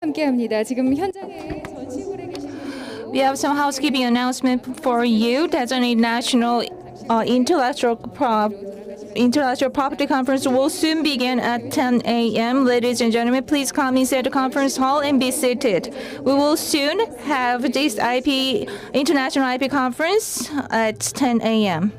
함께합니다. 지금 현장에 전시물에 계신 분들도 We have some housekeeping announcement for you. Daejeon International Intellectual Property Conference will soon begin at 10 a.m. Ladies and gentlemen, please come inside the conference hall and be seated. We will soon have this International IP conference at 10 a.m.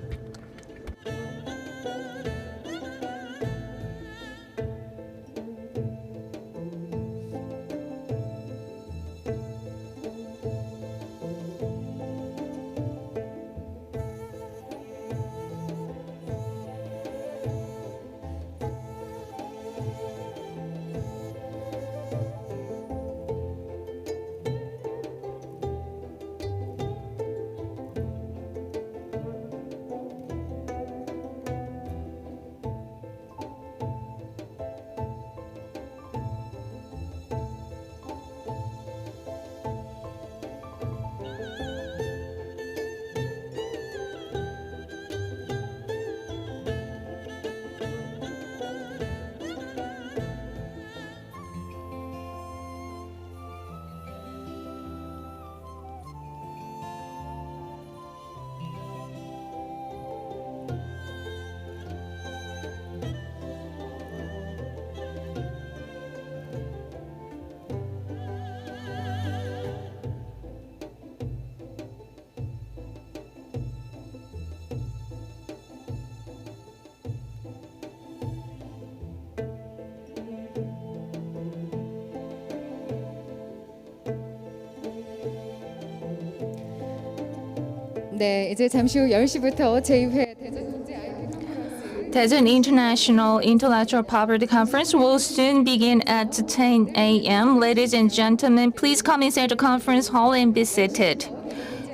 네, 이제 잠시 후 10시부터 제2회 대전국제 IP 컨퍼런스 Daejeon International Intellectual Property Conference will soon begin at 10 a.m. Ladies and gentlemen, please come inside the conference hall and be seated.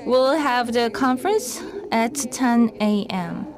We'll have the conference at 10 a.m.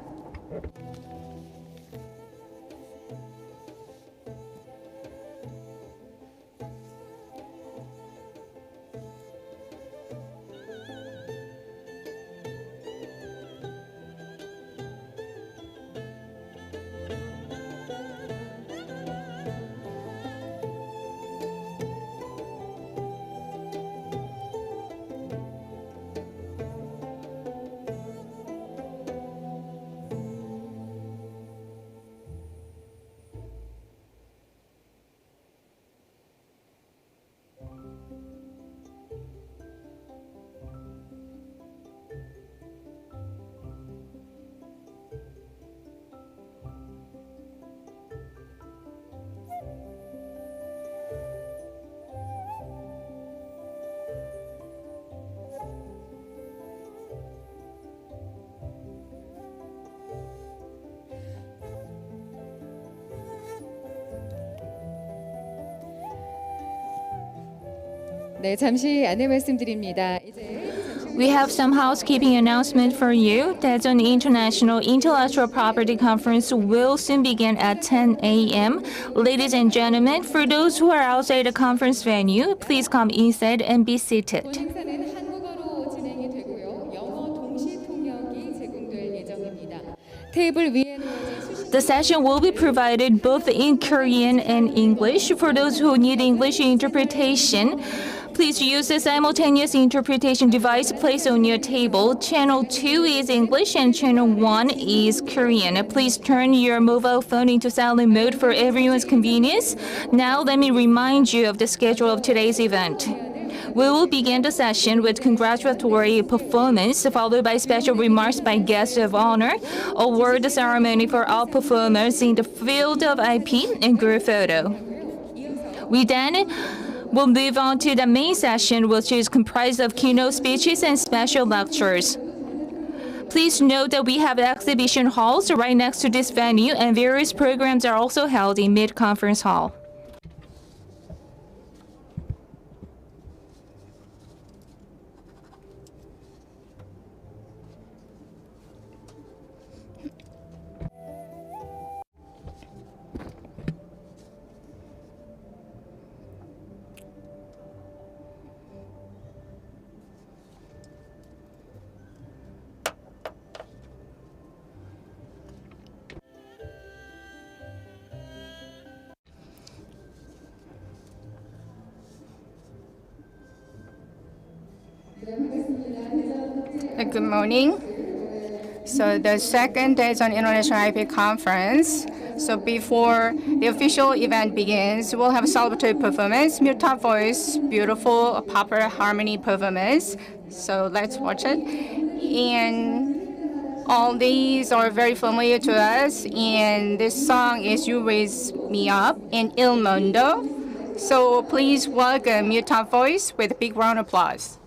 네, 잠시 안내 말씀드립니다. 이제 We have some housekeeping announcement for you. Daejeon International Intellectual Property Conference will soon begin at 10 a.m. Ladies and gentlemen, for those who are outside the conference venue, please come inside and be seated. 본 행사는 한국어로 진행이 되고요. 영어 동시 통역이 제공될 예정입니다. 테이블 위에 놓여진 수십 The session will be provided both in Korean and English. For those who need English interpretation, please use the simultaneous interpretation device placed on your table. Channel 2 is English and Channel 1 is Korean. Please turn your mobile phone into silent mode for everyone's convenience. Now let me remind you of the schedule of today's event. We will begin the session with congratulatory performance, followed by special remarks by guests of honor, award ceremony for all performers in the field of IP and group photo. We then will move on to the main session, which is comprised of keynote speeches and special lectures. Please note that we have exhibition halls right next to this venue, and various programs are also held in mid-conference hall. Good morning. So the second Daejeon International IP conference. So before the official event begins, we'll have a celebratory performance, Mute Voice, beautiful popular harmony performance. So let's watch it. And all these are very familiar to us. And this song is You Raise Me Up in Il Mondo. So please welcome Mute Voice with a big round of applause.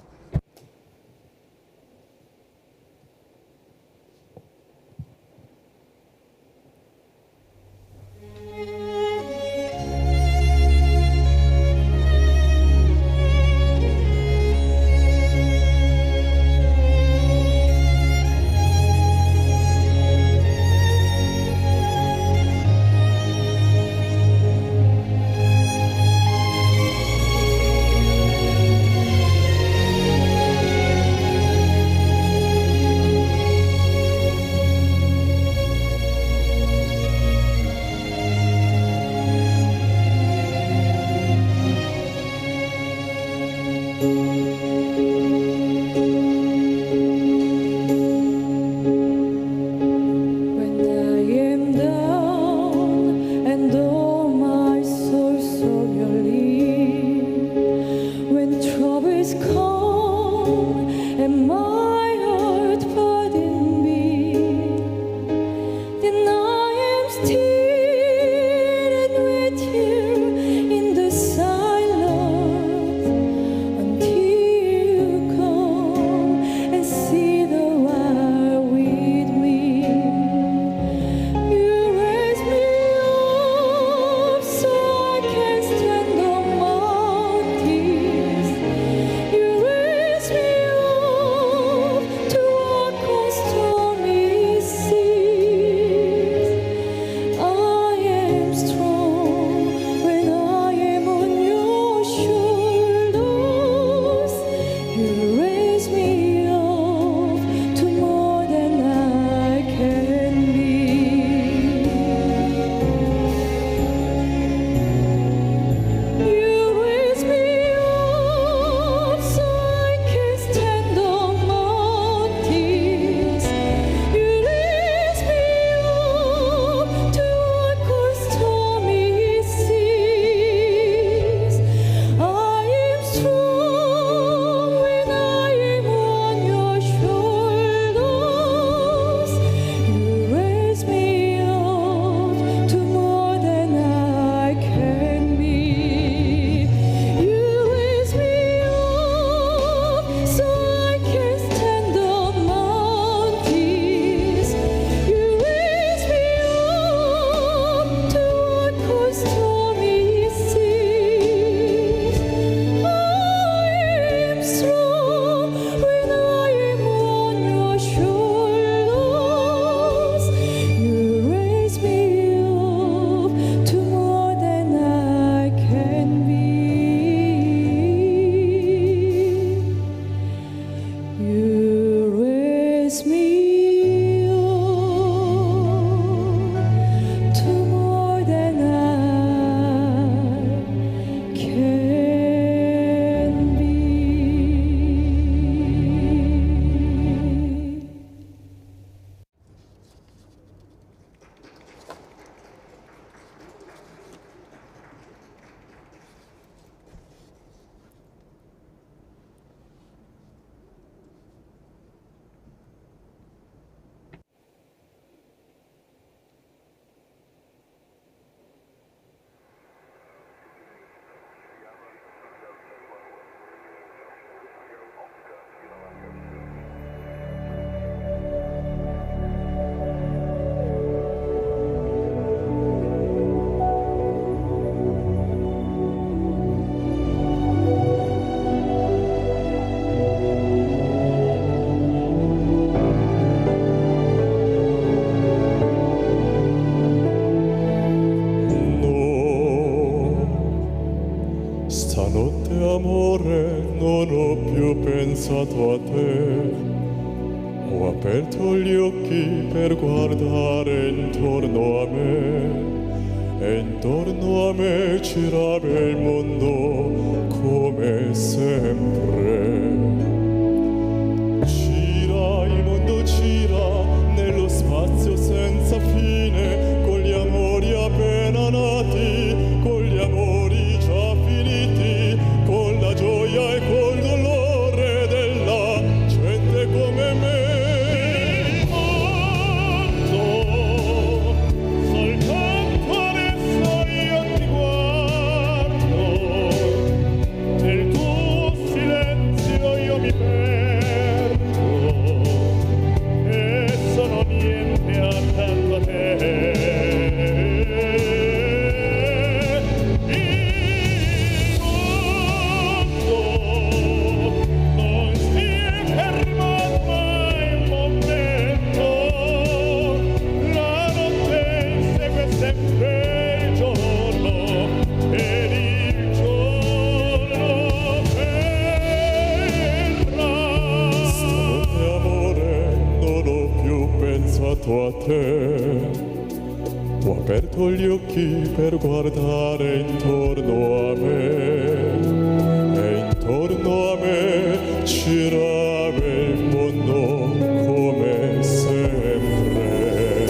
pensato a te, ho aperto gli occhi per guardare intorno a me, e intorno a me girava il mondo come sempre. te. Ho aperto gli occhi per guardare intorno a me e intorno a me girava il mondo come sempre.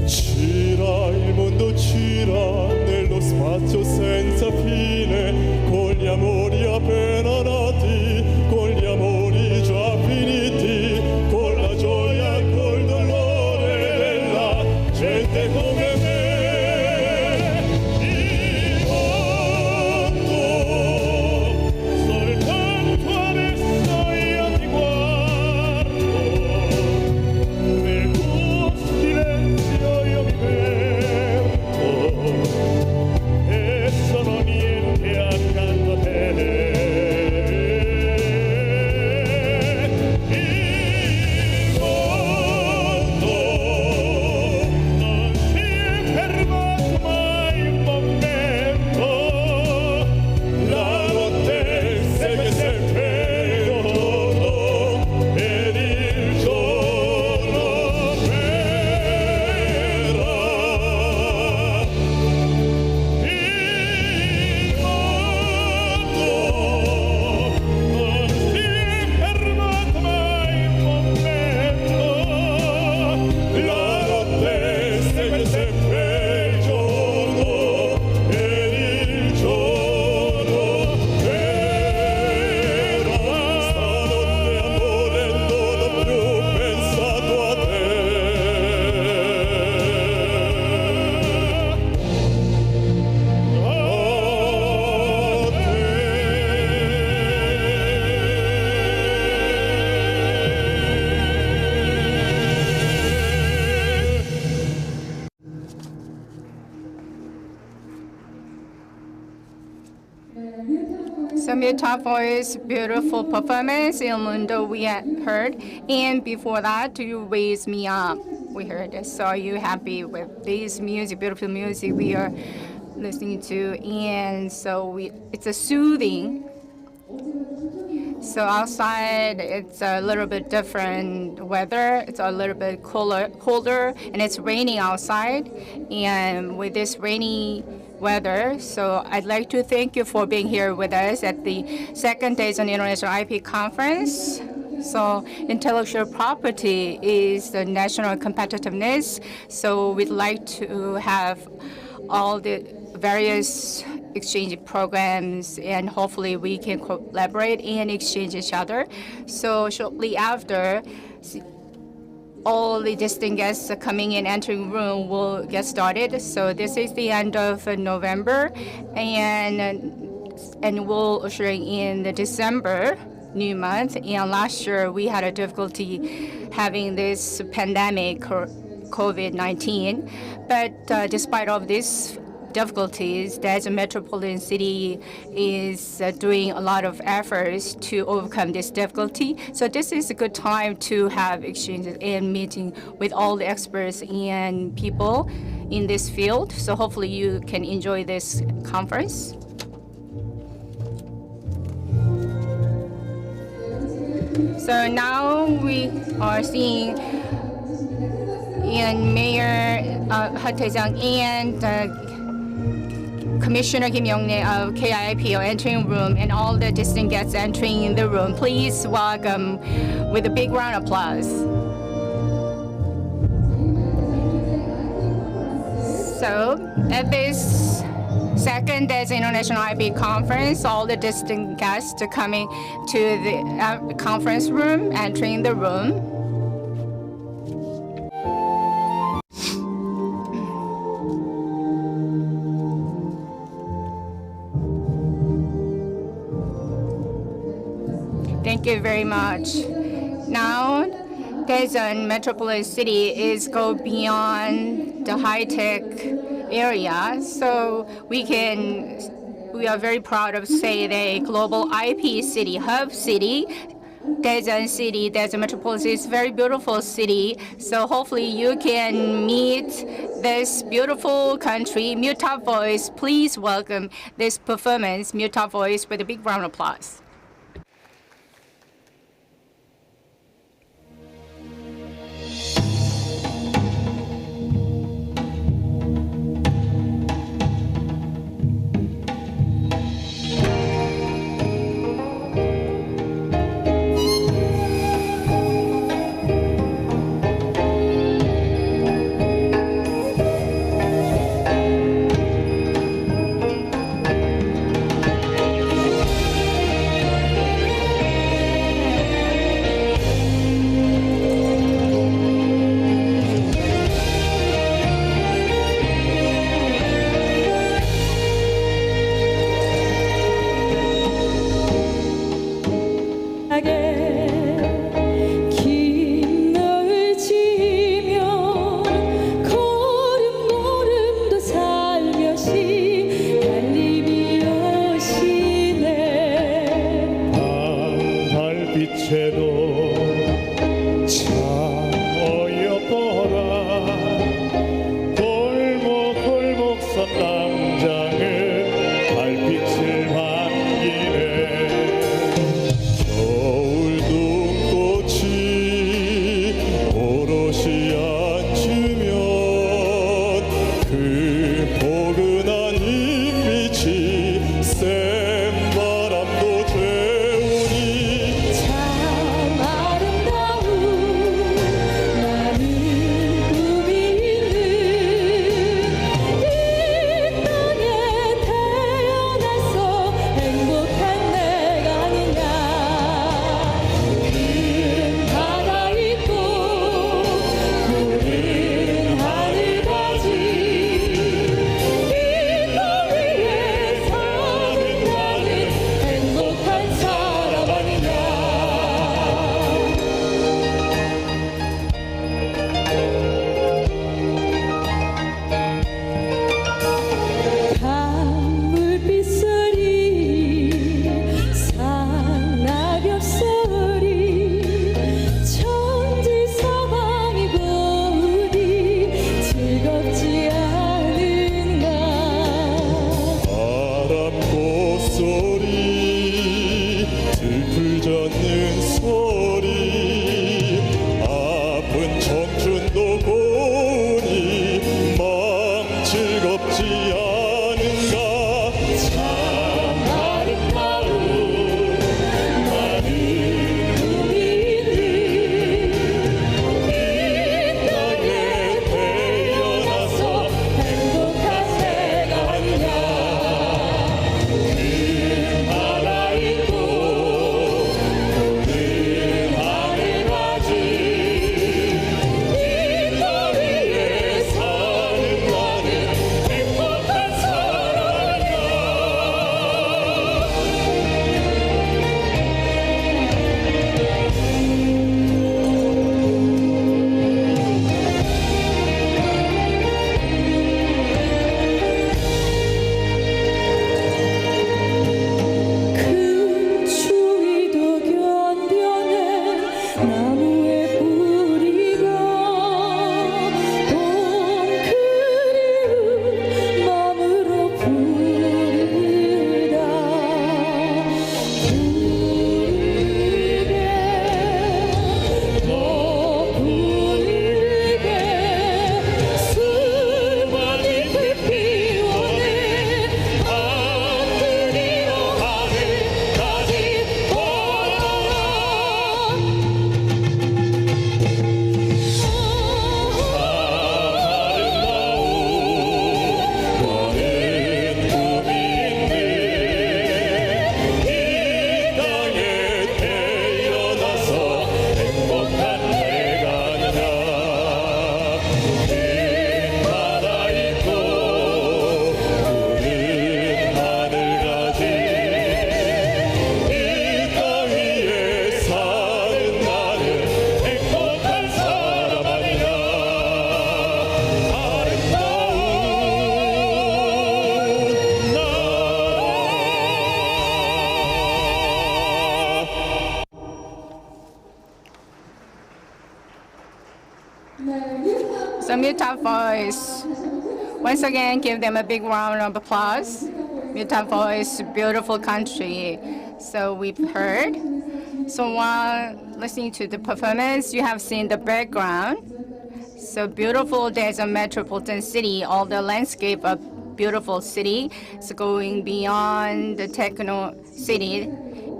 Gira, il mondo gira nello spazio senza fine, con gli amori appena nati, con gli amori già finiti, con la gioia e col dolore della gente come me. Il mondo soltanto adesso io ti guardo, nel tuo silenzio io mi perdo e sono niente accanto a te. Il mondo non si è fermato mai un momento, la notte segue sempre il giorno ed il giorno verrà. Il mondo non si è fermato mai un momento, la notte segue sempre il giorno ed il giorno verrà. Stanotte amore non ho più pensato a te. So Mute Voice, beautiful performance Il Mundo we had heard. And before that, You Raise Me Up, we heard it. So are you happy with this music, beautiful music we are listening to? And so it's a soothing. So outside, it's a little bit different weather. It's a little bit colder, and it's raining outside. And with this rainy weather, so I'd like to thank you for being here with us at the second Daejeon International IP conference. So intellectual property is the national competitiveness. So we'd like to have all the various exchange programs, and hopefully we can collaborate and exchange each other. So shortly after, all the distinct guests coming in, entering room will get started. So this is the end of November, and we'll usher in the December new month. And last year we had a difficulty having this pandemic or COVID-19, but despite all of this difficulties, Daejeon metropolitan city is doing a lot of efforts to overcome this difficulty. So this is a good time to have exchanges and meeting with all the experts and people in this field. So hopefully you can enjoy this conference. So now we are seeing Mayor Ha Tae-jung and Commissioner Kim Young-nae of KIIP are entering room, and all the distinct guests entering the room. Please welcome with a big round of applause. So at this second Daejeon International IP conference, all the distinct guests are coming to the conference room, entering the room. Thank you very much. Now, Daejeon metropolitan city is go beyond the high-tech area, so we are very proud of say the global IP city, hub city. Daejeon City, Daejeon Metropolis is a very beautiful city. So hopefully you can meet this beautiful country. Mute Voice, please welcome this performance, Mute Voice, with a big round of applause. 그 포근한 흰빛이 센 바람도 재우니 참 아름다운 많은 꿈이 있는 이 땅에 태어나서 행복한 내가 아니냐. 큰 바다 있고 푸른 하늘 가지 이 땅 위에 사는 나는 행복한 사람 아니냐. 강물빛 소리 산낙엽 소리 천지사방이 보니 즐겁지 않은가. 바람 꽃소리 들풀 젓는 소리 아픈 청춘도 보니 마음 즐겁지 않은가 참 아름다운 많은 꿈이 있는 이 땅에 태어나서 행복한 내가 아니냐. 큰 바다 있고 푸른 하늘 가지 이 땅 위에 사는 나는 행복한 사람 아니야. 큰 추위도 견뎌내 나무의 뿌리가 봄 그리운 마음으로 부르다 부르게 더 부르게 수많은 불 피워내 하늘이여 하늘까지 보아라. 많은 꿈이 있는 이 땅에 태어나서 행복한 내가 아니냐 큰 바다 있고 푸른 하늘 가지 이 땅 위에 사는 나는 행복한 사람 아니냐 아름다운 나라 So Mutap Voice, once again, give them a big round of applause. Mutap Voice, beautiful country. So we've heard. So while listening to the performance, you have seen the background. So beautiful, there's a metropolitan city, all the landscape of beautiful city. It's going beyond the techno city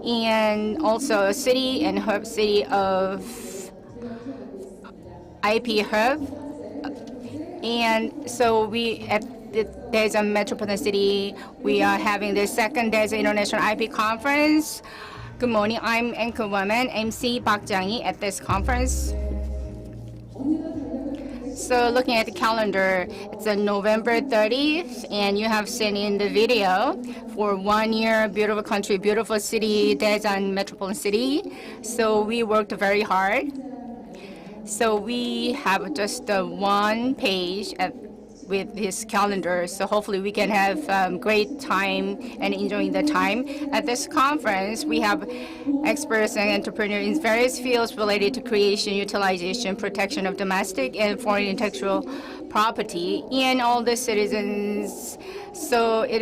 and also a city and hub city of IP hub. And so we at the Daejeon Metropolitan City, we are having the second Daejeon International IP conference. Good morning, I'm anchor woman MC Park Jang-hee at this conference. So looking at the calendar, it's on November 30th, and you have seen in the video for 1 year, beautiful country, beautiful city, Daejeon Metropolitan City. So we worked very hard. So we have just one page with this calendar. So hopefully we can have great time and enjoying the time. At this conference, we have experts and entrepreneurs in various fields related to creation, utilization, protection of domestic and foreign intellectual property, and all the citizens. So it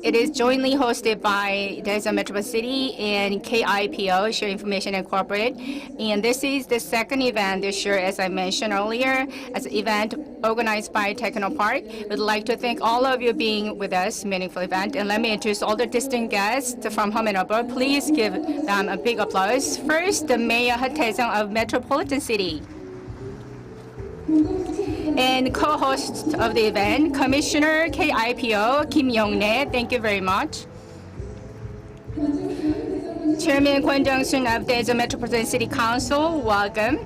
It is jointly hosted by Daejeon Metropolitan City and KIPO, Share Information Incorporated. And this is the second event this year, as I mentioned earlier, as an event organized by Technopark. We'd like to thank all of you being with us, meaningful event. And let me introduce all the distinct guests from home and abroad. Please give them a big applause. First, the Mayor Daejeon of Metropolitan City. And co-host of the event, Commissioner KIPO, Kim Young-nae. Thank you very much. Chairman Kwon Jung-sun of Daejeon Metropolitan City Council, welcome.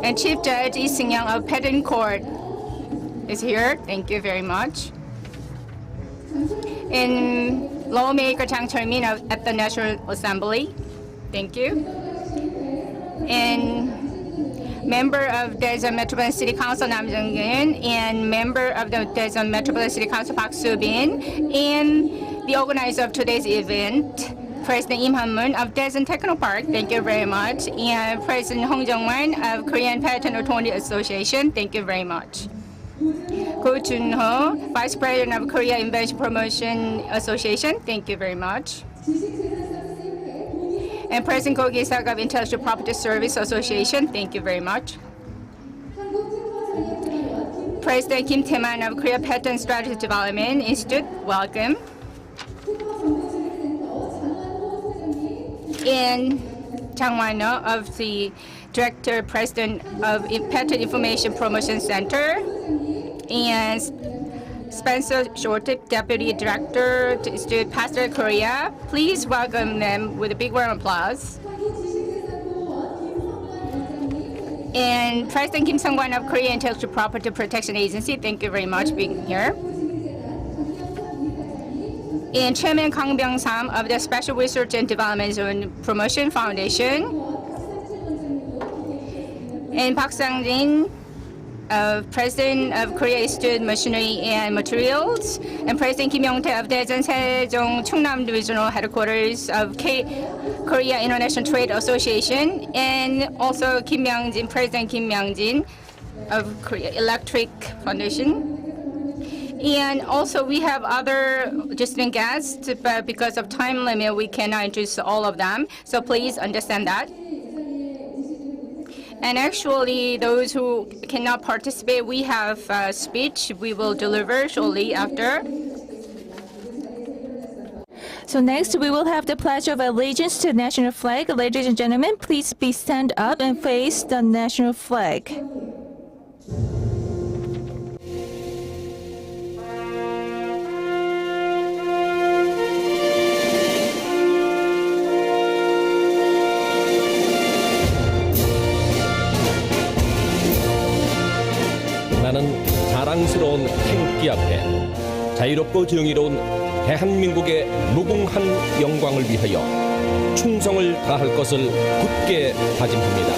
And Chief Judge Lee Seung-young of Patent Court is here. Thank you very much. And Lawmaker Chang Chul-min at the National Assembly. Thank you. And member of Daejeon Metropolitan City Council Nam Jung-geun, and member of the Daejeon Metropolitan City Council Park Soo-bin, and the organizer of today's event, President Im Han-moon of Daejeon Technopark. Thank you very much. And President Hong Jung-wan of Korean Patent Attorney Association. Thank you very much. Ko Chun-ho, Vice President of Korea Invention Promotion Association. Thank you very much. And President Ko Gi-sak of Intellectual Property Service Association. Thank you very much. President Kim Tae-man of Korea Patent Strategy Development Institute. Welcome. And Chang Wan-no of the Director President of Patent Information Promotion Center. And Spencer Shortip, Deputy Director to Institute Pasteur Korea. Please welcome them with a big round of applause. And President Kim Sung-kwan of Korea Intellectual Property Protection Agency. Thank you very much for being here. And Chairman Kang Byung-sam of the Special Research and Development Zone Promotion Foundation. And Park Sang-jin, President of Korea Institute Machinery and Materials, and President Kim Yong-tae of Daejeon Sejong Chungnam Divisional Headquarters of Korea International Trade Association, and also President Kim Myung-jin of Korea Electric Foundation. And also we have other distinct guests, but because of time limit, we cannot introduce all of them. So please understand that. And actually, those who cannot participate, we have a speech we will deliver shortly after. So next, we will have the Pledge of Allegiance to the national flag. Ladies and gentlemen, please stand up and face the national flag. 나는 자랑스러운 태극기 앞에 자유롭고 정의로운 대한민국의 무궁한 영광을 위하여 충성을 다할 것을 굳게 다짐합니다.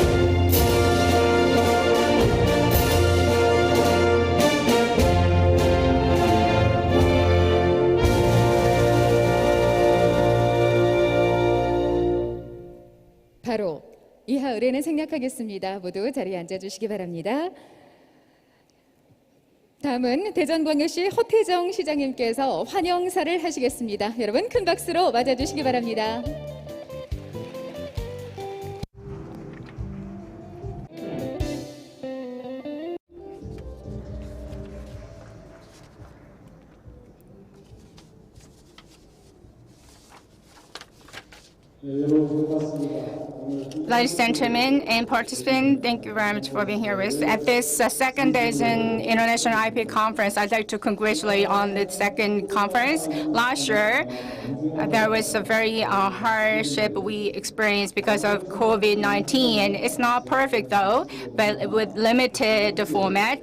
바로 이하 의례는 생략하겠습니다. 모두 자리에 앉아주시기 바랍니다. 다음은 대전광역시 허태정 시장님께서 환영사를 하시겠습니다. 여러분 큰 박수로 맞아주시기 바랍니다. Ladies and gentlemen and participants, thank you very much for being here with us. At this second Daejeon International IP conference, I'd like to congratulate on the second conference. Last year, there was a very hardship we experienced because of COVID-19. It's not perfect though, but with limited format,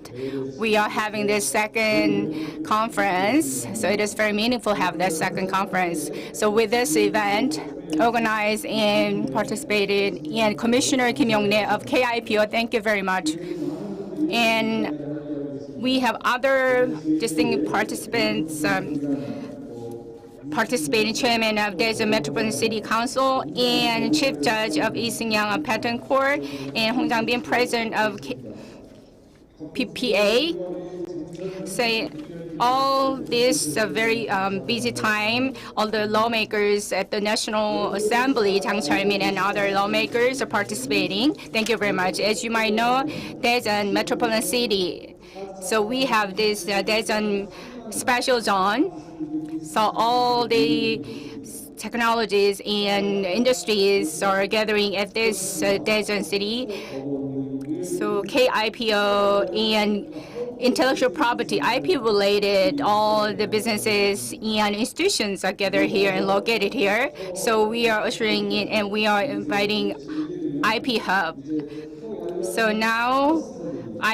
we are having this second conference. So it is very meaningful to have this second conference. So with this event, organized and participated, and Commissioner Kim Young-nae of KIPO, thank you very much. And we have other distinct participants, participating Chairman of Daejeon Metropolitan City Council and Chief Judge of Lee Seung-young of Patent Court, and Hong Jang-bin, President of PPA. all this very busy time, all the lawmakers at the National Assembly, Jang Cheol-min and other lawmakers are participating. Thank you very much. As you might know, Daejeon Metropolitan City. So we have this Daejeon special zone. So all the technologies and industries are gathering at this Daejeon city. So KIPO and intellectual property, IP related, all the businesses and institutions are gathered here and located here. So we are ushering in and we are inviting IP hub. So now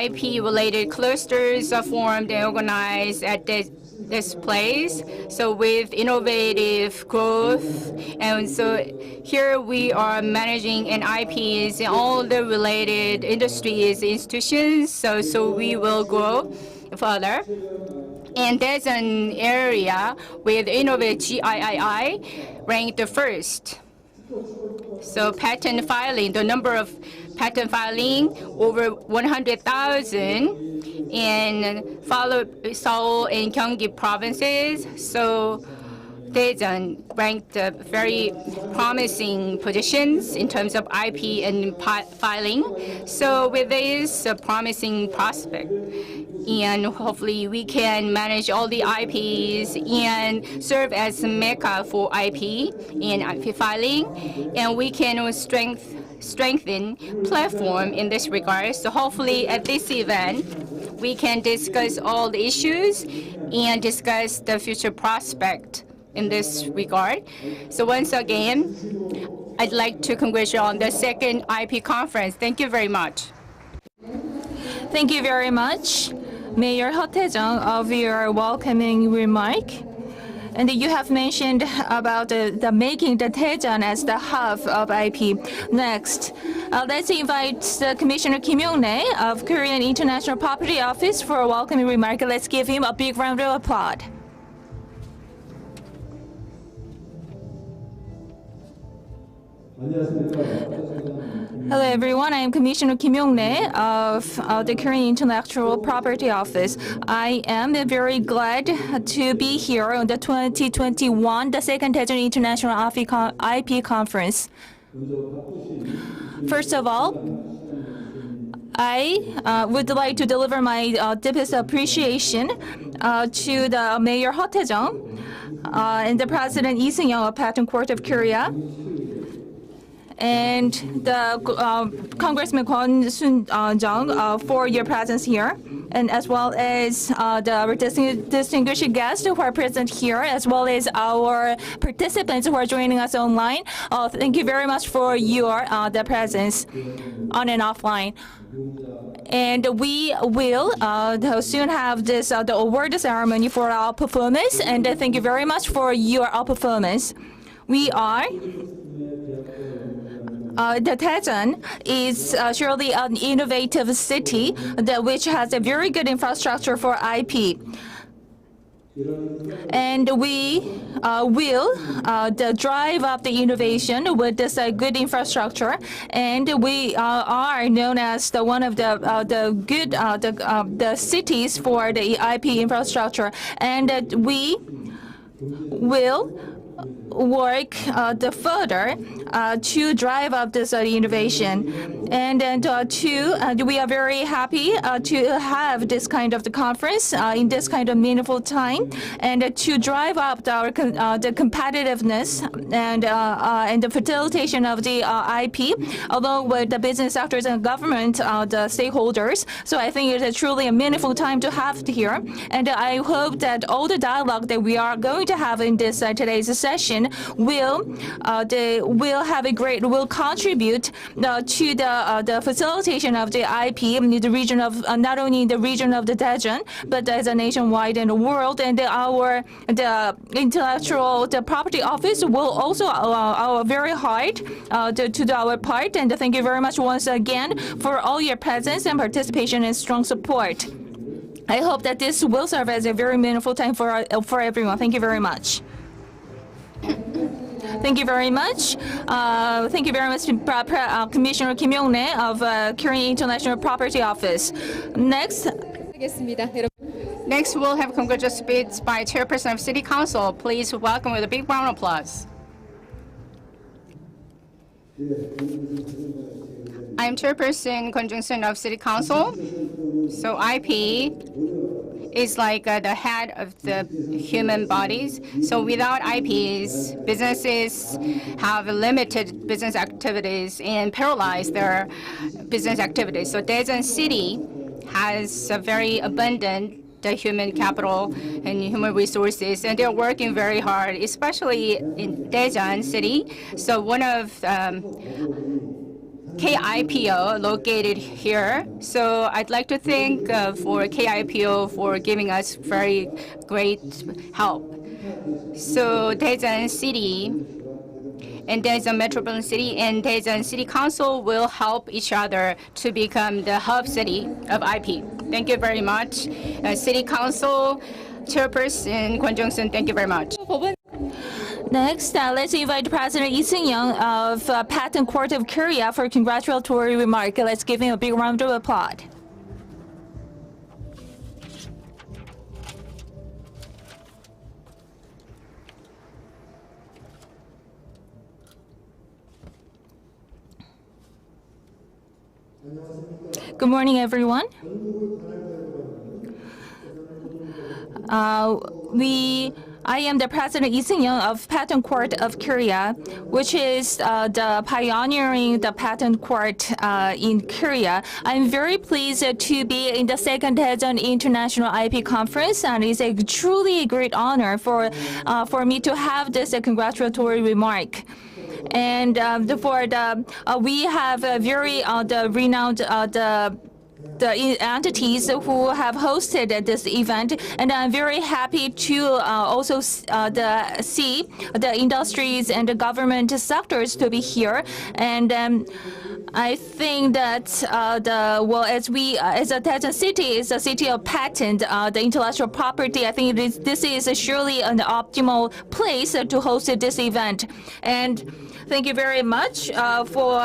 IP related clusters are formed and organized at this place. So with innovative growth, and so here we are managing an IPs in all the related industries, institutions. So we will grow further. And there's an area with Innovate GIII ranked the first. So patent filing, the number of patent filing over 100,000 in Seoul and Gyeonggi provinces. So Daejeon ranked very promising positions in terms of IP and filing. So with this promising prospect, and hopefully we can manage all the IPs and serve as mecca for IP and IP filing, and we can strengthen platform in this regard. So hopefully at this event, we can discuss all the issues and discuss the future prospect in this regard. So once again, I'd like to congratulate on the second IP conference. Thank you very much. Thank you very much, Mayor Heo Tae-jung, of your welcoming remark. And you have mentioned about the making the Daejeon as the hub of IP. Next, let's invite the Commissioner Kim Yong-nae of Korean International Property Office for a welcoming remark. Let's give him a big round of applause. Hello everyone, I am Commissioner Kim Yong-nae of the Korean Intellectual Property Office. I am very glad to be here on the 2021, the second Daejeon International IP Conference. First of all, I would like to deliver my deepest appreciation to the Mayor Heo Tae-jung and the President Lee Seung-young of Patent Court of Korea, and the Congressman Kwon Soon-jung for your presence here, and as well as the distinguished guests who are present here, as well as our participants who are joining us online. Thank you very much for your the presence on and offline. And we will soon have this the award ceremony for our performance, and thank you very much for your performance. We are the Daejeon is surely an innovative city which has a very good infrastructure for IP. And we will drive up the innovation with this good infrastructure, and we are known as one of the good the cities for the IP infrastructure, and we will work further to drive up this innovation. And we are very happy to have this kind of the conference in this kind of meaningful time, and to drive up the competitiveness and the facilitation of the IP, along with the business sectors and government, the stakeholders. So I think it's truly a meaningful time to have here, and I hope that all the dialogue that we are going to have in this today's session will contribute to the facilitation of the IP in the region of not only in the region of the Daejeon, but as a nationwide in the world. And the intellectual property office will also our very hard to do our part. And thank you very much once again for all your presence and participation and strong support. I hope that this will serve as a very meaningful time for everyone. Thank you very much. Thank you very much. Thank you very much, Commissioner Kim Yong-nae of Korean International Property Office. Next. 하겠습니다. 여러분. Next, we'll have congratulatory speech by Chairperson of City Council. Please welcome with a big round of applause. I'm Chairperson Kwon Jung-sun of City Council. So IP is like the head of the human bodies. So without IPs, businesses have limited business activities and paralyze their business activities. So Daejeon City has a very abundant human capital and human resources, and they're working very hard, especially in Daejeon City. So one of KIPO located here. So I'd like to thank for KIPO for giving us very great help. So Daejeon City and Daejeon Metropolitan City and Daejeon City Council will help each other to become the hub city of IP. Thank you very much. City Council Chairperson Kwon Jung-sun, thank you very much. 법원 Next, let's invite President Lee Seung-young of Patent Court of Korea for a congratulatory remark. Let's give him a big round of applause. Good morning, everyone. I am the President Lee Seung-young of Patent Court of Korea, which is the pioneering the patent court in Korea. I'm very pleased to be in the second Daejeon International IP conference, and it's a truly great honor for me to have this congratulatory remark. And we have a very the renowned the entities who have hosted this event, and I'm very happy to also see the industries and the government sectors to be here. And I think that as a Daejeon City is a city of patent, the intellectual property, I think this is surely an optimal place to host this event. And thank you very much for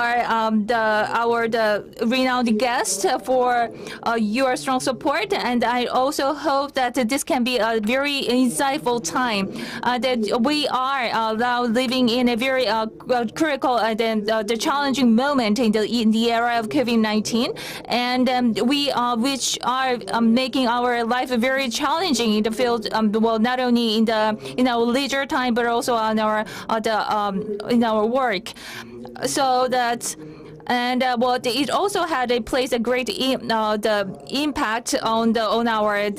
the renowned guest for your strong support, and I also hope that this can be a very insightful time. That we are now living in a very critical and the challenging moment in the era of COVID-19, and which are making our life very challenging in the field. Not only in our leisure time, but also on in our work. So that. And it also had plays a great the impact on our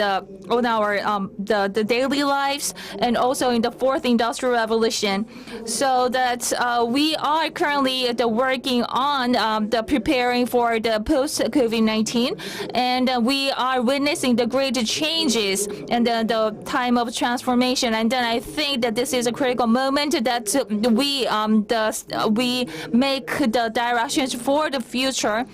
daily lives, and also in the fourth industrial revolution. So that we are currently working on the preparing for the post COVID-19, and we are witnessing the great changes and the time of transformation. And then I think that this is a critical moment that we make the directions for the future.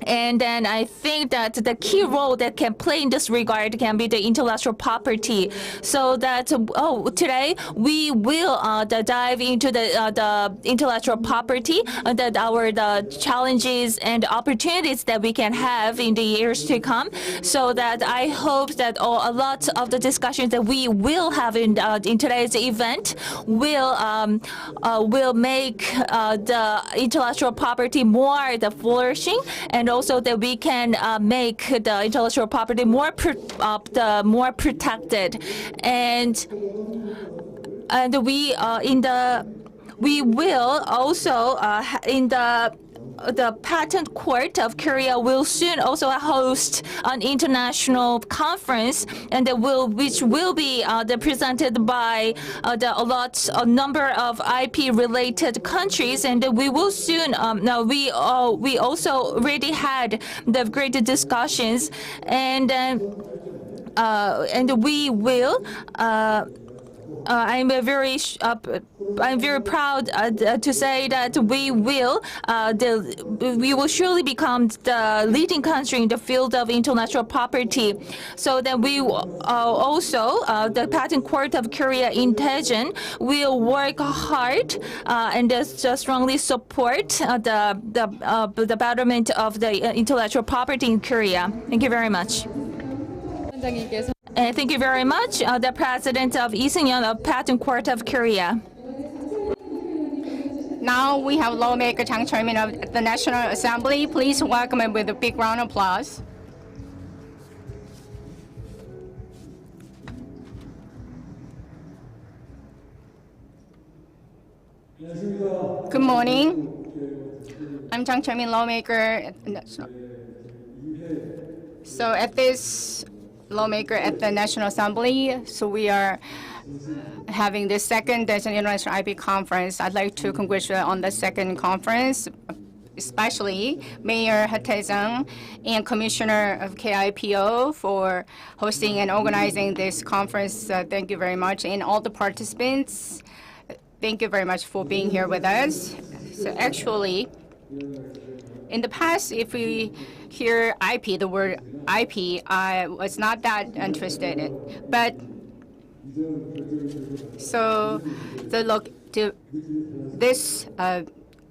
And then I think that the key role that can play in this regard can be the intellectual property. So that today we will dive into the intellectual property, the challenges and opportunities that we can have in the years to come. So that I hope that a lot of the discussions that we will have in today's event will make the intellectual property more flourishing, and also that we can make the intellectual property more protected, and we will also in the Patent Court of Korea will soon also host an international conference, and which will be presented by a number of IP-related countries, and we will soon. We also already had the great discussions, and we will. I'm very proud to say that we will surely become the leading country in the field of intellectual property. So that we also the Patent Court of Korea in Daejeon will work hard and strongly support the betterment of the intellectual property in Korea. Thank you very much. 원장님께서 And thank you very much, the President of Lee Seung-yeon of Patent Court of Korea. Now we have lawmaker Jang Chul-min of the National Assembly. Please welcome him with a big round of applause. Good morning. I'm Jang Chul-min, lawmaker. So at this lawmaker at the National Assembly, so we are having the second Daejeon International IP conference. I'd like to congratulate on the second conference, especially Mayor Ha Tae-jung and Commissioner of KIPO for hosting and organizing this conference. Thank you very much. And all the participants, thank you very much for being here with us. So actually, in the past, if we hear IP, the word IP, I was not that interested in. But so this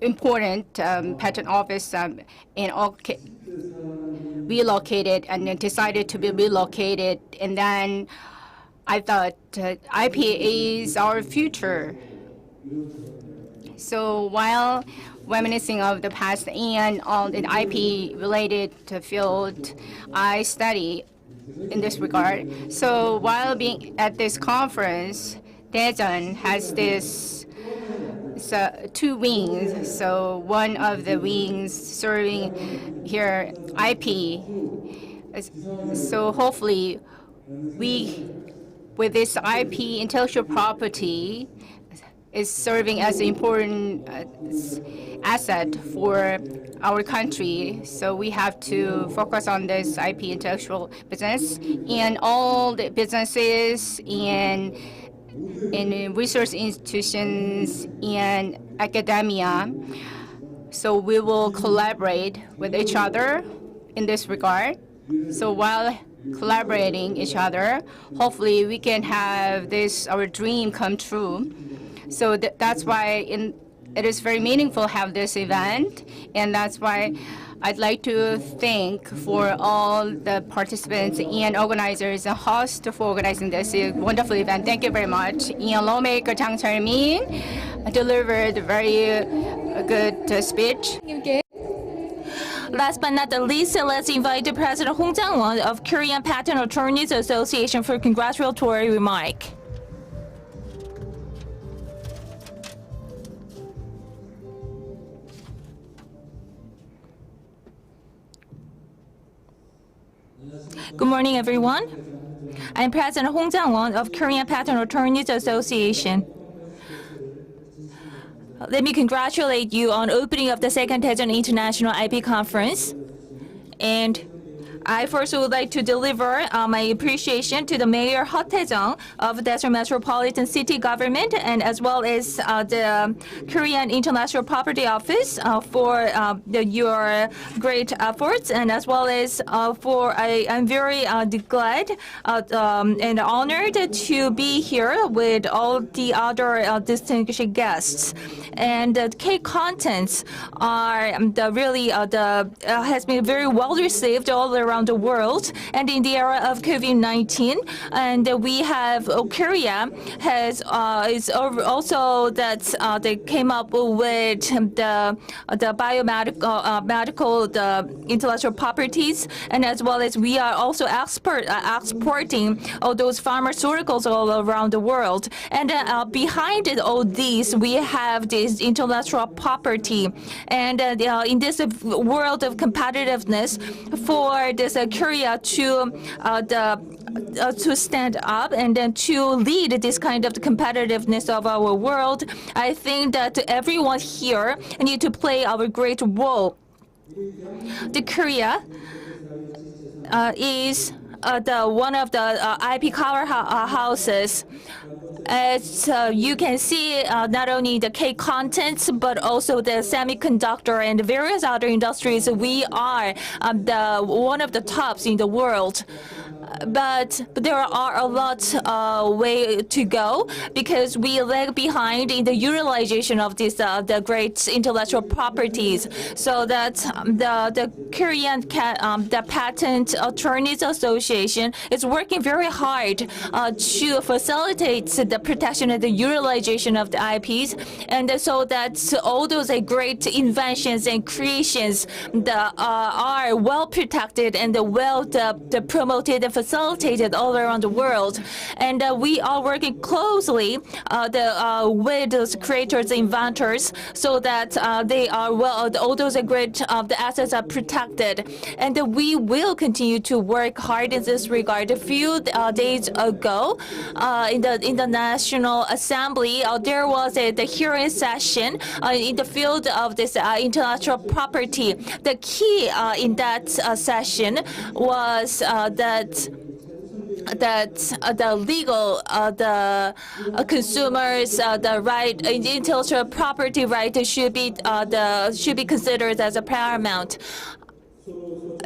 important patent office relocated and then decided to be relocated, and then I thought IP is our future. So while reminiscing of the past and all the IP-related field, I study in this regard. So while being at this conference, Daejeon has this two wings. So one of the wings serving here IP. So hopefully with this IP, intellectual property, is serving as an important asset for our country. So we have to focus on this IP intellectual business and all the businesses and research institutions and academia. So we will collaborate with each other in this regard. So while collaborating each other, hopefully we can have our dream come true. So that's why it is very meaningful to have this event, and that's why I'd like to thank for all the participants and organizers and hosts for organizing this wonderful event. Thank you very much. And lawmaker Jang Chul-min delivered a very good speech. Last but not the least, let's invite President Hong Jang-won of Korean Patent Attorneys Association for congratulatory remark. Good morning, everyone. I'm President Hong Jang-won of Korean Patent Attorneys Association. Let me congratulate you on opening of the second Daejeon International IP conference. And I first would like to deliver my appreciation to the Mayor Ha Tae-jung of Daejeon Metropolitan City Government, and as well as the Korean Intellectual Property Office for your great efforts, and as well as I'm very glad and honored to be here with all the other distinguished guests. And the cake contents are has been very well received all around the world, and in the era of COVID-19, and we have Korea has is also that they came up with the biomedical medical intellectual properties, and as well as we are also exporting all those pharmaceuticals all around the world. And behind all these, we have this intellectual property, and in this world of competitiveness for this Korea to stand up and then to lead this kind of competitiveness of our world, I think that everyone here need to play our great role. The Korea is one of the IP powerhouses, As you can see, not only the K contents, but also the semiconductor and various other industries, we are one of the tops in the world. But there are a lot way to go because we lag behind in the utilization of this the great intellectual properties. So that the Korean the Patent Attorneys Association is working very hard to facilitate the protection and the utilization of the IPs, and so that all those great inventions and creations that are well protected and well promoted and facilitated all around the world. And we are working closely with those creators, inventors, so that they are well, all those great the assets are protected. And we will continue to work hard in this regard. A few days ago, in the National Assembly, there was the hearing session in the field of this intellectual property. The key in that session was that the legal, the consumers, the right, intellectual property right should be considered as a paramount.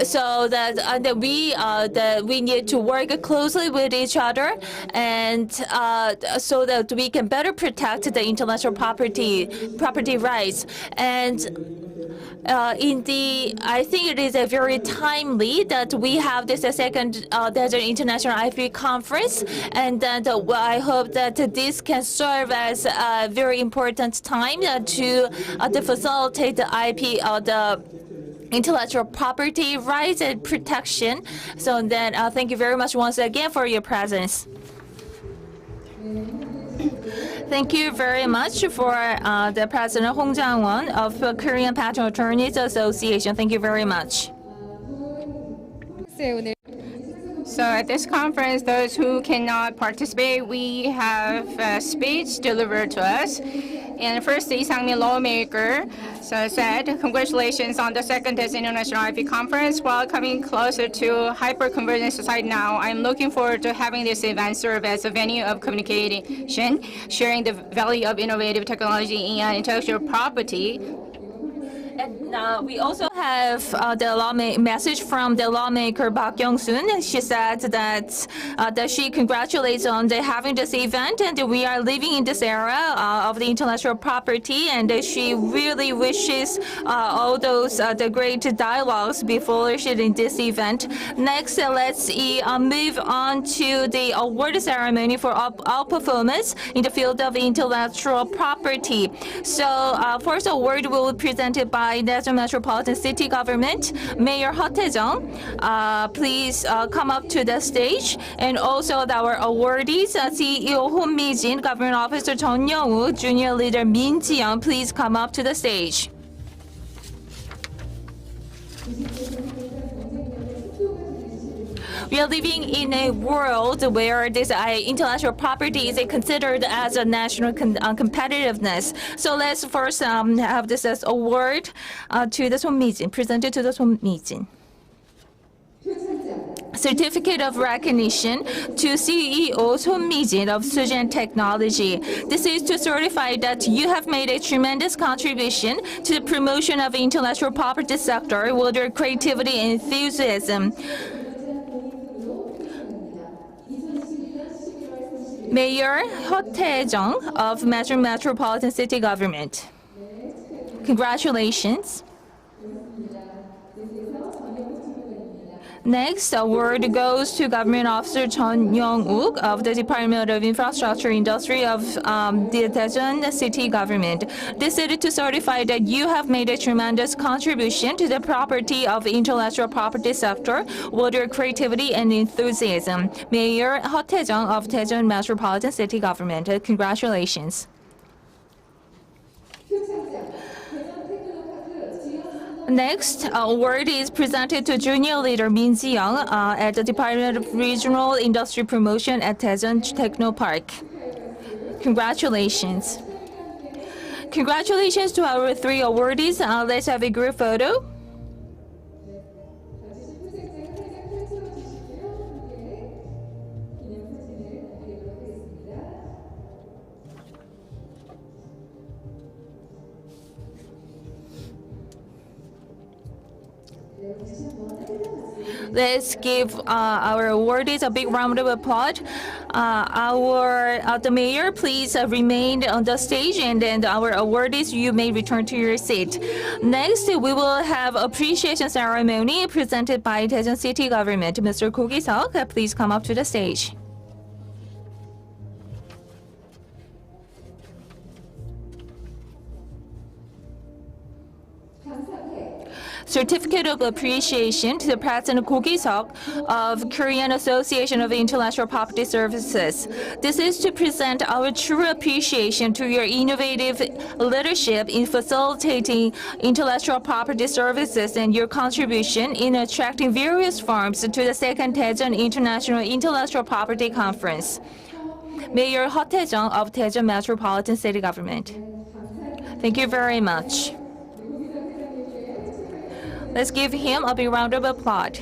So that we need to work closely with each other, and so that we can better protect the intellectual property rights. And I think it is a very timely that we have this second Daejeon International IP conference, and that I hope that this can serve as a very important time to facilitate the IP, the intellectual property rights and protection. So then, thank you very much once again for your presence. Thank you very much for the President Hong Jang-won of Korean Patent Attorneys Association. Thank you very much. 오늘 So at this conference, those who cannot participate, we have a speech delivered to us. And first, the Lee Sang-min lawmaker said, congratulations on the second Daejeon International IP conference. While coming closer to hyper-convergent society now, I'm looking forward to having this event serve as a venue of communication, sharing the value of innovative technology and intellectual property. And we also have the message from the lawmaker Park Young-soon. She said that she congratulates on having this event, and we are living in this era of the intellectual property, and she really wishes all those the great dialogues be flourished in this event. Next, let's move on to the award ceremony for our performance in the field of intellectual property. So first award will be presented by Daejeon Metropolitan City Government, Mayor Heo Tae-jung. Please come up to the stage. And also our awardees, CEO Hon Mi-jin, Government Officer Jeon Young-woo, Junior Leader Min Ji-young, please come up to the stage. We are living in a world where this intellectual property is considered as a national competitiveness. So let's first have this as award to the Son Mi-jin, presented to the Son Mi-jin. Certificate of recognition to CEO Son Mi-jin of Sujin Technology. This is to certify that you have made a tremendous contribution to the promotion of the intellectual property sector with your creativity and enthusiasm. Mayor Heo Tae-jung of Metropolitan City Government. Congratulations. Next, award goes to Government Officer Jeon Young-wook of the Department of Infrastructure Industry of the Daejeon City Government. This is to certify that you have made a tremendous contribution to the property of the intellectual property sector with your creativity and enthusiasm. Mayor Heo Tae-jung of Daejeon Metropolitan City Government. Congratulations. Next, award is presented to Junior Leader Min Ji-young at the Department of Regional Industry Promotion at Daejeon Techno Park. Congratulations. Congratulations to our three awardees. Let's have a group photo. Let's give our awardees a big round of applause. The mayor, please remain on the stage, and then our awardees, you may return to your seat. Next, we will have appreciation ceremony presented by Daejeon City Government. Mr. Ko Gi-seok, please come up to the stage. Certificate of Appreciation to the President Ko Gi-seok of Korean Association of Intellectual Property Services. This is to present our true appreciation to your innovative leadership in facilitating intellectual property services and your contribution in attracting various firms to the second Daejeon International Intellectual Property Conference. Mayor Heo Tae-jung of Daejeon Metropolitan City Government. Thank you very much. Let's give him a big round of applause.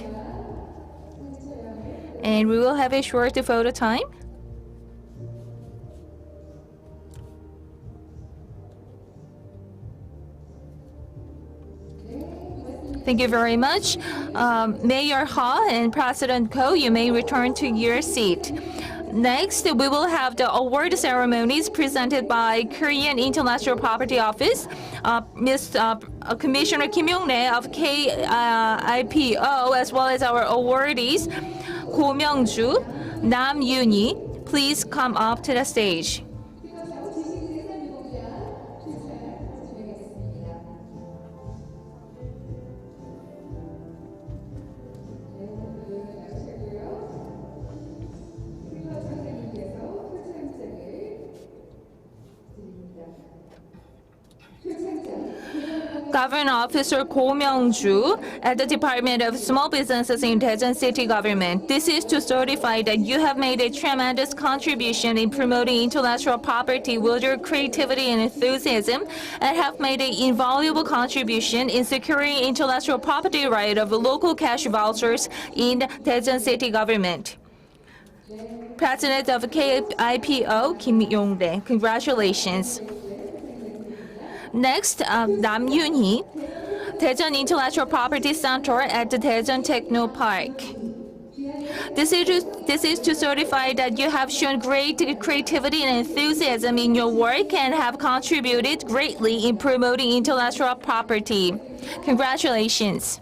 And we will have a short photo time. Thank you very much. Mayor Ha and President Ko, you may return to your seat. Next, we will have the award ceremonies presented by Korean Intellectual Property Office. Commissioner Kim Yong-rae of KIPO, as well as our awardees, Go Myung-ju, Nam Yoon-hee, please come up to the stage. Government Officer Go Myung-ju at the Department of Small Businesses in Daejeon City Government. This is to certify that you have made a tremendous contribution in promoting intellectual property with your creativity and enthusiasm, and have made an invaluable contribution in securing intellectual property right of local cash vouchers in Daejeon City Government. President of KIPO, Kim Yong-rae, congratulations. Next, Nam Yoon-hee, Daejeon Intellectual Property Center at the Daejeon Techno Park. This is to certify that you have shown great creativity and enthusiasm in your work and have contributed greatly in promoting intellectual property. Congratulations.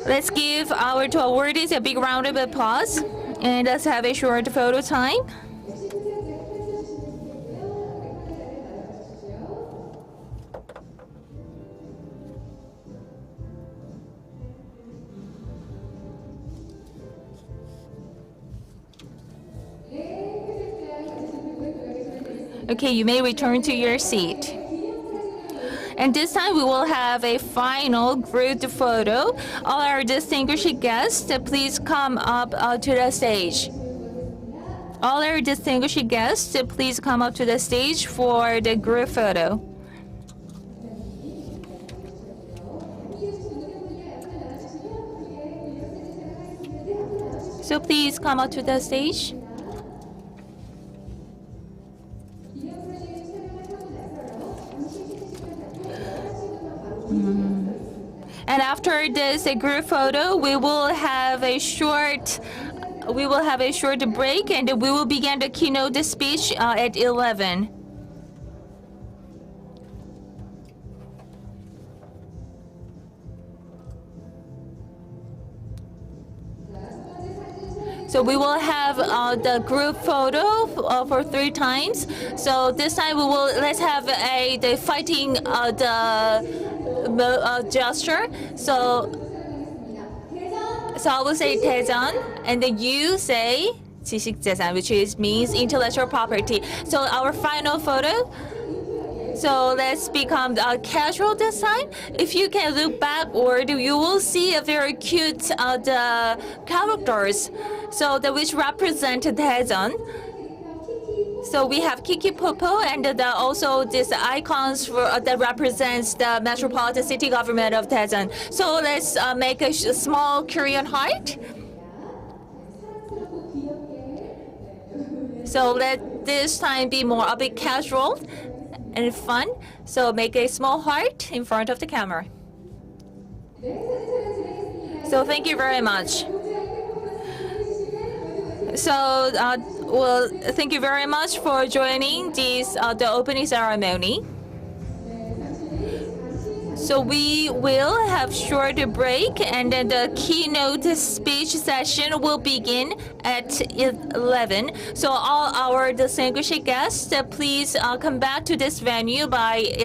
Let's give our two awardees a big round of applause, and let's have a short photo time. Okay, you may return to your seat. And this time we will have a final group photo. All our distinguished guests, please come up to the stage. All our distinguished guests, please come up to the stage for the group photo. So please come up to the stage. And after this group photo, we will have a short break, and we will begin the keynote speech at 11. So we will have the group photo for 3 times. So this time let's have the fighting gesture. So I will say Daejeon, and then you say 지식재산, which means intellectual property. So our final photo. So let's become casual this time. If you can look backward, you will see a very cute the characters, so which represent Daejeon. So we have Kiki Popo, and also these icons that represents the Metropolitan City Government of Daejeon. So let's make a small Korean heart. So let this time be a bit casual and fun. So make a small heart in front of the camera. So thank you very much. So, well, thank you very much for joining the opening ceremony. So we will have short break, and then the keynote speech session will begin at 11. So all our distinguished guests, please come back to this venue by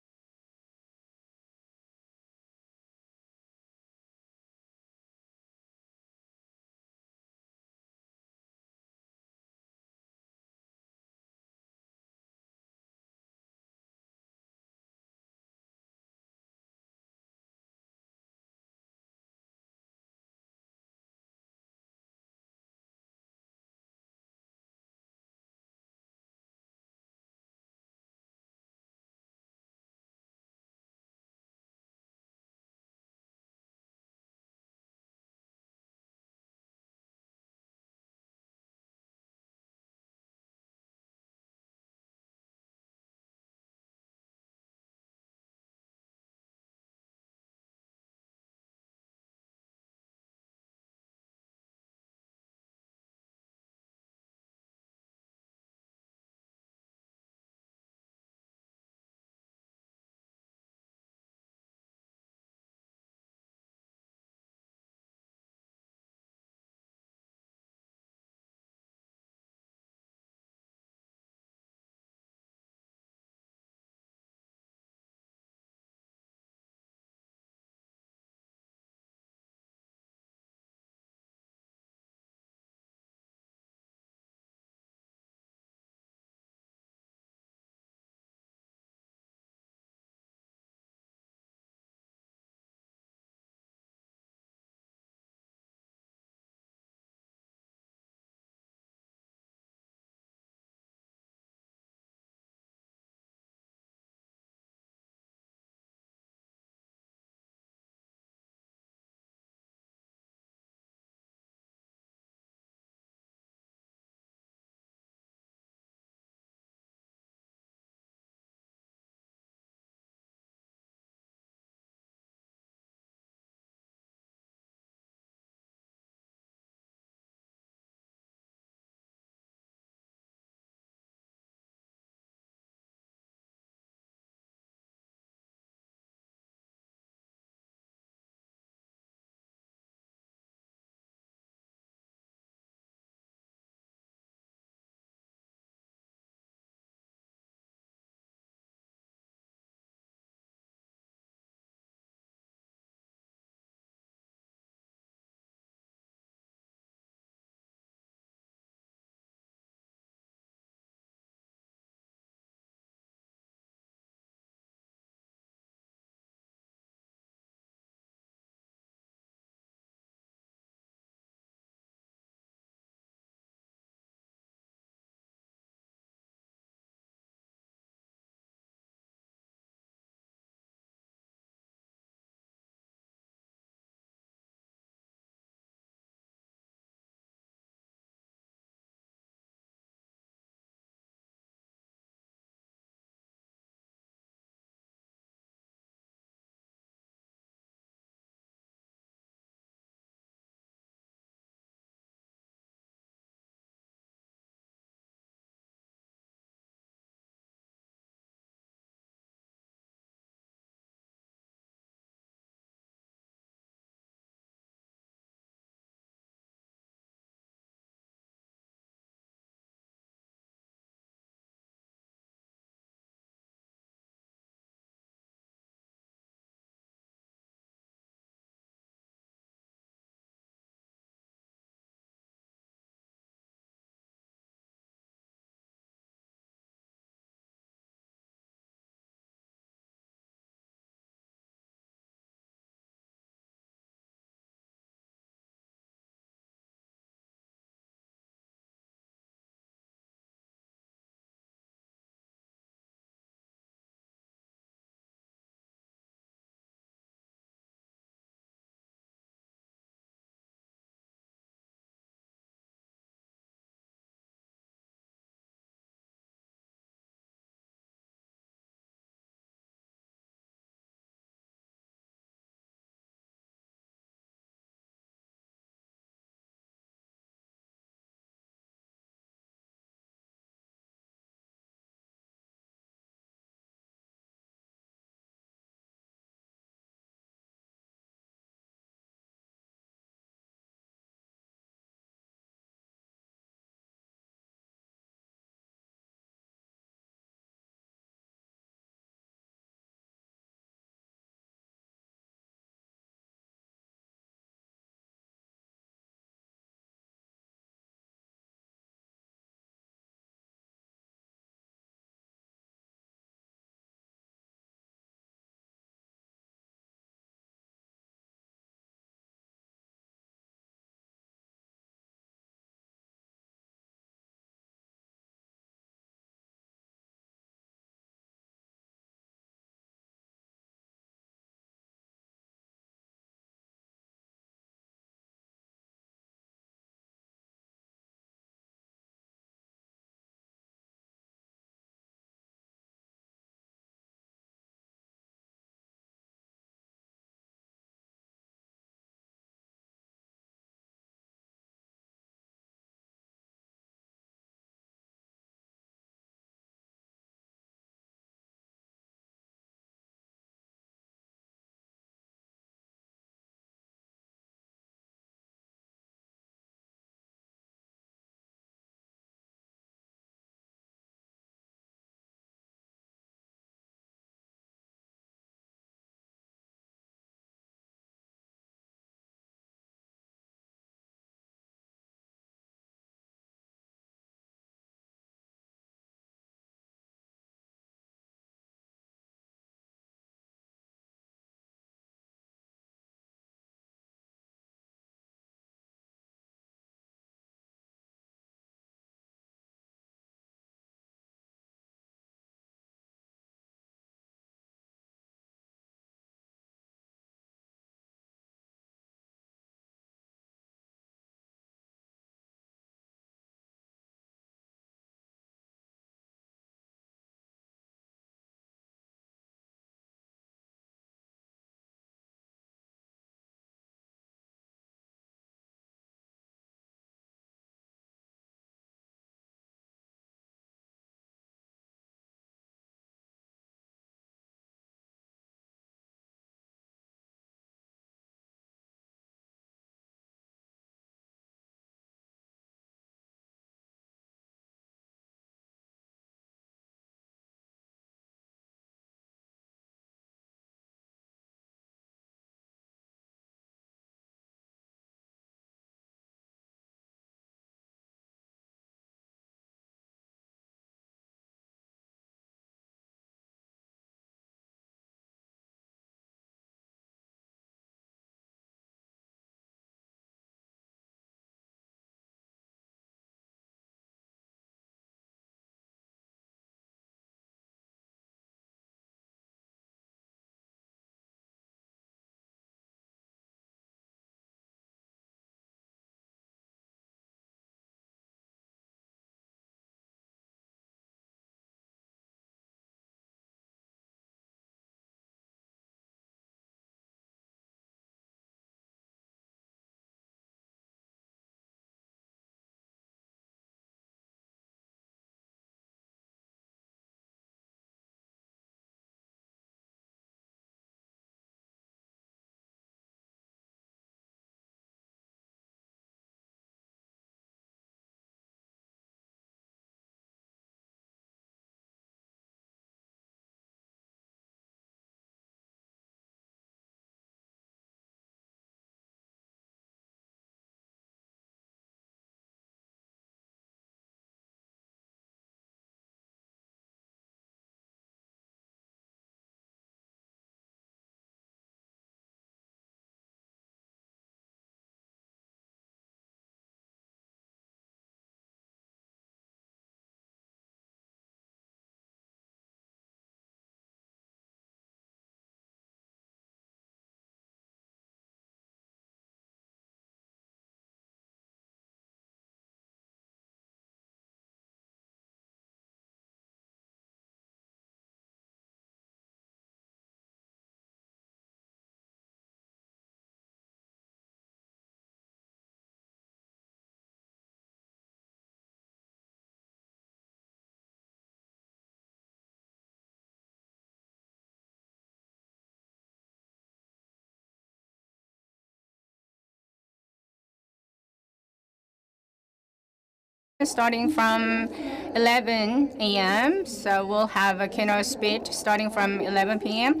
starting from 11 a.m. So we'll have a keynote speech starting from 11 p.m.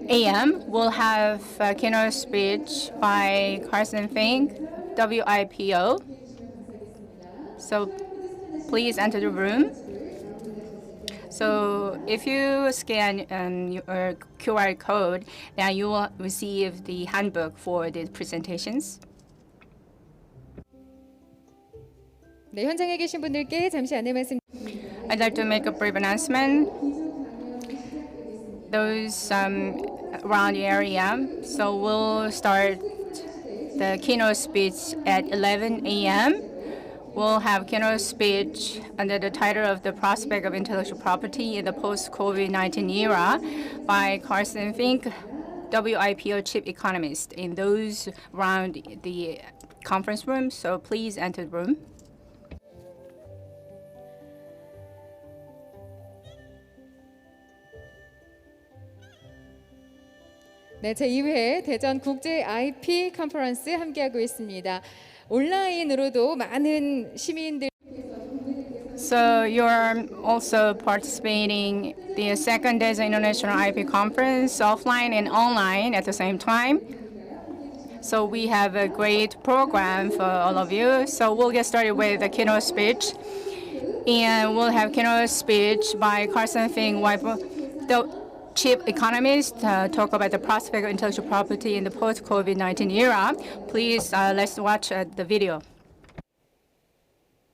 a.m. We'll have a keynote speech by Carson Fink, WIPO. So please enter the room. So if you scan your QR code, then you will receive the handbook for the presentations. 네, 현장에 계신 분들께 잠시 안내 말씀. I'd like to make a brief announcement. Those around the area, so we'll start the keynote speech at 11 a.m. We'll have keynote speech under the title of The Prospect of Intellectual Property in the Post-COVID-19 Era by Carson Fink, WIPO Chief Economist, in those around the conference room, so please enter the room. 네, 제2회 대전 국제 IP 컨퍼런스 함께하고 있습니다. 온라인으로도 많은 시민들 So you're also participating the second Daejeon International IP conference offline and online at the same time. So we have a great program for all of you. So we'll get started with the keynote speech. And we'll have keynote speech by Carson Fink, the Chief Economist, talk about the prospect of intellectual property in the post-COVID-19 era. Please, let's watch the video.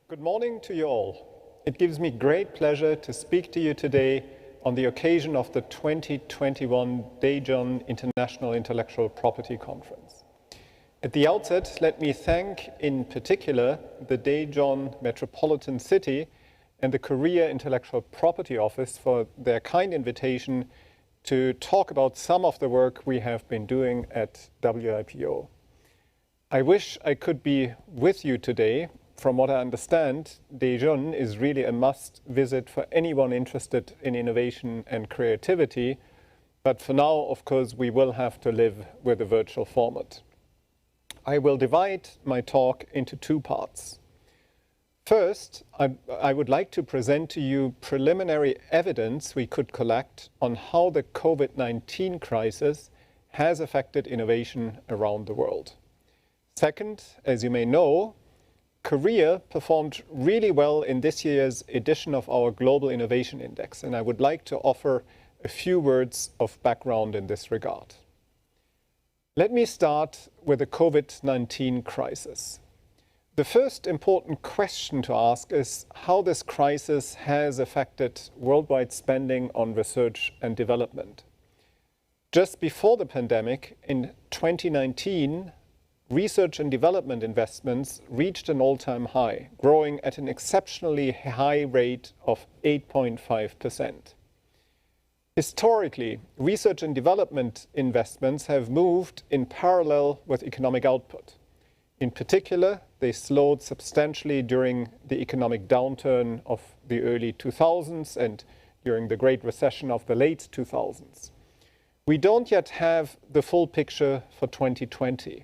Good morning to you all. It gives me great pleasure to speak to you today on the occasion of the 2021 Daejeon International Intellectual Property Conference. At the outset, let me thank in particular the Daejeon Metropolitan City and the Korea Intellectual Property Office for their kind invitation to talk about some of the work we have been doing at WIPO. I wish I could be with you today. From what I understand, Daejeon is really a must visit for anyone interested in innovation and creativity. But for now, of course, we will have to live with a virtual format. I will divide my talk into two parts. First, I would like to present to you preliminary evidence we could collect on how the COVID-19 crisis has affected innovation around the world. Second, as you may know, Korea performed really well in this year's edition of our Global Innovation Index, and I would like to offer a few words of background in this regard. Let me start with the COVID-19 crisis. The first important question to ask is how this crisis has affected worldwide spending on research and development. Just before the pandemic, in 2019, research and development investments reached an all-time high, growing at an exceptionally high rate of 8.5%. Historically, research and development investments have moved in parallel with economic output. In particular, they slowed substantially during the economic downturn of the early 2000s and during the Great Recession of the late 2000s. We don't yet have the full picture for 2020.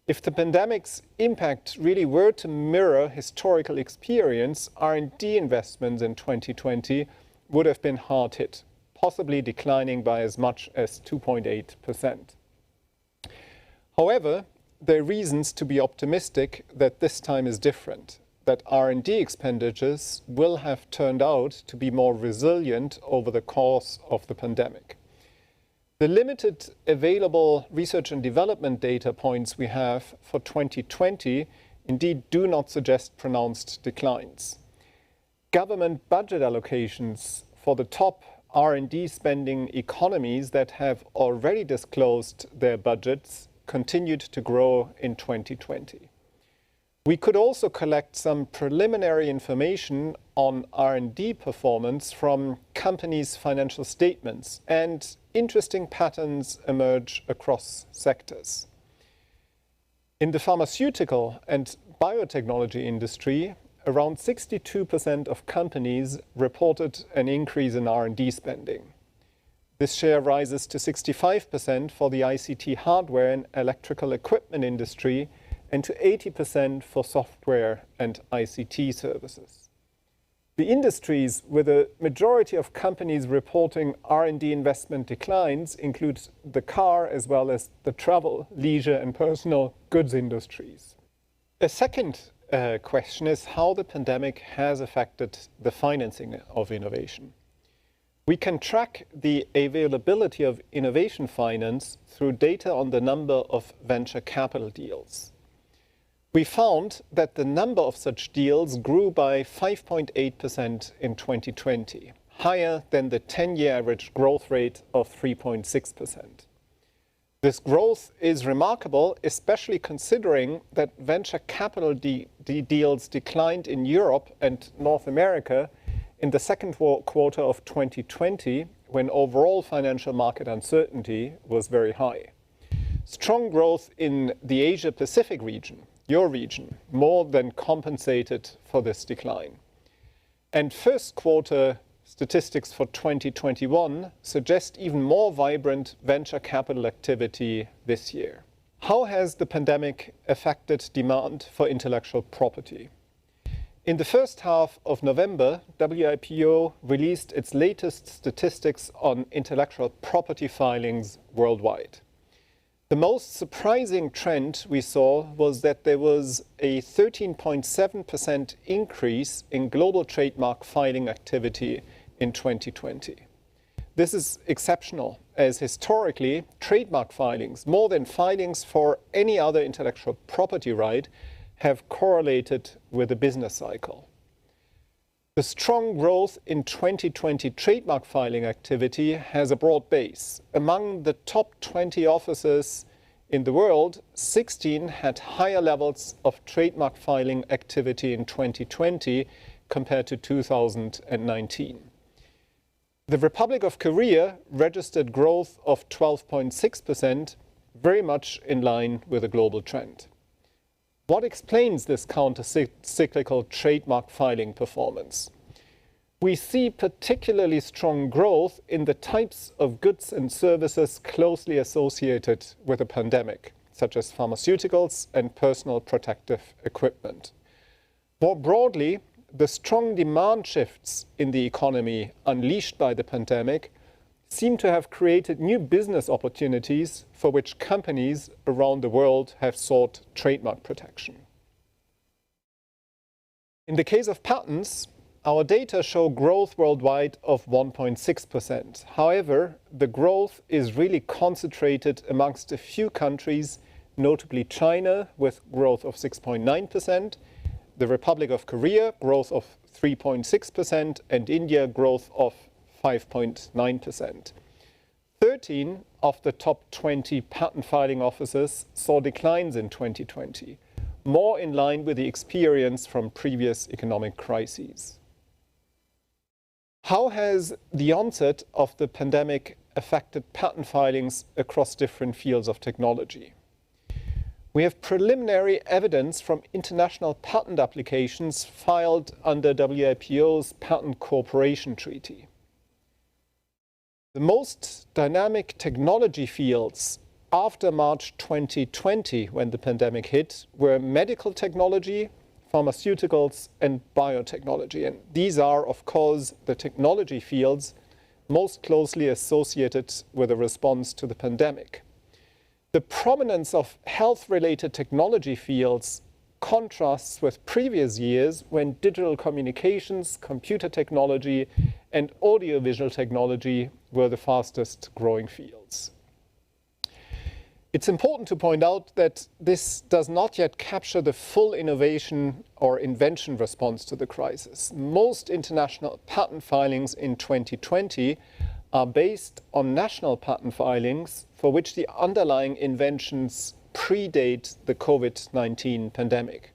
If the pandemic's impact really were to mirror historical experience, R&D investments in 2020 would have been hard hit, possibly declining by as much as 2.8%. However, there are reasons to be optimistic that this time is different, that R&D expenditures will have turned out to be more resilient over the course of the pandemic. The limited available research and development data points we have for 2020 indeed do not suggest pronounced declines. Government budget allocations for the top R&D spending economies that have already disclosed their budgets continued to grow in 2020. We could also collect some preliminary information on R&D performance from companies' financial statements, and interesting patterns emerge across sectors. In the pharmaceutical and biotechnology industry, around 62% of companies reported an increase in R&D spending. This share rises to 65% for the ICT hardware and electrical equipment industry and to 80% for software and ICT services. The industries with a majority of companies reporting R&D investment declines include the car as well as the travel, leisure and personal goods industries. A second question is how the pandemic has affected the financing of innovation. We can track the availability of innovation finance through data on the number of venture capital deals. We found that the number of such deals grew by 5.8% in 2020, higher than the 10-year average growth rate of 3.6%. This growth is remarkable, especially considering that venture capital deals declined in Europe and North America in the second quarter of 2020, when overall financial market uncertainty was very high. Strong growth in the Asia-Pacific region, your region, more than compensated for this decline. And first quarter statistics for 2021 suggest even more vibrant venture capital activity this year. How has the pandemic affected demand for intellectual property? In the first half of November, WIPO released its latest statistics on intellectual property filings worldwide. The most surprising trend we saw was that there was a 13.7% increase in global trademark filing activity in 2020. This is exceptional, as historically, trademark filings, more than filings for any other intellectual property right, have correlated with the business cycle. The strong growth in 2020 trademark filing activity has a broad base. Among the top 20 offices in the world, 16 had higher levels of trademark filing activity in 2020 compared to 2019. The Republic of Korea registered growth of 12.6%, very much in line with a global trend. What explains this counter-cyclical trademark filing performance? We see particularly strong growth in the types of goods and services closely associated with the pandemic, such as pharmaceuticals and personal protective equipment. More broadly, the strong demand shifts in the economy unleashed by the pandemic seem to have created new business opportunities for which companies around the world have sought trademark protection. In the case of patents, our data show growth worldwide of 1.6%. However, the growth is really concentrated amongst a few countries, notably China with growth of 6.9%, the Republic of Korea growth of 3.6%, and India growth of 5.9%. 13 of the top 20 patent filing offices saw declines in 2020, more in line with the experience from previous economic crises. How has the onset of the pandemic affected patent filings across different fields of technology? We have preliminary evidence from international patent applications filed under WIPO's Patent Cooperation Treaty. The most dynamic technology fields after March 2020, when the pandemic hit, were medical technology, pharmaceuticals, and biotechnology. And these are, of course, the technology fields most closely associated with a response to the pandemic. The prominence of health-related technology fields contrasts with previous years when digital communications, computer technology, and audiovisual technology were the fastest growing fields. It's important to point out that this does not yet capture the full innovation or invention response to the crisis. Most international patent filings in 2020 are based on national patent filings for which the underlying inventions predate the COVID-19 pandemic.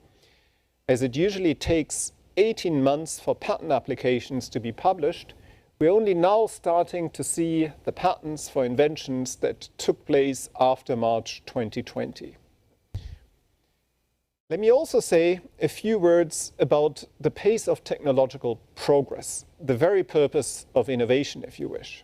As it usually takes 18 months for patent applications to be published, we're only now starting to see the patents for inventions that took place after March 2020. Let me also say a few words about the pace of technological progress, the very purpose of innovation, if you wish.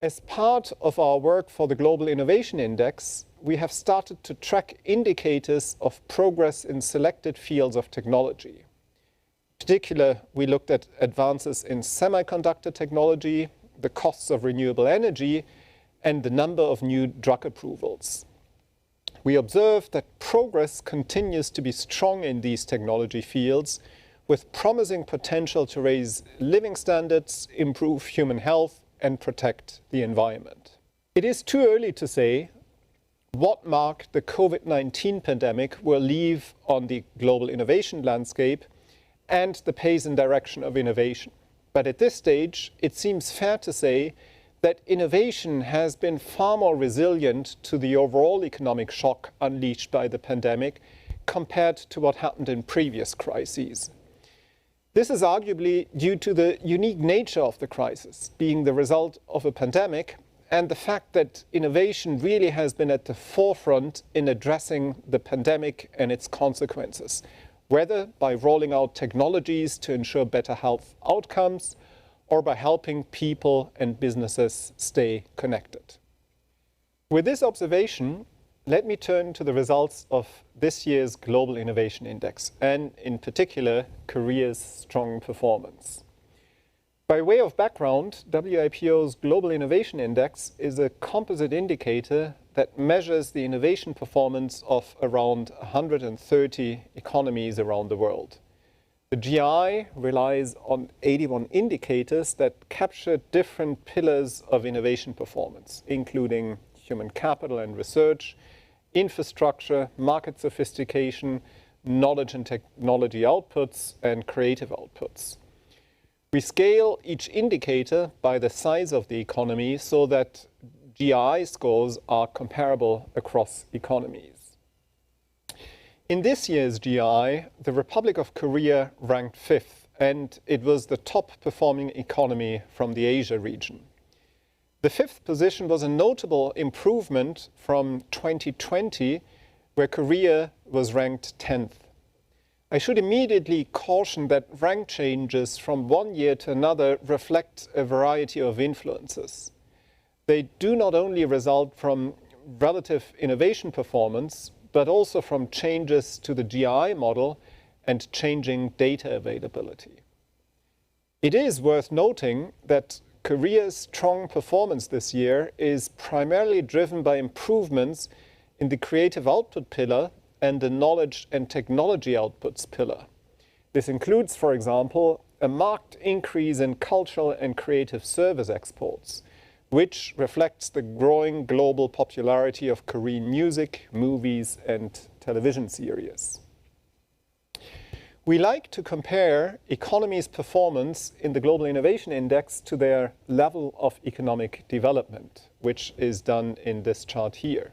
As part of our work for the Global Innovation Index, we have started to track indicators of progress in selected fields of technology. In particular, we looked at advances in semiconductor technology, the costs of renewable energy, and the number of new drug approvals. We observed that progress continues to be strong in these technology fields, with promising potential to raise living standards, improve human health, and protect the environment. It is too early to say what mark the COVID-19 pandemic will leave on the global innovation landscape and the pace and direction of innovation. But at this stage, it seems fair to say that innovation has been far more resilient to the overall economic shock unleashed by the pandemic compared to what happened in previous crises. This is arguably due to the unique nature of the crisis, being the result of a pandemic, and the fact that innovation really has been at the forefront in addressing the pandemic and its consequences, whether by rolling out technologies to ensure better health outcomes or by helping people and businesses stay connected. With this observation, let me turn to the results of this year's Global Innovation Index, and in particular, Korea's strong performance. By way of background, WIPO's Global Innovation Index is a composite indicator that measures the innovation performance of around 130 economies around the world. The GI relies on 81 indicators that capture different pillars of innovation performance, including human capital and research, infrastructure, market sophistication, knowledge and technology outputs, and creative outputs. We scale each indicator by the size of the economy so that GI scores are comparable across economies. In this year's GI, the Republic of Korea ranked 5th, and it was the top performing economy from the Asia region. The 5th position was a notable improvement from 2020, where Korea was ranked 10th. I should immediately caution that rank changes from one year to another reflect a variety of influences. They do not only result from relative innovation performance, but also from changes to the GI model and changing data availability. It is worth noting that Korea's strong performance this year is primarily driven by improvements in the creative output pillar and the knowledge and technology outputs pillar. This includes, for example, a marked increase in cultural and creative service exports, which reflects the growing global popularity of Korean music, movies, and television series. We like to compare economies' performance in the Global Innovation Index to their level of economic development, which is done in this chart here.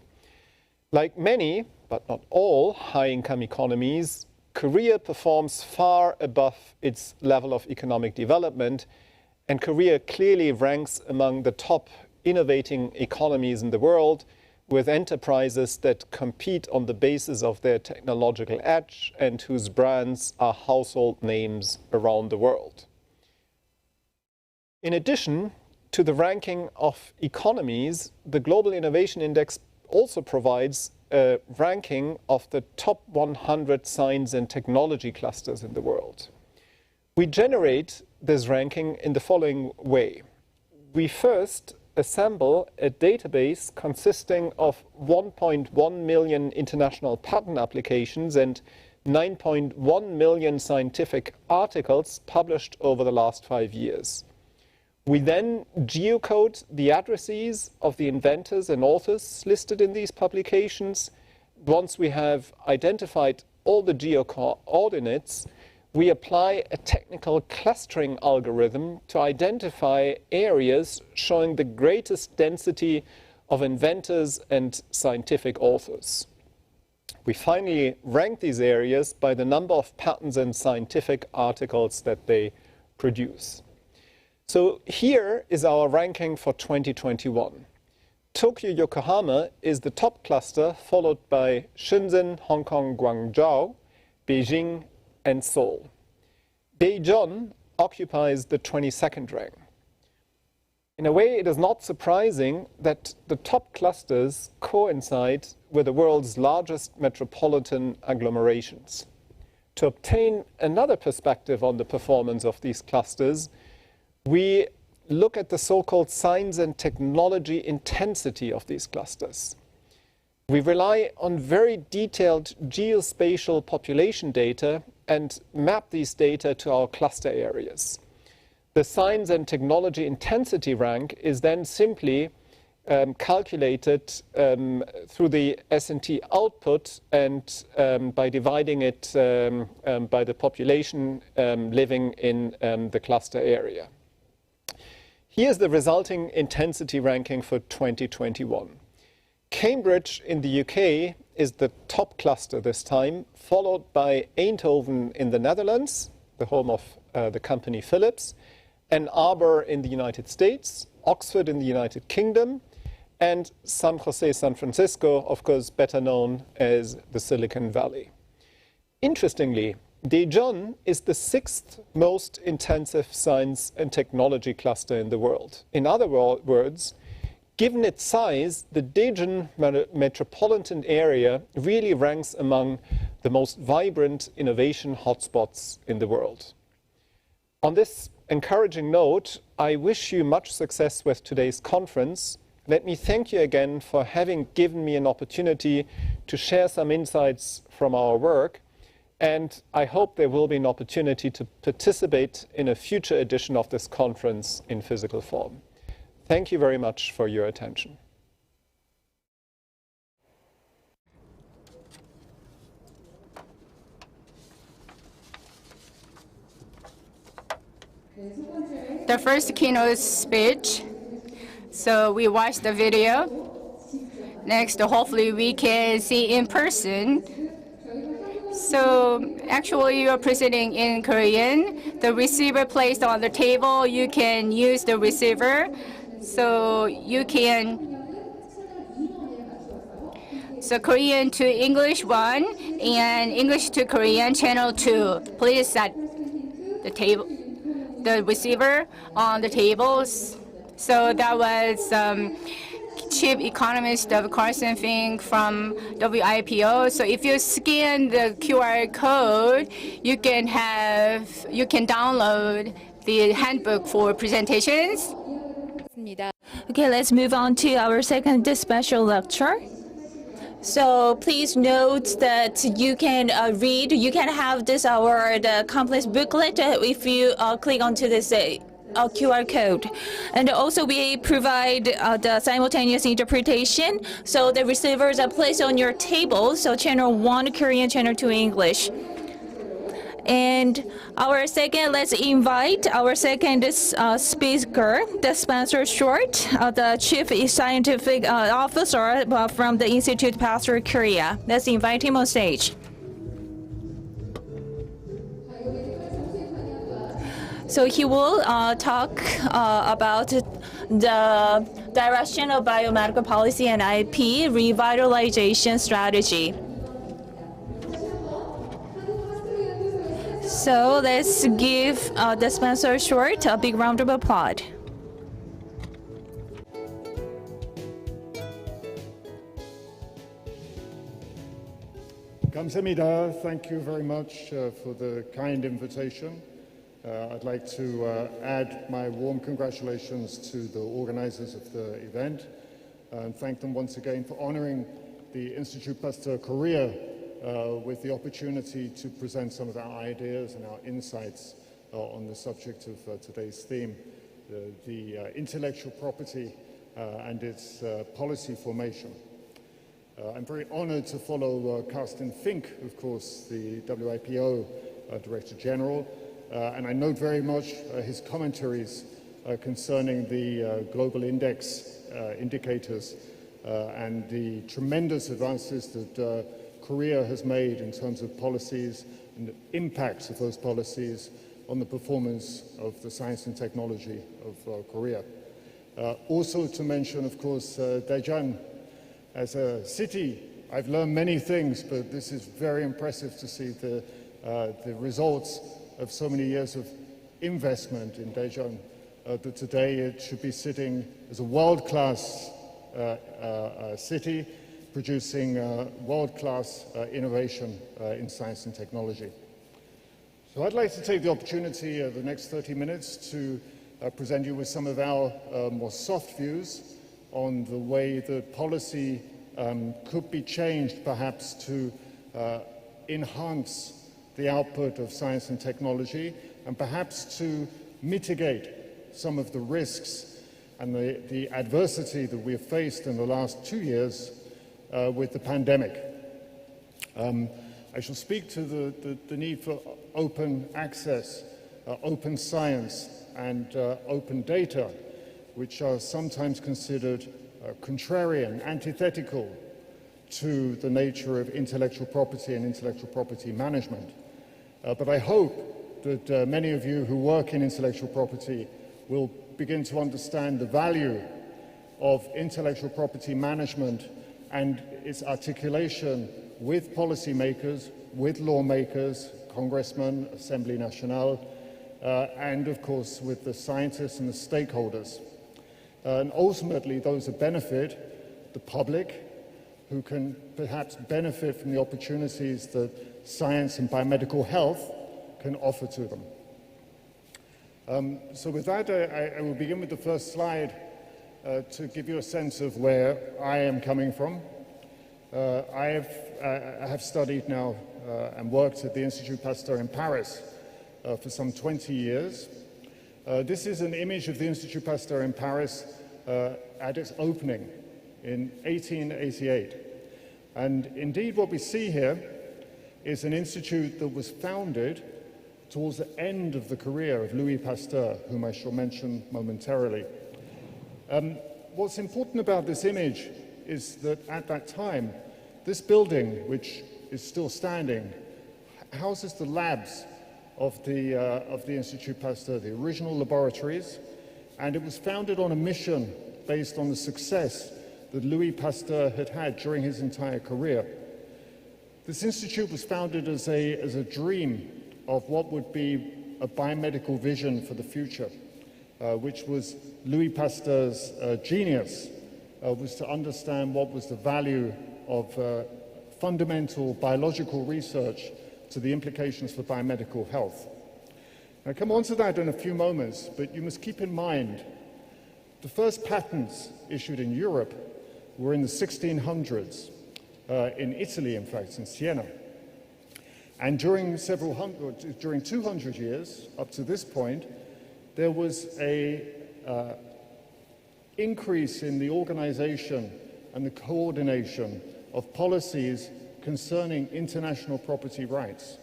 Like many, but not all, high-income economies, Korea performs far above its level of economic development, and Korea clearly ranks among the top innovating economies in the world, with enterprises that compete on the basis of their technological edge and whose brands are household names around the world. In addition to the ranking of economies, the Global Innovation Index also provides a ranking of the top 100 science and technology clusters in the world. We generate this ranking in the following way. We first assemble a database consisting of 1.1 million international patent applications and 9.1 million scientific articles published over the last 5 years. We then geocode the addresses of the inventors and authors listed in these publications. Once we have identified all the geo-coordinates, we apply a technical clustering algorithm to identify areas showing the greatest density of inventors and scientific authors. We finally rank these areas by the number of patents and scientific articles that they produce. So here is our ranking for 2021. Tokyo Yokohama is the top cluster, followed by Shenzhen, Hong Kong, Guangzhou, Beijing, and Seoul. Daejeon occupies the 22nd rank. In a way, it is not surprising that the top clusters coincide with the world's largest metropolitan agglomerations. To obtain another perspective on the performance of these clusters, we look at the so-called science and technology intensity of these clusters. We rely on very detailed geospatial population data and map these data to our cluster areas. The science and technology intensity rank is then simply calculated through the S&T output and by dividing it by the population living in the cluster area. Here's the resulting intensity ranking for 2021. Cambridge in the UK is the top cluster this time, followed by Eindhoven in the Netherlands, the home of the company Philips, Ann Arbor in the United States, Oxford in the United Kingdom, and San Jose, San Francisco, of course better known as the Silicon Valley. Interestingly, Daejeon is the 6th most intensive science and technology cluster in the world. In other words, given its size, the Daejeon metropolitan area really ranks among the most vibrant innovation hotspots in the world. On this encouraging note, I wish you much success with today's conference. Let me thank you again for having given me an opportunity to share some insights from our work, and I hope there will be an opportunity to participate in a future edition of this conference in physical form. Thank you very much for your attention. The first keynote speech. So we watched the video. Next, hopefully we can see in person. So actually you are presenting in Korean. The receiver placed on the table, you can use the receiver. So you can, so Korean to English 1 and English to Korean channel 2. Please set the receiver on the tables. So that was chief economist of Carson Fink from WIPO. So if you scan the QR code, you can download the handbook for presentations. Okay, let's move on to our second special lecture. So please note that you can you can have the complex booklet if you click onto this QR code. And also we provide the simultaneous interpretation. So the receivers are placed on your table. So channel 1 Korean, channel 2 English. And let's invite our second speaker, the Spencer Short, the Chief Scientific Officer from the Institute Pasteur Korea. Let's invite him on stage. So he will talk about the direction of biomedical policy and IP revitalization strategy. So let's give the Spencer Short a big round of applause. 감사합니다. Thank you very much for the kind invitation. I'd like to add my warm congratulations to the organizers of the event and thank them once again for honoring the Institute Pasteur Korea with the opportunity to present some of our ideas and our insights on the subject of today's theme, the intellectual property and its policy formation. I'm very honored to follow Carsten Fink, of course, the WIPO Director General, and I note very much his commentaries concerning the global index indicators and the tremendous advances that Korea has made in terms of policies and the impacts of those policies on the performance of the science and technology of Korea. Also to mention, of course, Daejeon. As a city, I've learned many things, but this is very impressive to see the results of so many years of investment in Daejeon that today it should be sitting as a world-class city, producing world-class innovation in science and technology. So I'd like to take the opportunity the next 30 minutes to present you with some of our more soft views on the way that policy could be changed perhaps to enhance the output of science and technology and perhaps to mitigate some of the risks and the adversity that we have faced in the last 2 years with the pandemic. I shall speak to the need for open access, open science, and open data, which are sometimes considered contrarian, antithetical to the nature of intellectual property and intellectual property management. But I hope that many of you who work in intellectual property will begin to understand the value of intellectual property management and its articulation with policymakers, with lawmakers, congressmen, Assemblée Nationale, and of course with the scientists and the stakeholders. And ultimately those who benefit, the public, who can perhaps benefit from the opportunities that science and biomedical health can offer to them. So with that, I will begin with the first slide to give you a sense of where I am coming from. I have studied now and worked at the Institut Pasteur in Paris for some 20 years. This is an image of the Institut Pasteur in Paris at its opening in 1888. And indeed what we see here is an institute that was founded towards the end of the career of Louis Pasteur, whom I shall mention momentarily. What's important about this image is that at that time, this building, which is still standing, houses the labs of the Institut Pasteur, the original laboratories, and it was founded on a mission based on the success that Louis Pasteur had had during his entire career. This institute was founded as a dream of what would be a biomedical vision for the future, which was Louis Pasteur's genius, was to understand what was the value of fundamental biological research to the implications for biomedical health. I'll come on to that in a few moments, but you must keep in mind the first patents issued in Europe were in the 1600s, in Italy, in fact, in Siena. And during 200 years, up to this point, there was a increase in the organization and the coordination of policies concerning international property rights.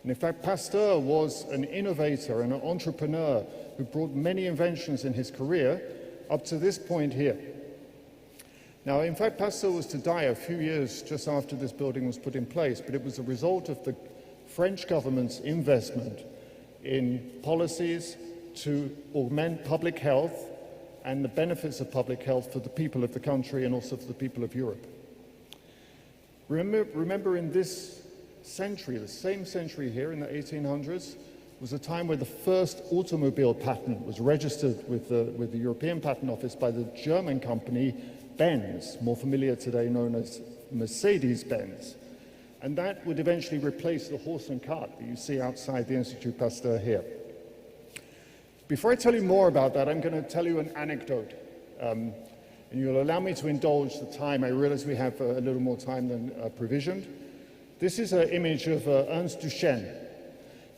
And in fact, Pasteur was an innovator and an entrepreneur who brought many inventions in his career up to this point here. Now, in fact, Pasteur was to die a few years just after this building was put in place, but it was a result of the French government's investment in policies to augment public health and the benefits of public health for the people of the country and also for the people of Europe. Remember in this century, the same century here in the 1800s, was a time where the first automobile patent was registered with the European Patent Office by the German company Benz, more familiar today known as Mercedes-Benz. And that would eventually replace the horse and cart that you see outside the Institut Pasteur here. Before I tell you more about that, I'm going to tell you an anecdote. And you'll allow me to indulge the time. I realize we have a little more time than provisioned. This is an image of Ernst Duchenne.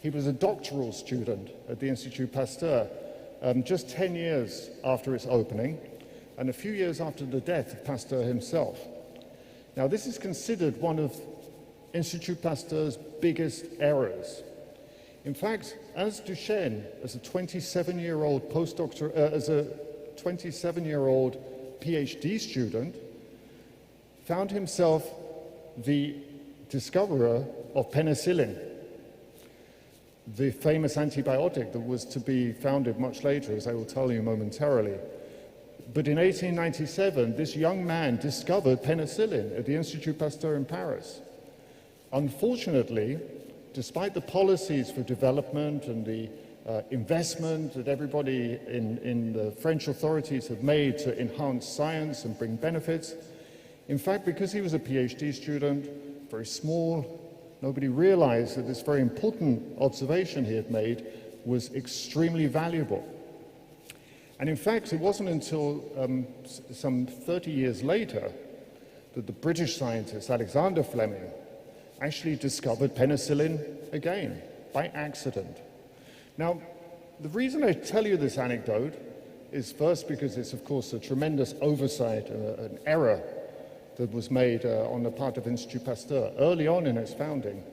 He was a doctoral student at the Institut Pasteur just 10 years after its opening and a few years after the death of Pasteur himself. Now, this is considered one of Institut Pasteur's biggest errors. In fact, as Duchenne, as a 27-year-old postdoctor, as a 27-year-old PhD student, found himself the discoverer of penicillin, the famous antibiotic that was to be founded much later, as I will tell you momentarily. But in 1897, this young man discovered penicillin at the Institut Pasteur in Paris. Unfortunately, despite the policies for development and the investment that everybody in the French authorities have made to enhance science and bring benefits. In fact, because he was a PhD student, very small, nobody realized that this very important observation he had made was extremely valuable. And in fact, it wasn't until some 30 years later that the British scientist Alexander Fleming actually discovered penicillin again, by accident. Now, the reason I tell you this anecdote is first because it's, of course, a tremendous oversight, an error that was made on the part of Institut Pasteur early on in its founding.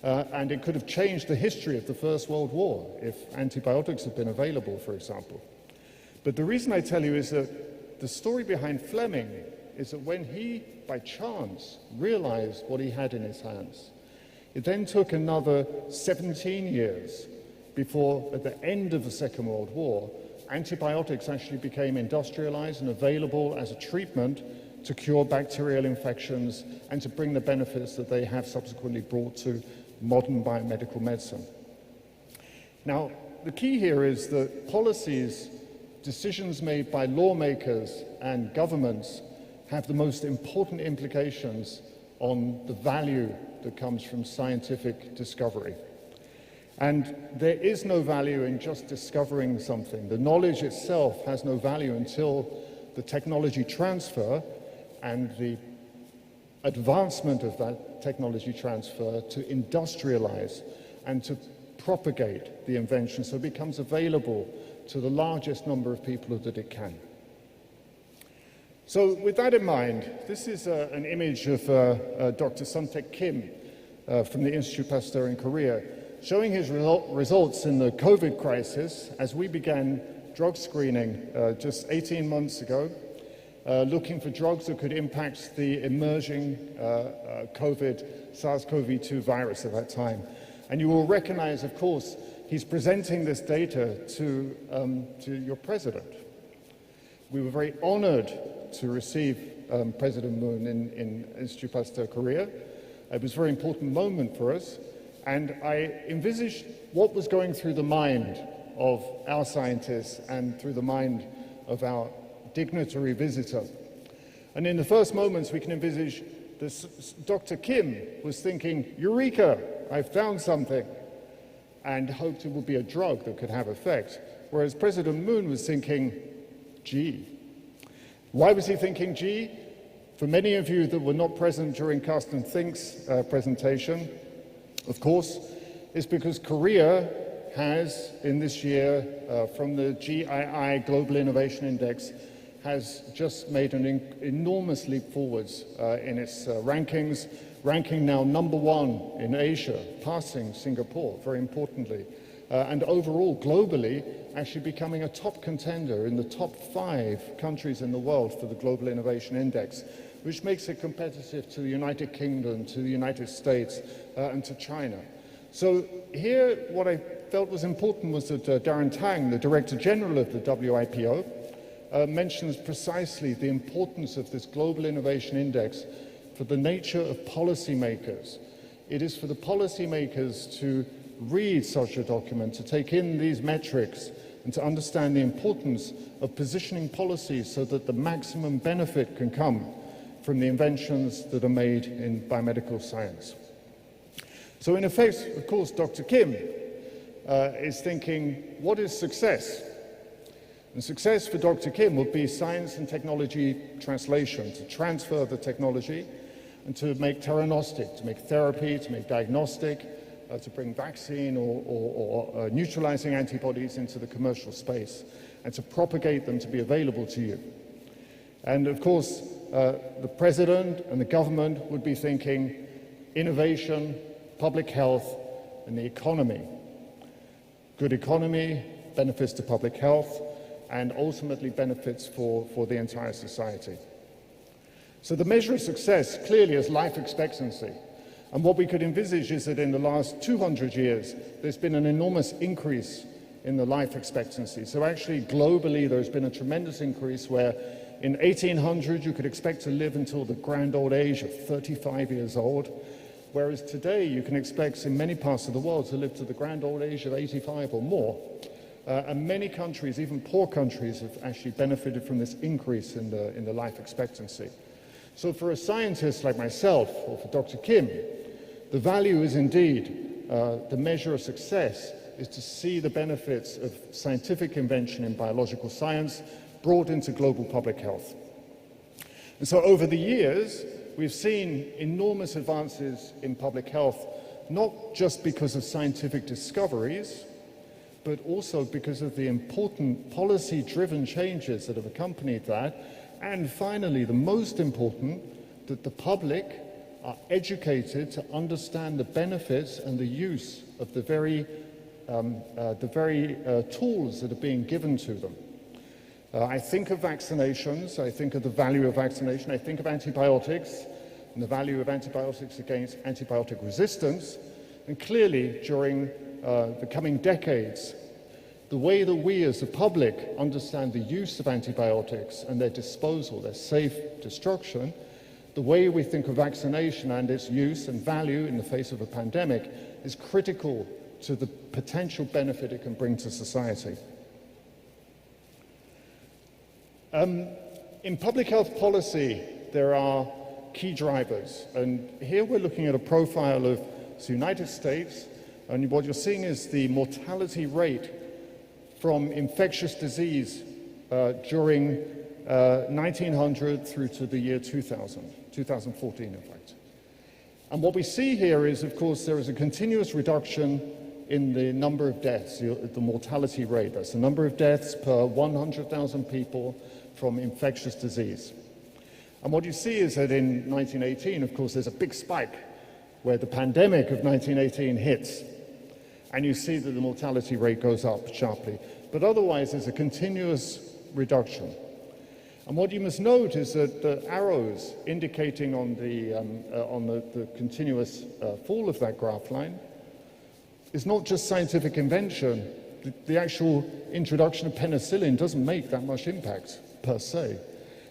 And it could have changed the history of the First World War if antibiotics had been available, for example. But the reason I tell you is that the story behind Fleming is that when he, by chance, realized what he had in his hands, it then took another 17 years before, at the end of the Second World War, antibiotics actually became industrialized and available as a treatment to cure bacterial infections and to bring the benefits that they have subsequently brought to modern biomedical medicine. Now, the key here is that policies, decisions made by lawmakers and governments have the most important implications on the value that comes from scientific discovery. And there is no value in just discovering something. The knowledge itself has no value until the technology transfer and the advancement of that technology transfer to industrialize and to propagate the invention so it becomes available to the largest number of people that it can. So with that in mind, this is an image of Dr. Suntaek Kim from the Institut Pasteur in Korea, showing his results in the COVID crisis as we began drug screening just 18 months ago, looking for drugs that could impact the emerging COVID, SARS-CoV-2 virus at that time. And you will recognize, of course, he's presenting this data to your president. We were very honored to receive President Moon in Institut Pasteur Korea. It was a very important moment for us. And I envisaged what was going through the mind of our scientists and through the mind of our dignitary visitor. And in the first moments, we can envisage this, Dr. Kim was thinking, Eureka, I've found something, and hoped it would be a drug that could have effect. Whereas President Moon was thinking, gee. Why was he thinking gee? For many of you that were not present during Carsten Think's presentation, of course, is because Korea has, in this year, from the GII Global Innovation Index, has just made an enormous leap forwards in its rankings, ranking now #1 in Asia, passing Singapore, very importantly, and overall, globally, actually becoming a top contender in the top 5 countries in the world for the Global Innovation Index, which makes it competitive to the United Kingdom, to the United States, and to China. So here, what I felt was important was that Darren Tang, the Director General of the WIPO, mentions precisely the importance of this Global Innovation Index for the nature of policymakers. It is for the policymakers to read such a document, to take in these metrics, and to understand the importance of positioning policies so that the maximum benefit can come from the inventions that are made in biomedical science. So in effect, of course, Dr. Kim is thinking, what is success? And success for Dr. Kim would be science and technology translation, to transfer the technology and to make theranostic, to make therapy, to make diagnostic, to bring vaccine or neutralizing antibodies into the commercial space, and to propagate them to be available to you. And of course, the president and the government would be thinking innovation, public health, and the economy. Good economy, benefits to public health, and ultimately benefits for the entire society. So the measure of success clearly is life expectancy. And what we could envisage is that in the last 200 years, there's been an enormous increase in the life expectancy. So actually, globally, there's been a tremendous increase where in 1800, you could expect to live until the grand old age of 35 years old. whereas today you can expect in many parts of the world to live to the grand old age of 85 or more. And many countries, even poor countries, have actually benefited from this increase in the life expectancy. So for a scientist like myself, or for Dr. Kim, the value is indeed, the measure of success is to see the benefits of scientific invention in biological science brought into global public health. And so over the years, we've seen enormous advances in public health, not just because of scientific discoveries, but also because of the important policy-driven changes that have accompanied that. And finally, the most important, that the public are educated to understand the benefits and the use of the very tools that are being given to them. I think of vaccinations, I think of the value of vaccination, I think of antibiotics and the value of antibiotics against antibiotic resistance. And clearly, during the coming decades, the way that we as the public understand the use of antibiotics and their disposal, their safe destruction, the way we think of vaccination and its use and value in the face of a pandemic is critical to the potential benefit it can bring to society. In public health policy, there are key drivers, and here we're looking at a profile of the United States, and what you're seeing is the mortality rate from infectious disease during 1900 through to the year 2014 in fact. And what we see here is, of course, there is a continuous reduction in the number of deaths, the mortality rate. That's the number of deaths per 100,000 people from infectious disease. And what you see is that in 1918, of course, there's a big spike where the pandemic of 1918 hits, and you see that the mortality rate goes up sharply. But otherwise, there's a continuous reduction. And what you must note is that the arrows indicating on the continuous fall of that graph line is not just scientific invention. The actual introduction of penicillin doesn't make that much impact per se.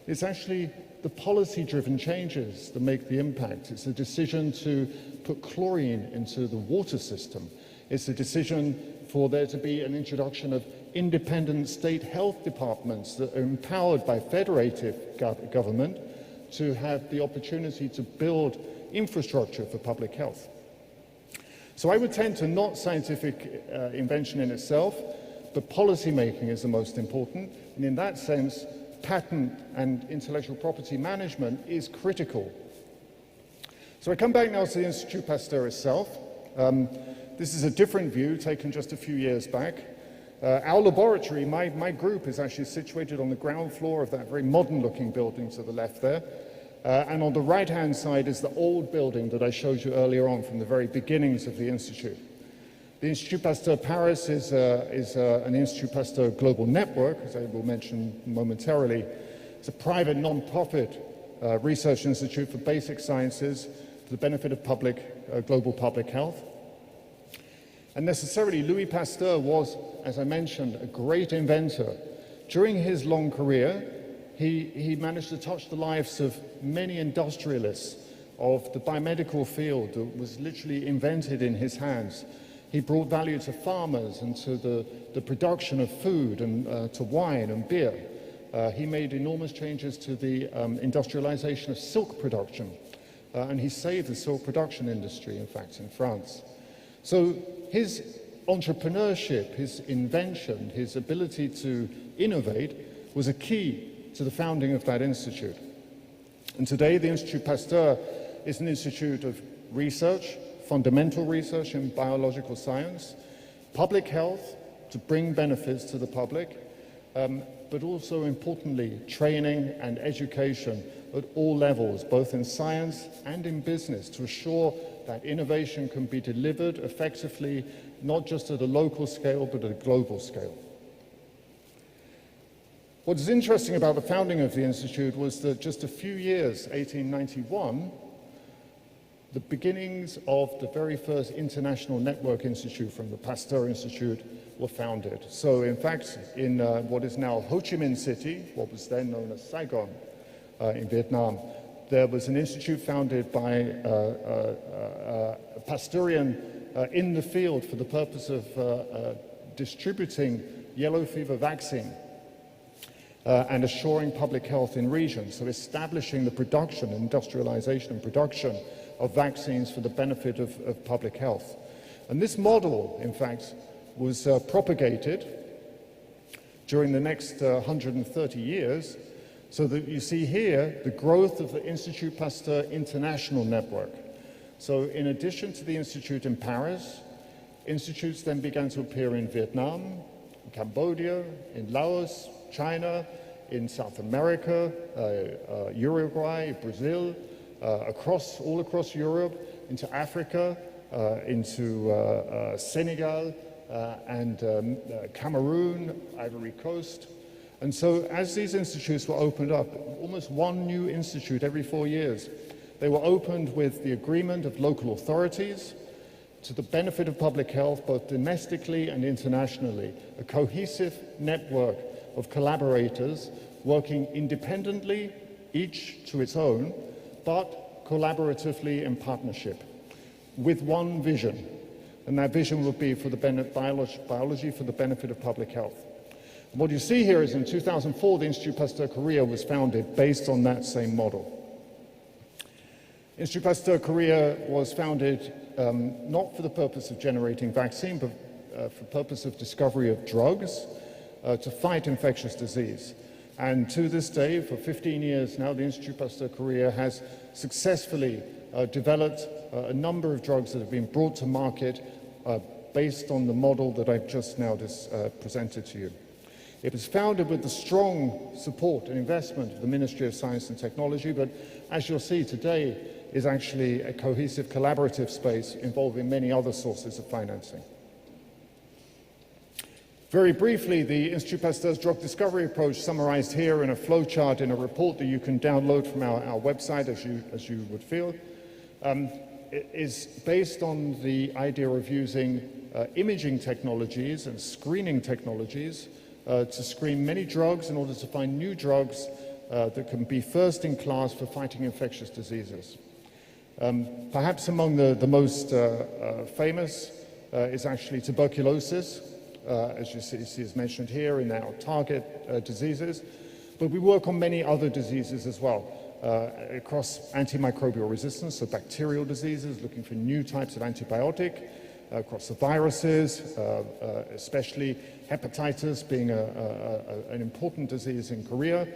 It's actually the policy-driven changes that make the impact. It's the decision to put chlorine into the water system. It's the decision for there to be an introduction of independent state health departments that are empowered by federative government to have the opportunity to build infrastructure for public health. So I would tend to not scientific invention in itself, but policy making is the most important. And in that sense, patent and intellectual property management is critical. So I come back now to the Institut Pasteur itself. This is a different view taken just a few years back. Our laboratory, my group, is actually situated on the ground floor of that very modern-looking building to the left there. And on the right-hand side is the old building that I showed you earlier on from the very beginnings of the Institute. The Institut Pasteur Paris is an Institut Pasteur global network, as I will mention momentarily. It's a private non-profit research institute for basic sciences for the benefit of global public health. And necessarily, Louis Pasteur was, as I mentioned, a great inventor. During his long career, he managed to touch the lives of many industrialists of the biomedical field that was literally invented in his hands. He brought value to farmers and to the production of food and to wine and beer. He made enormous changes to the industrialization of silk production. And he saved the silk production industry, in fact, in France. So his entrepreneurship, his invention, his ability to innovate was a key to the founding of that institute. And today, the Institut Pasteur is an institute of research, fundamental research in biological science, public health to bring benefits to the public, but also importantly, training and education at all levels, both in science and in business, to assure that innovation can be delivered effectively, not just at a local scale, but at a global scale. What is interesting about the founding of the Institute was that just a few years, 1891, the beginnings of the very first International Network Institute from the Pasteur Institute were founded. So in fact, in what is now Ho Chi Minh City, what was then known as Saigon in Vietnam, there was an institute founded by a Pasteurian in the field for the purpose of distributing yellow fever vaccine and assuring public health in regions, so establishing the production, industrialization and production of vaccines for the benefit of public health. And this model, in fact, was propagated during the next 130 years, so that you see here the growth of the Institut Pasteur International Network. So in addition to the institute in Paris, institutes then began to appear in Vietnam, in Cambodia, in Laos, China, in South America, Uruguay, Brazil, all across Europe, into Africa, into Senegal, and Cameroon, Ivory Coast. And so as these institutes were opened up, almost one new institute every 4 years, they were opened with the agreement of local authorities to the benefit of public health, both domestically and internationally, a cohesive network of collaborators working independently, each to its own, but collaboratively in partnership, with one vision. And that vision will be for the biology for the benefit of public health. And what you see here is in 2004, the Institut Pasteur Korea was founded based on that same model. Institut Pasteur Korea was founded not for the purpose of generating vaccine, but for the purpose of discovery of drugs to fight infectious disease. And to this day, for 15 years now, the Institut Pasteur Korea has successfully developed a number of drugs that have been brought to market based on the model that I've just now presented to you. It was founded with the strong support and investment of the Ministry of Science and Technology, but as you'll see today, is actually a cohesive collaborative space involving many other sources of financing. Very briefly, the Institut Pasteur's drug discovery approach, summarized here in a flowchart in a report that you can download from our website as you would feel, is based on the idea of using imaging technologies and screening technologies to screen many drugs in order to find new drugs that can be first in class for fighting infectious diseases. Perhaps among the most famous is actually tuberculosis, as you see is mentioned here in our target diseases, but we work on many other diseases as well, across antimicrobial resistance, so bacterial diseases, looking for new types of antibiotic, across the viruses, especially hepatitis being an important disease in Korea.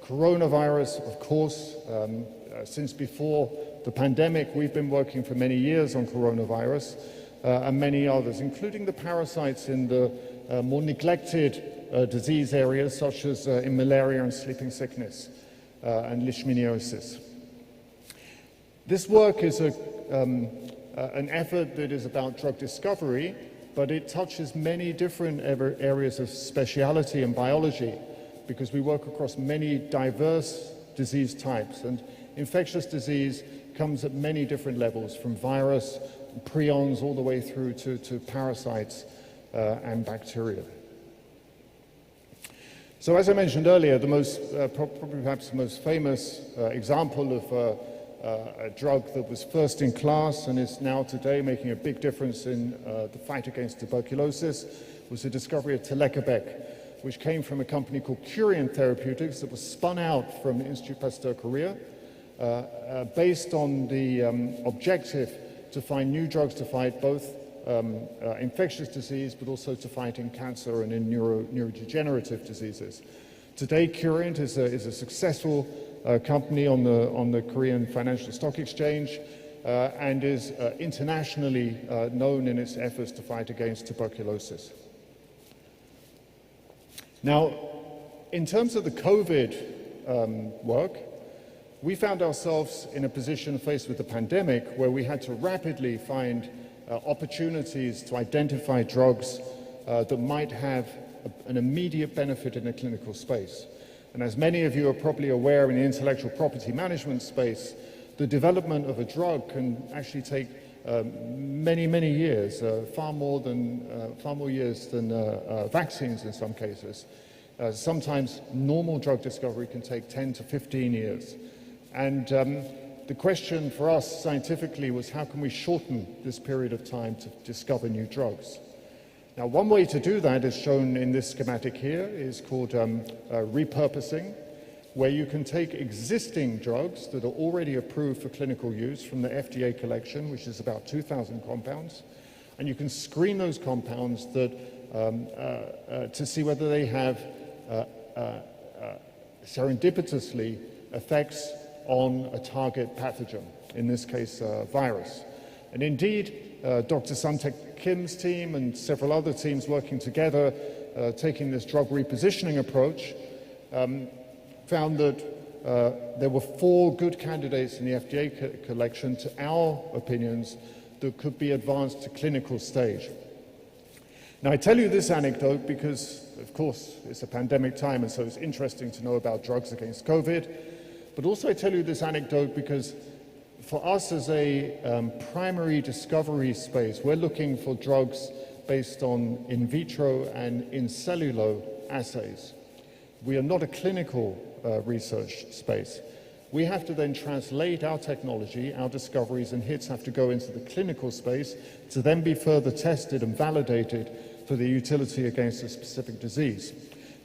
Coronavirus, of course, since before the pandemic, we've been working for many years on coronavirus and many others, including the parasites in the more neglected disease areas, such as in malaria and sleeping sickness and leishmaniosis. This work is an effort that is about drug discovery, but it touches many different areas of speciality and biology, because we work across many diverse disease types, and infectious disease comes at many different levels, from virus, prions, all the way through to parasites and bacteria. So as I mentioned earlier, the most, probably perhaps the most famous example of a drug that was first in class and is now today making a big difference in the fight against tuberculosis was the discovery of Telecabek, which came from a company called Curiant Therapeutics that was spun out from the Institut Pasteur Korea, based on the objective to find new drugs to fight both infectious disease, but also to fight in cancer and in neurodegenerative diseases. Today, Curiant is a successful company on the Korean Financial Stock Exchange and is internationally known in its efforts to fight against tuberculosis. Now, in terms of the COVID work, we found ourselves in a position faced with the pandemic where we had to rapidly find opportunities to identify drugs that might have an immediate benefit in the clinical space. And as many of you are probably aware, in the intellectual property management space, the development of a drug can actually take many years, far more years than vaccines in some cases. Sometimes normal drug discovery can take 10 to 15 years. And the question for us scientifically was, how can we shorten this period of time to discover new drugs? Now, one way to do that is shown in this schematic here, is called repurposing, where you can take existing drugs that are already approved for clinical use from the FDA collection, which is about 2,000 compounds, and you can screen those compounds that, to see whether they have serendipitously effects on a target pathogen, in this case virus. And indeed, Dr. Suntaek Kim's team and several other teams working together, taking this drug repositioning approach, found that there were 4 good candidates in the FDA collection, to our opinions, that could be advanced to clinical stage. Now, I tell you this anecdote because, of course, it's a pandemic time, and so it's interesting to know about drugs against COVID. But also I tell you this anecdote because for us as a primary discovery space, we're looking for drugs based on in vitro and in cellular assays. We are not a clinical research space. We have to then translate our technology, our discoveries and hits have to go into the clinical space to then be further tested and validated for the utility against a specific disease.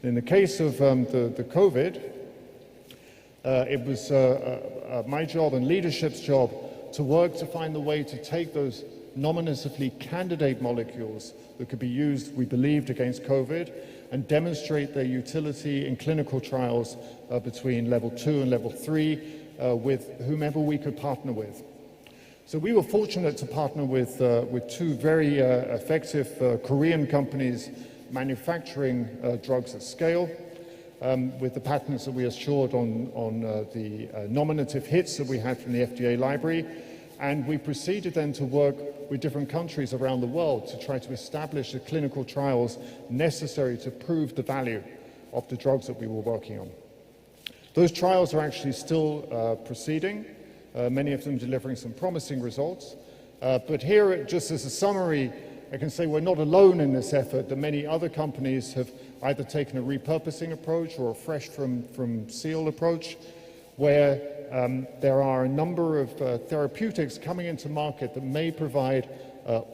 In the case of the COVID, it was my job and leadership's job to work to find the way to take those nominatively candidate molecules that could be used, we believed, against COVID, and demonstrate their utility in clinical trials between level 2 and level 3 with whomever we could partner with. So we were fortunate to partner with 2 very effective Korean companies manufacturing drugs at scale, with the patents that we assured on the nominative hits that we had from the FDA library. And we proceeded then to work with different countries around the world to try to establish the clinical trials necessary to prove the value of the drugs that we were working on. Those trials are actually still proceeding, many of them delivering some promising results. But here, just as a summary, I can say we're not alone in this effort, that many other companies have either taken a repurposing approach or a fresh from seal approach, where there are a number of therapeutics coming into market that may provide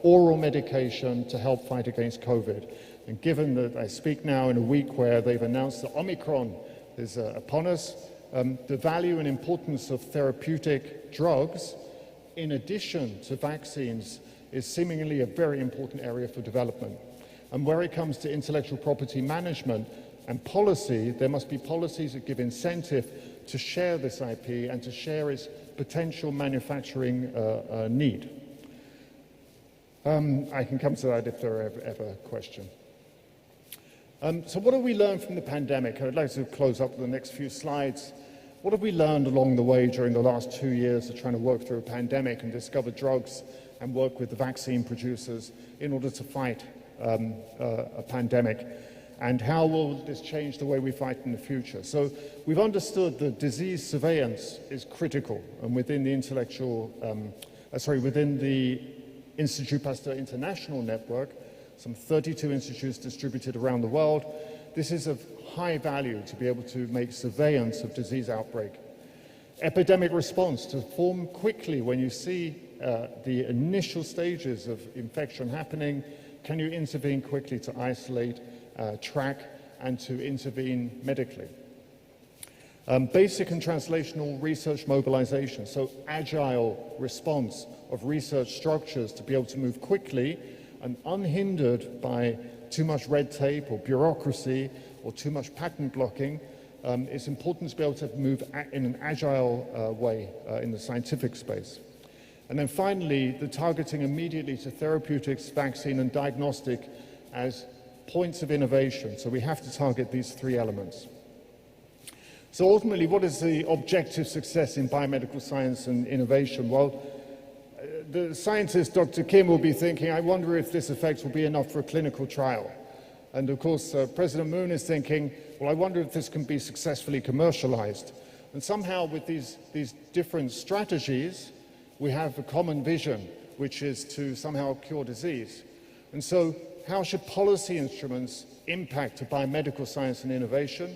oral medication to help fight against COVID. And given that I speak now in a week where they've announced that Omicron is upon us, the value and importance of therapeutic drugs, in addition to vaccines, is seemingly a very important area for development. And where it comes to intellectual property management and policy, there must be policies that give incentive to share this IP and to share its potential manufacturing need. I can come to that if there are ever a question. So what have we learned from the pandemic? I'd like to close up the next few slides. What have we learned along the way during the last 2 years of trying to work through a pandemic and discover drugs and work with the vaccine producers in order to fight a pandemic? And how will this change the way we fight in the future? So we've understood that disease surveillance is critical, and within the within the Institut Pasteur International Network, some 32 institutes distributed around the world, this is of high value to be able to make surveillance of disease outbreak. Epidemic response, to form quickly when you see the initial stages of infection happening. Can you intervene quickly to isolate, track, and to intervene medically? Basic and translational research mobilization, so agile response of research structures to be able to move quickly and unhindered by too much red tape or bureaucracy or too much patent blocking. It's important to be able to move in an agile way in the scientific space. And then finally, the targeting immediately to therapeutics, vaccine, and diagnostic as points of innovation. So we have to target these 3 elements. So ultimately, what is the objective success in biomedical science and innovation? Well, the scientist, Dr. Kim, will be thinking, I wonder if this effect will be enough for a clinical trial. And of course, President Moon is thinking, well, I wonder if this can be successfully commercialized. And somehow with these different strategies, we have a common vision, which is to somehow cure disease. And so how should policy instruments impact biomedical science and innovation?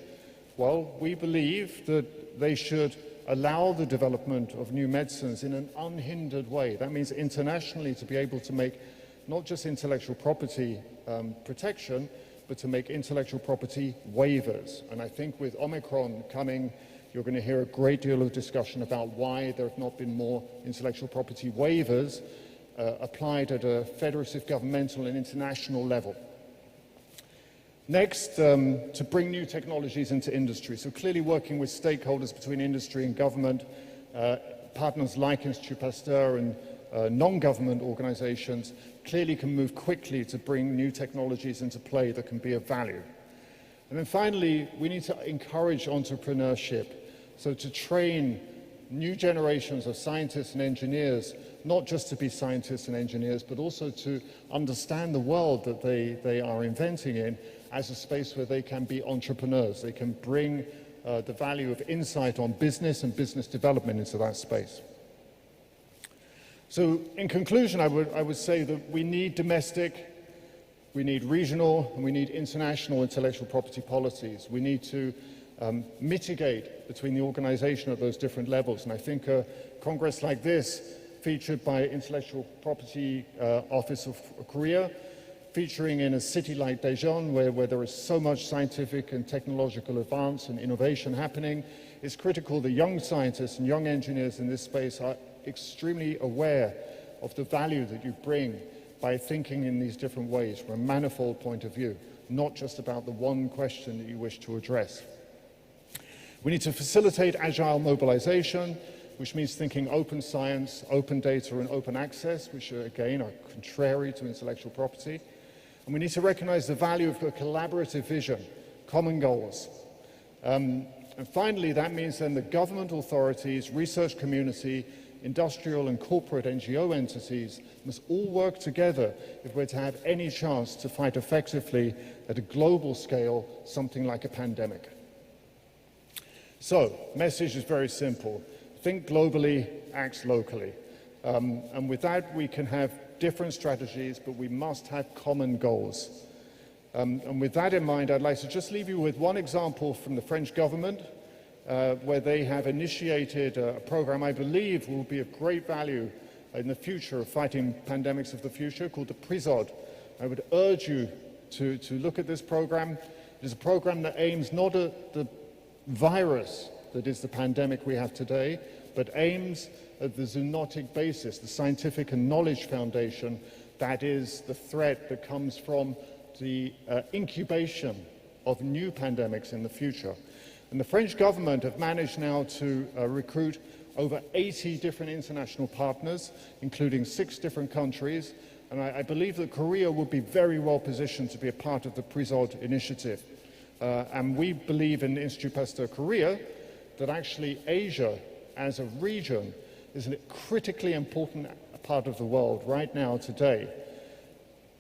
Well, we believe that they should allow the development of new medicines in an unhindered way. That means internationally to be able to make not just intellectual property protection, but to make intellectual property waivers. And I think with Omicron coming, you're going to hear a great deal of discussion about why there have not been more intellectual property waivers applied at a federative, governmental and international level. Next, to bring new technologies into industry. So clearly working with stakeholders between industry and government, partners like Institut Pasteur and non-government organizations clearly can move quickly to bring new technologies into play that can be of value. And then finally, we need to encourage entrepreneurship. So to train new generations of scientists and engineers, not just to be scientists and engineers, but also to understand the world that they are inventing in as a space where they can be entrepreneurs. They can bring the value of insight on business and business development into that space. So in conclusion, I would say that we need domestic, we need regional, and we need international intellectual property policies. We need to mitigate between the organization at those different levels. And I think a congress like this, featured by Intellectual Property Office of Korea, featuring in a city like Daejeon, where there is so much scientific and technological advance and innovation happening, is critical that young scientists and young engineers in this space are extremely aware of the value that you bring by thinking in these different ways from a manifold point of view, not just about the one question that you wish to address. We need to facilitate agile mobilization, which means thinking open science, open data and open access, which again are contrary to intellectual property. And we need to recognize the value of a collaborative vision, common goals. And finally, that means then the government authorities, research community, industrial and corporate NGO entities must all work together if we're to have any chance to fight effectively at a global scale something like a pandemic. So, message is very simple. Think globally, act locally. And with that, we can have different strategies, but we must have common goals. And with that in mind, I'd like to just leave you with one example from the French government, where they have initiated a program I believe will be of great value in the future of fighting pandemics of the future, called the PRISOD. I would urge you to look at this program. It is a program that aims not at the virus that is the pandemic we have today, but aims at the zoonotic basis, the scientific and knowledge foundation that is the threat that comes from the incubation of new pandemics in the future. And the French government have managed now to recruit over 80 different international partners, including 6 different countries, and I believe that Korea will be very well positioned to be a part of the PRISOD initiative. And we believe in Institut Pasteur Korea that actually Asia as a region is a critically important part of the world right now today.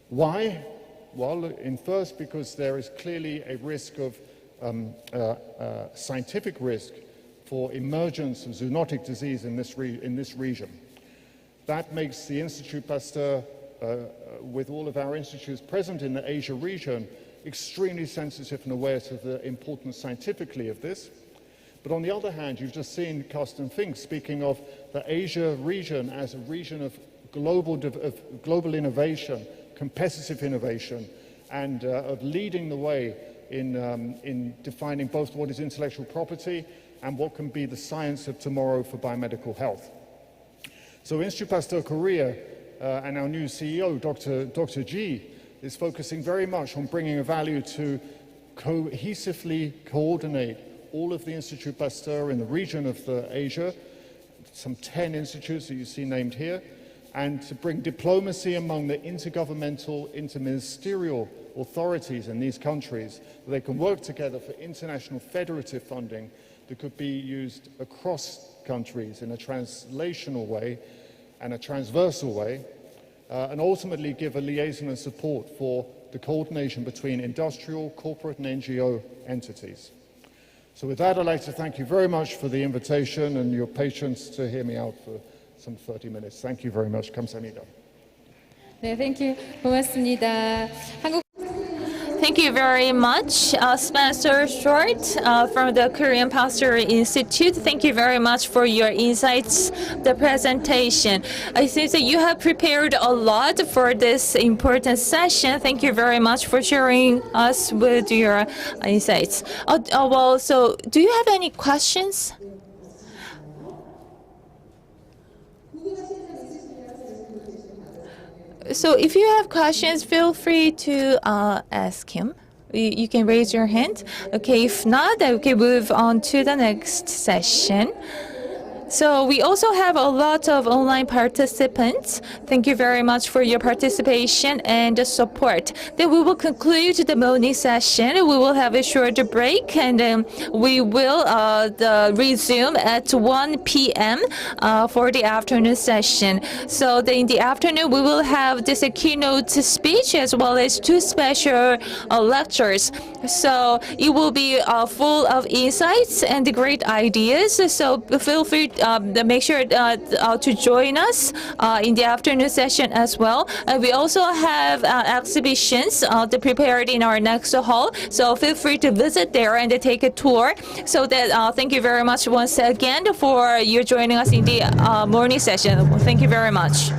Why? Well, in first, because there is clearly a risk of scientific risk for emergence of zoonotic disease in this region. That makes the Institut Pasteur, with all of our institutes present in the Asia region, extremely sensitive and aware to the importance scientifically of this. But on the other hand, you've just seen Carsten Fink speaking of the Asia region as a region of global innovation, competitive innovation, and of leading the way in defining both what is intellectual property and what can be the science of tomorrow for biomedical health. So Institut Pasteur Korea and our new CEO, Dr. Ji, is focusing very much on bringing a value to cohesively coordinate all of the Institut Pasteur in the region of Asia, some 10 institutes that you see named here, and to bring diplomacy among the intergovernmental, interministerial authorities in these countries, that they can work together for international federative funding that could be used across countries in a translational way and a transversal way, and ultimately give a liaison and support for the coordination between industrial, corporate and NGO entities. So with that, I'd like to thank you very much for the invitation and your patience to hear me out for some 30 minutes. Thank you very much. 감사합니다. 네, thank you. 고맙습니다. Thank you very much, Spencer Short from the Korean Pastor Institute. Thank you very much for your insights, the presentation. I think that you have prepared a lot for this important session. Thank you very much for sharing us with your insights. Well, so do you have any questions? So if you have questions, feel free to ask him. You can raise your hand. Okay, if not, then we can move on to the next session. So we also have a lot of online participants. Thank you very much for your participation and support. Then we will conclude the morning session. We will have a short break, and we will resume at 1 p.m. For the afternoon session. So in the afternoon, we will have this keynote speech as well as two special lectures. So it will be full of insights and great ideas. So feel free make sure to join us in the afternoon session as well. We also have exhibitions prepared in our next hall. So feel free to visit there and take a tour. So that thank you very much once again for you joining us in the morning session. Thank you very much.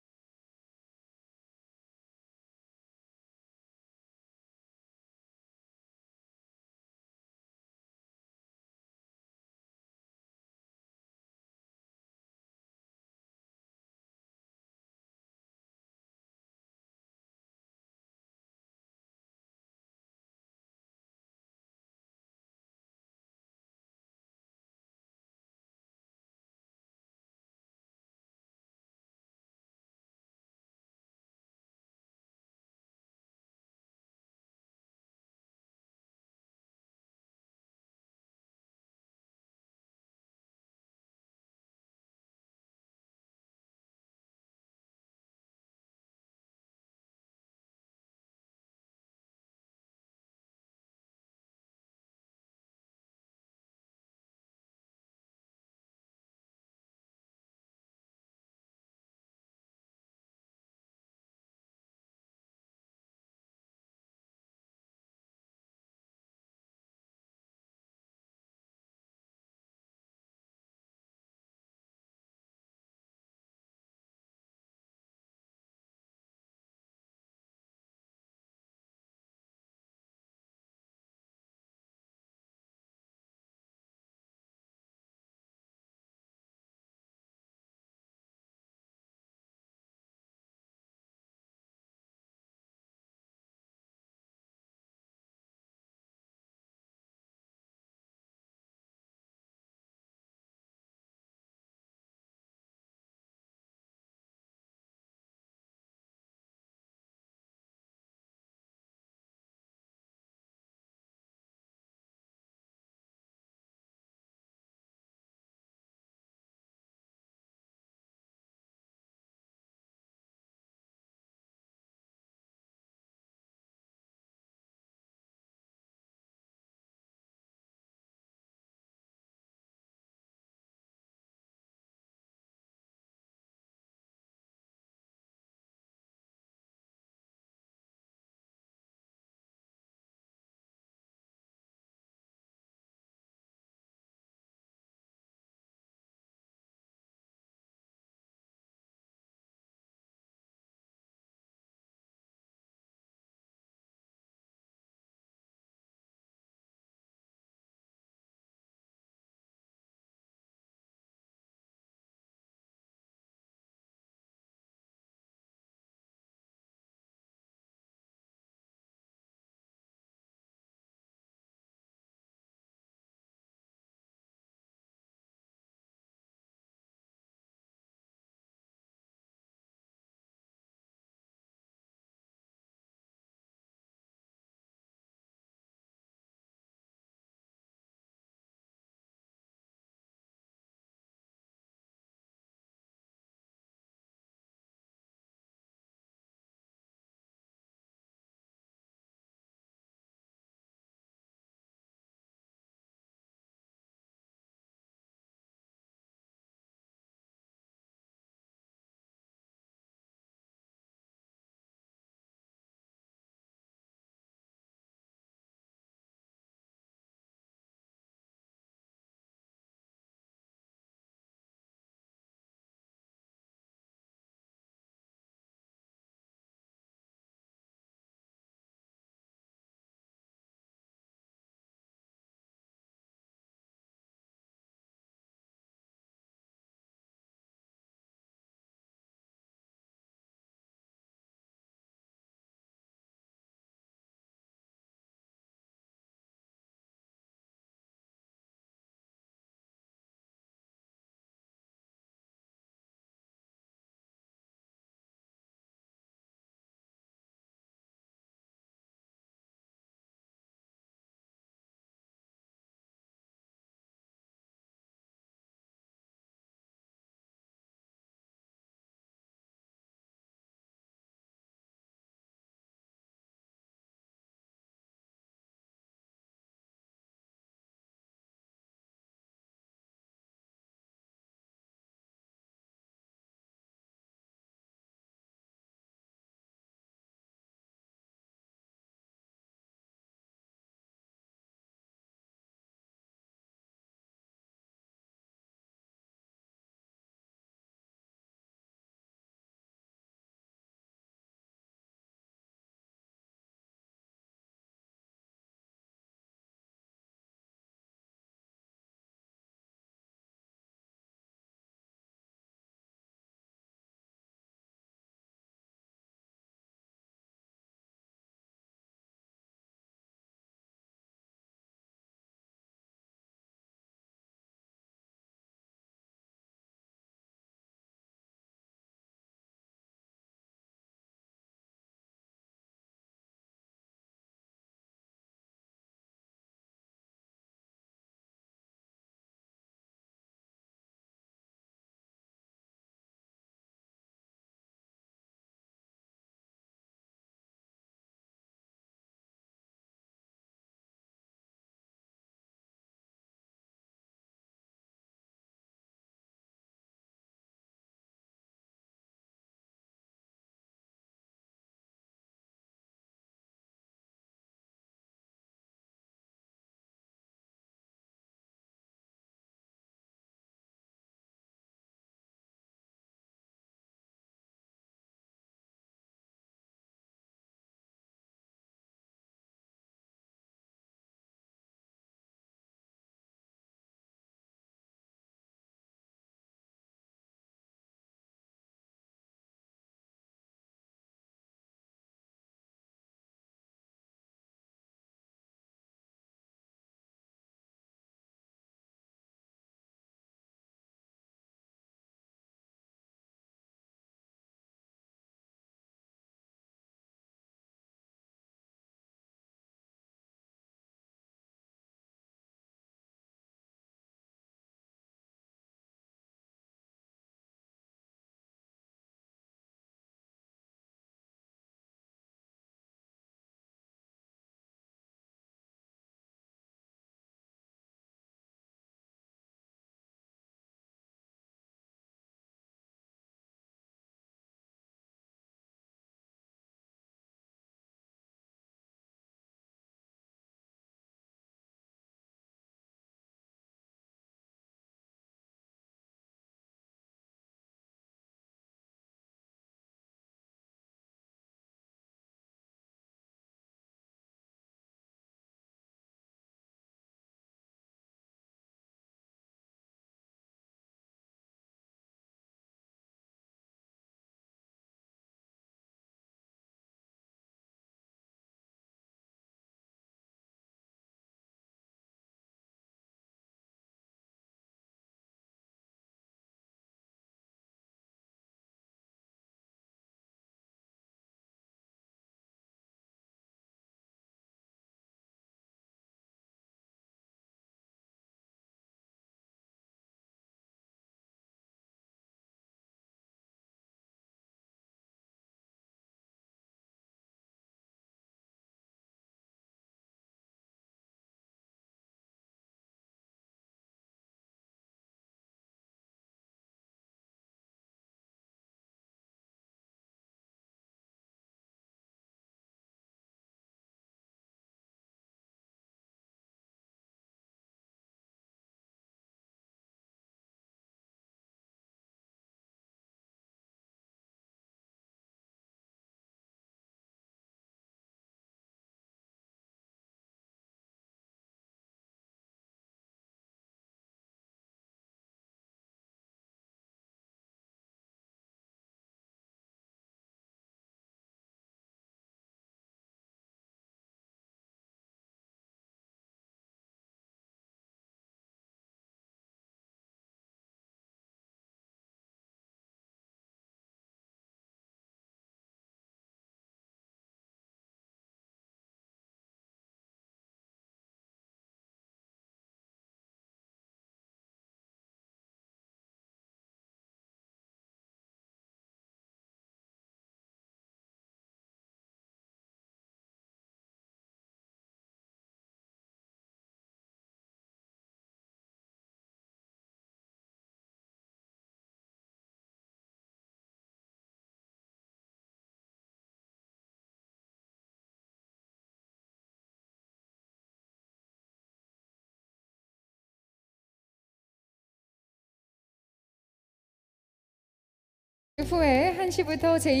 후에 1시부터 제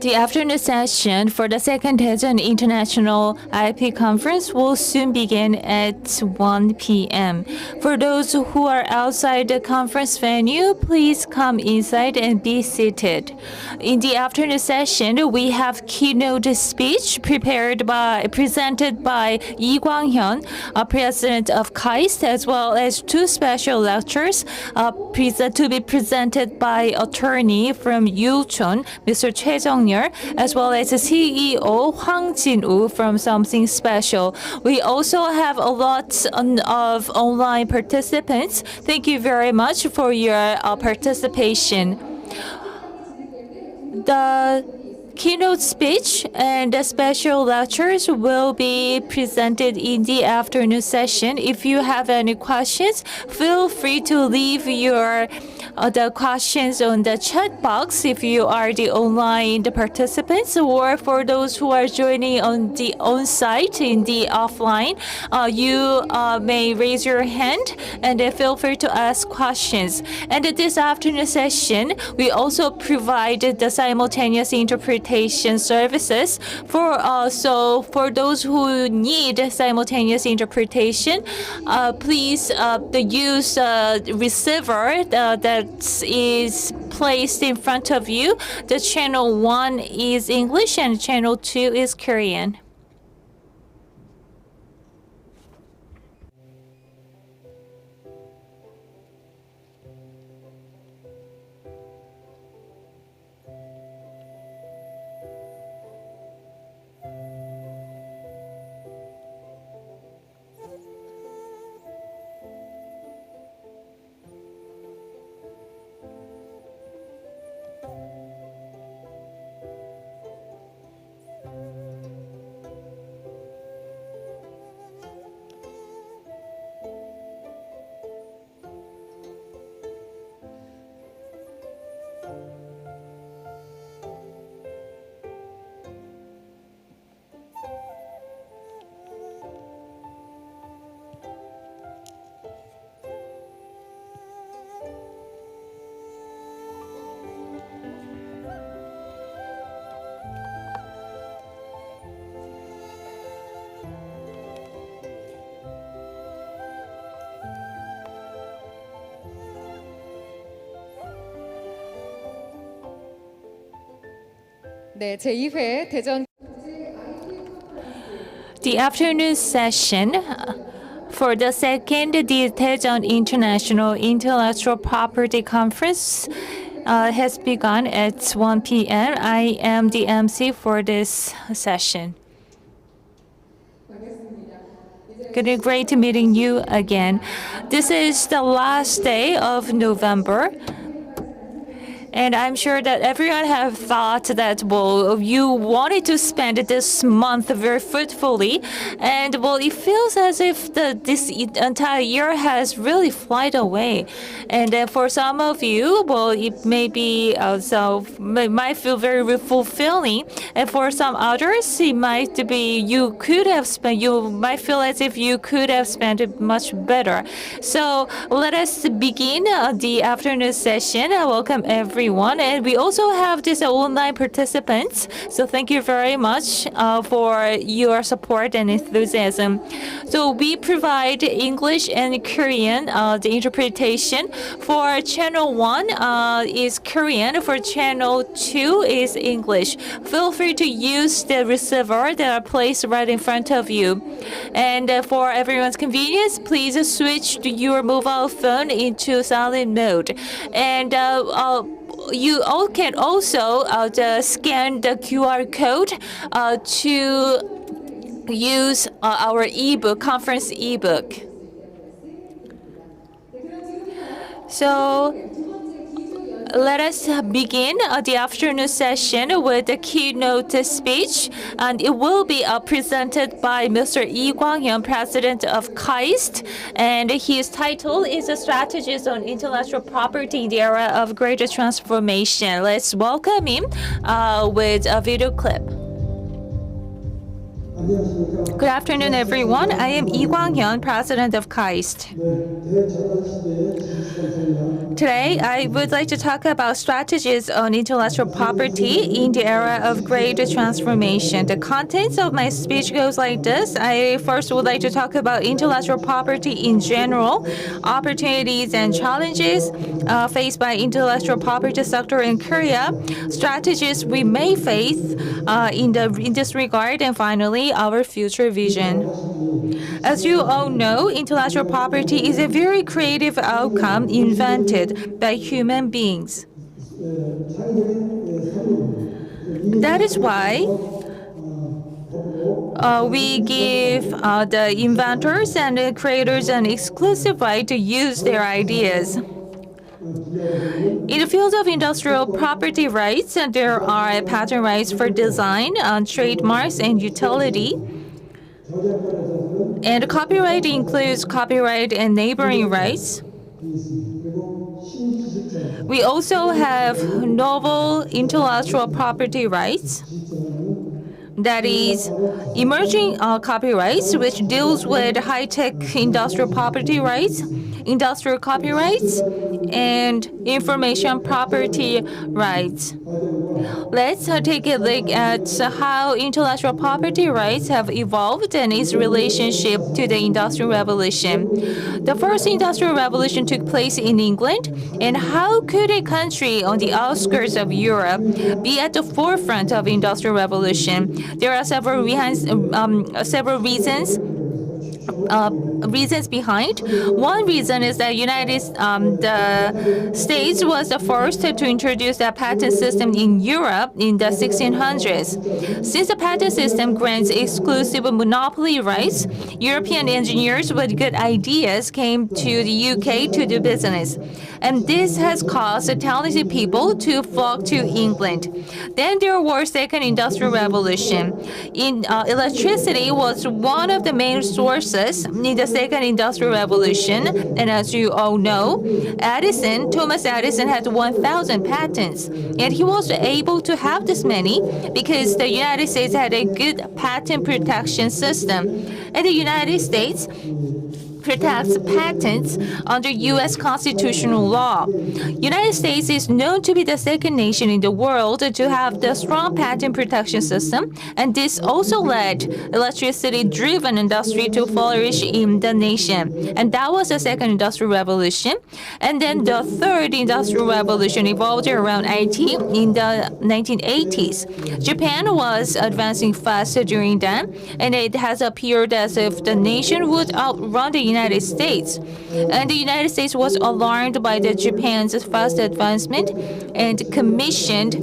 The afternoon session for the second Daejeon International IP conference will soon begin at 1 p.m. For those who are outside the conference venue, please come inside and be seated. In the afternoon session, we have keynote speech presented by Lee Kwang-hyun, president of KAIST, as well as two special lectures to be presented by attorney from Yulchon, Mr. Choi Jung-yeol, as well as CEO Hwang Jin-woo from Something Special. We also have a lot of online participants. Thank you very much for your participation. The keynote speech and the special lectures will be presented in the afternoon session. If you have any questions, feel free to leave your the questions on the chat box if you are the online participants, or for those who are joining on the on-site in the offline, you may raise your hand and feel free to ask questions. And at this afternoon session, we also provide the simultaneous interpretation services for those who need simultaneous interpretation. Please use receiver that is placed in front of you. The channel 1 is English and channel 2 is Korean. 네, 제2회 대전 The afternoon session for the second Daejeon International Intellectual Property Conference has begun at 1 p.m. I am the MC for this session. Great meeting you again. This is the last day of November. And I'm sure that everyone have thought that, well, you wanted to spend this month very fruitfully. And, well, it feels as if this entire year has really flied away. And for some of you, well, it may be might feel very fulfilling. And for some others, it might be you might feel as if you could have spent it much better. So let us begin the afternoon session. I welcome everyone. And we also have these online participants. So thank you very much for your support and enthusiasm. So we provide English and Korean, the interpretation. For channel 1 is Korean. For channel 2 is English. Feel free to use the receiver that are placed right in front of you. And for everyone's convenience, please switch your mobile phone into silent mode. And you all can also scan the QR code to use our conference ebook. So let us begin the afternoon session with the keynote speech, and it will be presented by Mr. Lee Kwang-hyun, president of KAIST, and his title is Strategies on Intellectual Property in the Era of Greater Transformation. Let's welcome him with a video clip. Good afternoon, everyone. I am Lee Kwang-hyun, president of KAIST. Today, I would like to talk about strategies on intellectual property in the era of great transformation. The contents of my speech goes like this. I first would like to talk about intellectual property in general, opportunities and challenges faced by intellectual property sector in Korea, strategies we may face in this regard, and finally, our future vision. As you all know, intellectual property is a very creative outcome invented by human beings. That is why we give the inventors and the creators an exclusive right to use their ideas. In the field of industrial property rights, there are patent rights for design, trademarks, and utility. And copyright includes copyright and neighboring rights. We also have novel intellectual property rights. That is, emerging copyrights, which deals with high-tech industrial property rights, industrial copyrights, and information property rights. Let's take a look at how intellectual property rights have evolved and its relationship to the Industrial Revolution. The first Industrial Revolution took place in England, and how could a country on the outskirts of Europe be at the forefront of Industrial Revolution? There are several reasons behind. One reason is that the States was the first to introduce the patent system in Europe in the 1600s. Since the patent system grants exclusive monopoly rights, European engineers with good ideas came to the UK to do business. And this has caused talented people to flock to England. Then there was Second Industrial Revolution. Electricity was one of the main sources in the Second Industrial Revolution, and as you all know, Thomas Edison had 1,000 patents, and he was able to have this many because the United States had a good patent protection system, and the United States protects patents under U.S. constitutional law. United States is known to be the second nation in the world to have the strong patent protection system, and this also led electricity-driven industry to flourish in the nation. And that was the Second Industrial Revolution. And then the Third Industrial Revolution evolved around IT in the 1980s. Japan was advancing fast during that, and it has appeared as if the nation would outrun the United States. And the United States was alarmed by Japan's fast advancement and commissioned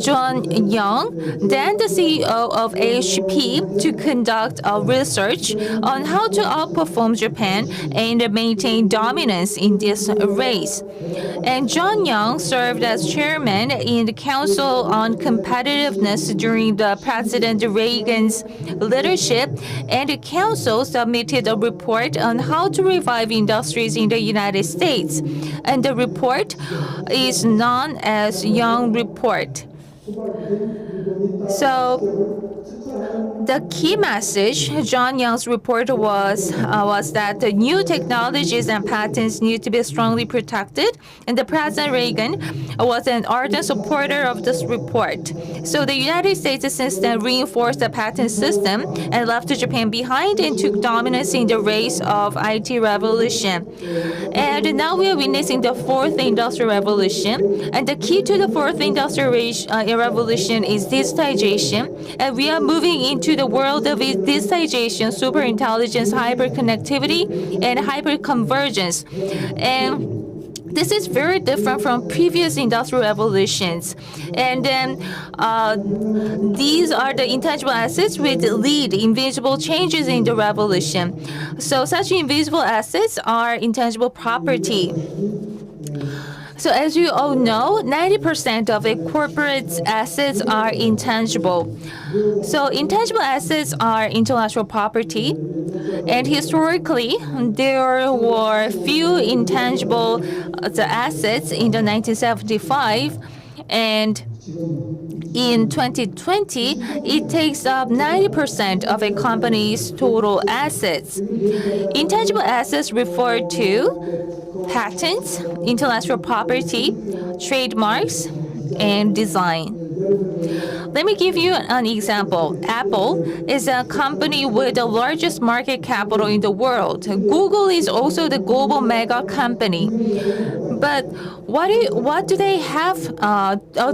John Young, then the CEO of HP, to conduct research on how to outperform Japan and maintain dominance in this race. And John Young served as chairman in the Council on Competitiveness during the President Reagan's leadership, and the council submitted a report on how to revive industries in the United States. And the report is known as Young Report. So the key message John Young's report was that the new technologies and patents need to be strongly protected, and the President Reagan was an ardent supporter of this report. So the United States since then reinforced the patent system and left Japan behind and took dominance in the race of IT revolution. And now we are witnessing the Fourth Industrial Revolution, and the key to the Fourth Industrial Revolution is digitization, and we are moving into the world of digitization, superintelligence, hyperconnectivity, and hyperconvergence. And this is very different from previous industrial revolutions. And then these are the intangible assets which lead invisible changes in the revolution. So such invisible assets are intangible property. So as you all know, 90% of a corporate's assets are intangible. So intangible assets are intellectual property. And historically, there were few intangible assets in the 1975. And in 2020, it takes up 90% of a company's total assets. Intangible assets refer to patents, intellectual property, trademarks, and design. Let me give you an example. Apple is a company with the largest market capital in the world. Google is also the global mega company. But what do they have?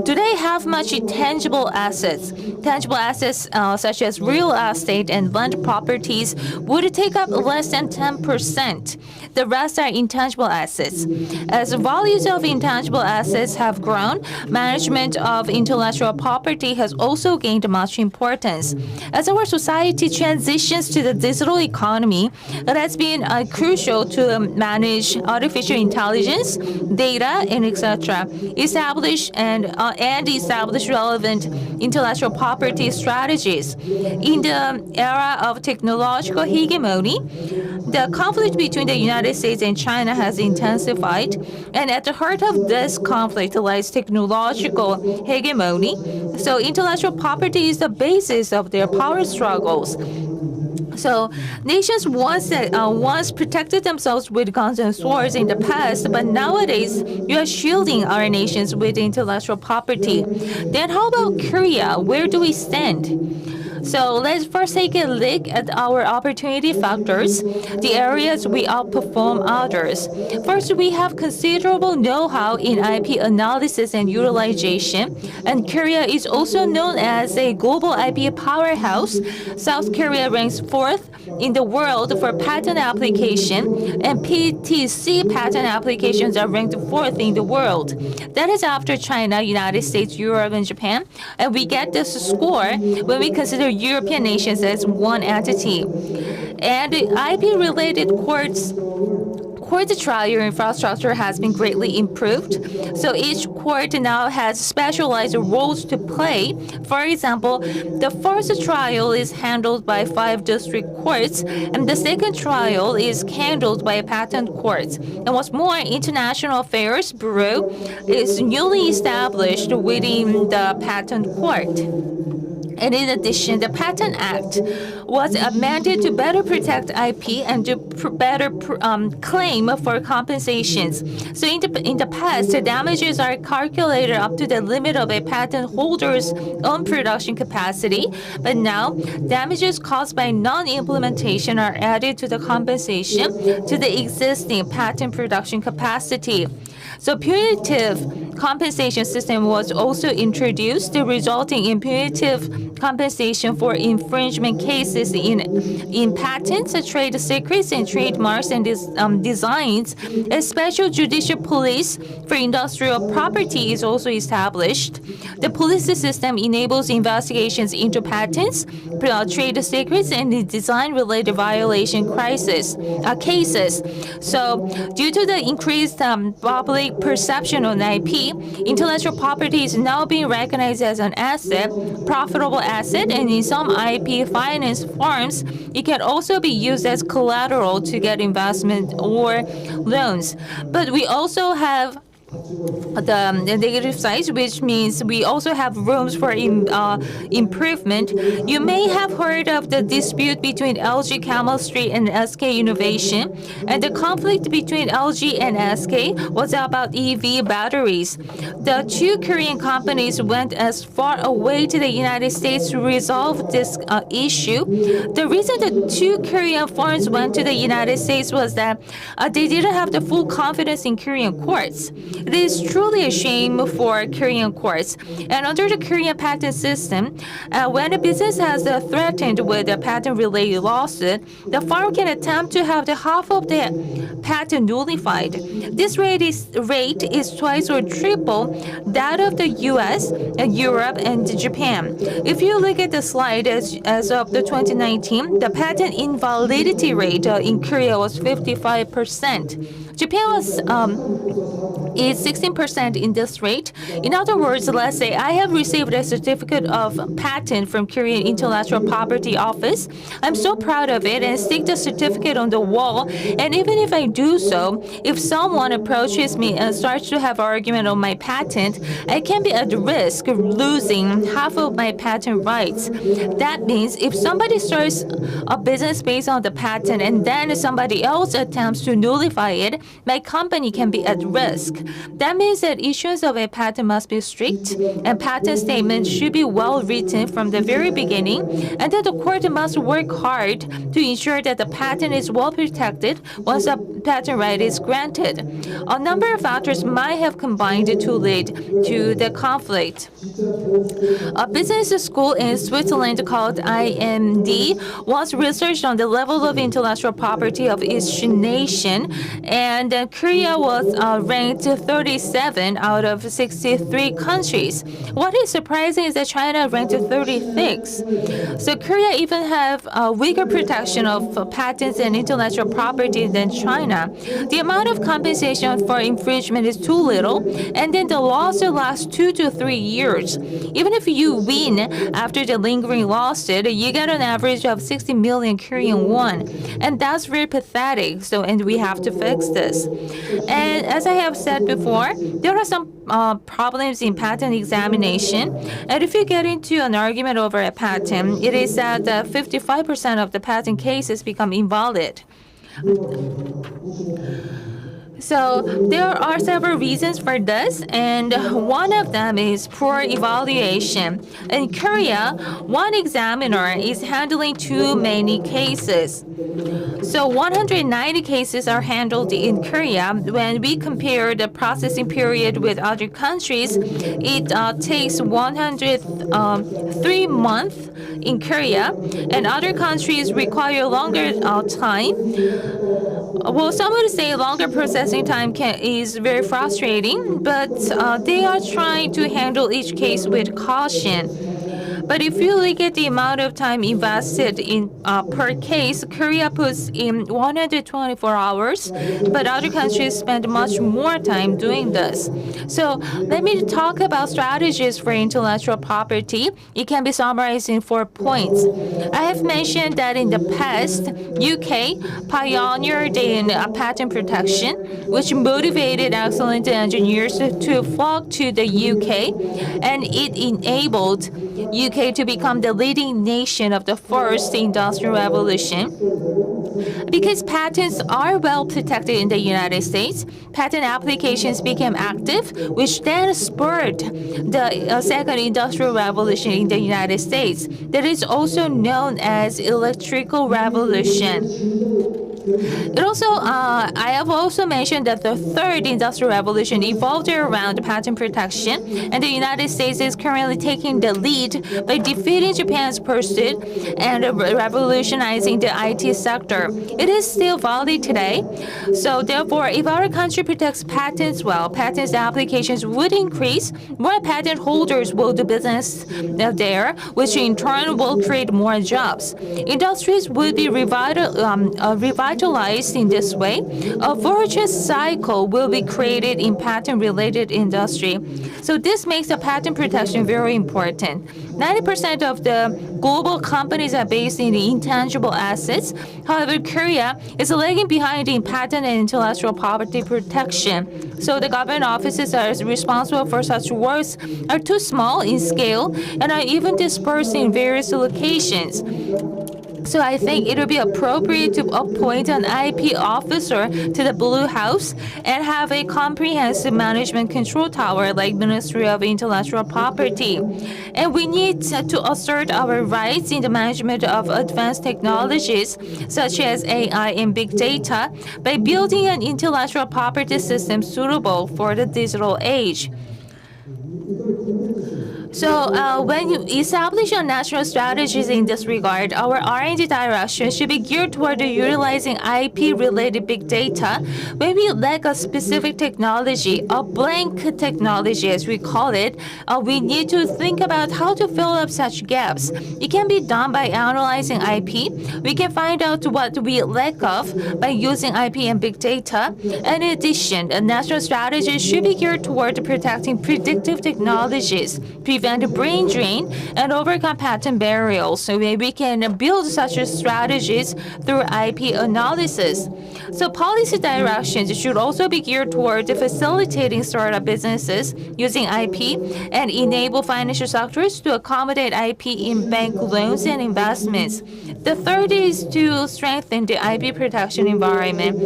Do they have much tangible assets? Tangible assets such as real estate and land properties would take up less than 10%. The rest are intangible assets. As values of intangible assets have grown, management of intellectual property has also gained much importance. As our society transitions to the digital economy, it has been crucial to manage artificial intelligence, data, and etc. Establish relevant intellectual property strategies. In the era of technological hegemony, the conflict between the United States and China has intensified, and at the heart of this conflict lies technological hegemony. So intellectual property is the basis of their power struggles. So nations once protected themselves with guns and swords in the past, but nowadays we are shielding our nations with intellectual property. Then how about Korea? Where do we stand? So let's first take a look at our opportunity factors, the areas we outperform others. First, we have considerable know-how in IP analysis and utilization, and Korea is also known as a global IP powerhouse. South Korea ranks 4th in the world for patent application, and PTC patent applications are ranked 4th in the world. That is after China, United States, Europe, and Japan, and we get this score when we consider European nations as one entity. And IP-related court trial infrastructure has been greatly improved. So each court now has specialized roles to play. For example, the first trial is handled by 5 district courts, and the second trial is handled by a patent court. And what's more, International Affairs Bureau is newly established within the patent court. And in addition, the Patent Act was amended to better protect IP and to better claim for compensations. So in the past, the damages are calculated up to the limit of a patent holder's own production capacity, but now damages caused by non-implementation are added to the compensation to the existing patent production capacity. So punitive compensation system was also introduced, resulting in punitive compensation for infringement cases in patents, trade secrets, and trademarks and designs. A special judicial police for industrial property is also established. The police system enables investigations into patents, trade secrets, and design-related violation cases. So due to the increased public perception on IP, intellectual property is now being recognized as an asset, profitable asset, and in some IP finance firms, it can also be used as collateral to get investment or loans. But we also have the negative side, which means we also have rooms for improvement. You may have heard of the dispute between LG Chemistry and SK Innovation, and the conflict between LG and SK was about EV batteries. The two Korean companies went as far away to the United States to resolve this issue. The reason the two Korean firms went to the United States was that they didn't have the full confidence in Korean courts. It is truly a shame for Korean courts. And under the Korean patent system, when a business has threatened with a patent-related lawsuit, the firm can attempt to have the half of the patent nullified. This rate is twice or triple that of the U.S., Europe, and Japan. If you look at the slide as of the 2019, the patent invalidity rate in Korea was 55%. Japan is 16% in this rate. In other words, let's say I have received a certificate of patent from Korean Intellectual Property Office. I'm so proud of it and stick the certificate on the wall. And even if I do so, if someone approaches me and starts to have argument on my patent, I can be at risk of losing half of my patent rights. That means if somebody starts a business based on the patent and then somebody else attempts to nullify it, my company can be at risk. That means that issuance of a patent must be strict and patent statements should be well written from the very beginning, and that the court must work hard to ensure that the patent is well protected once a patent right is granted. A number of factors might have combined to lead to the conflict. A business school in Switzerland called IMD once researched on the level of intellectual property of each nation, and Korea was ranked 37 out of 63 countries. What is surprising is that China ranked 36. So Korea even have a weaker protection of patents and intellectual property than China. The amount of compensation for infringement is too little, and then the lawsuit lasts 2 to 3 years. Even if you win after the lingering lawsuit, you get an average of 60 million Korean won, and that's very pathetic. So, and we have to fix this. And as I have said before, there are some problems in patent examination, and if you get into an argument over a patent, it is said that 55% of the patent cases become invalid. So there are several reasons for this, and one of them is poor evaluation. In Korea, one examiner is handling too many cases. So 190 cases are handled in Korea. When we compare the processing period with other countries, it takes 103 months in Korea, and other countries require longer time. Well, some would say longer processing time is very frustrating, but they are trying to handle each case with caution. But if you look at the amount of time invested in per case, Korea puts in 124 hours, but other countries spend much more time doing this. So let me talk about strategies for intellectual property. It can be summarized in 4 points. I have mentioned that in the past, UK pioneered in patent protection, which motivated excellent engineers to flock to the UK, and it enabled UK to become the leading nation of the first industrial revolution. Because patents are well protected in the United States, patent applications became active, which then spurred the second industrial revolution in the United States, that is also known as electrical revolution. I have also mentioned that the third industrial revolution evolved around patent protection, and the United States is currently taking the lead by defeating Japan's pursuit and revolutionizing the IT sector. It is still valid today. So therefore, if our country protects patents well, patents applications would increase, more patent holders will do business there, which in turn will create more jobs. Industries would be revitalized in this way. A virtuous cycle will be created in patent-related industry. So this makes the patent protection very important. 90% of the global companies are based in the intangible assets. However, Korea is lagging behind in patent and intellectual property protection. So the government offices that are responsible for such works are too small in scale and are even dispersed in various locations. So I think it would be appropriate to appoint an IP officer to the Blue House and have a comprehensive management control tower like Ministry of Intellectual Property. And we need to assert our rights in the management of advanced technologies such as AI and big data by building an intellectual property system suitable for the digital age. So when you establish a national strategies in this regard, our R&D direction should be geared toward utilizing IP-related big data. When we lack a specific technology, a blank technology as we call it, we need to think about how to fill up such gaps. It can be done by analyzing IP. We can find out what we lack of by using IP and big data. And in addition, a national strategy should be geared toward protecting predictive technologies, prevent brain drain, and overcome patent barriers. So we can build such strategies through IP analysis. So policy directions should also be geared toward facilitating startup businesses using IP and enable financial sectors to accommodate IP in bank loans and investments. The third is to strengthen the IP protection environment.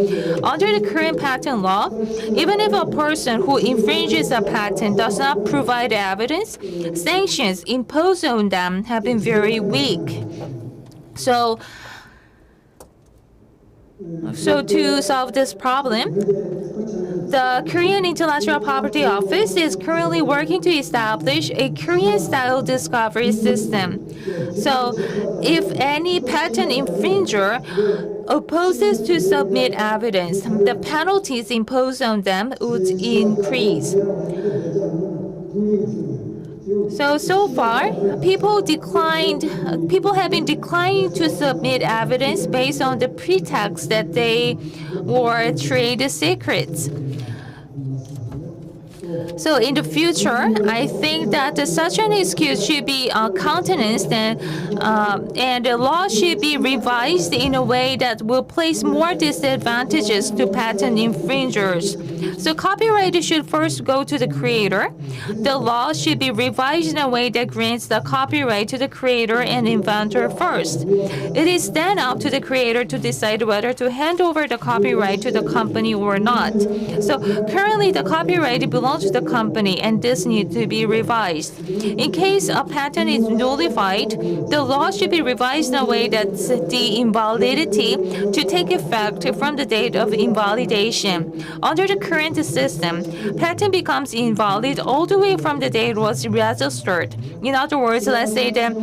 Under the current patent law, even if a person who infringes a patent does not provide evidence, sanctions imposed on them have been very weak. So to solve this problem, the Korean Intellectual Property Office is currently working to establish a Korean-style discovery system. So if any patent infringer opposes to submit evidence, the penalties imposed on them would increase. So far, people have been declining to submit evidence based on the pretext that they were trade secrets. So in the future, I think that such an excuse should be countenanced and the law should be revised in a way that will place more disadvantages to patent infringers. So copyright should first go to the creator. The law should be revised in a way that grants the copyright to the creator and inventor first. It is then up to the creator to decide whether to hand over the copyright to the company or not. So currently the copyright belongs to the company and this needs to be revised. In case a patent is nullified, the law should be revised in a way that the invalidity to take effect from the date of invalidation. Under the current system, patent becomes invalid all the way from the date it was registered. In other words, let's say that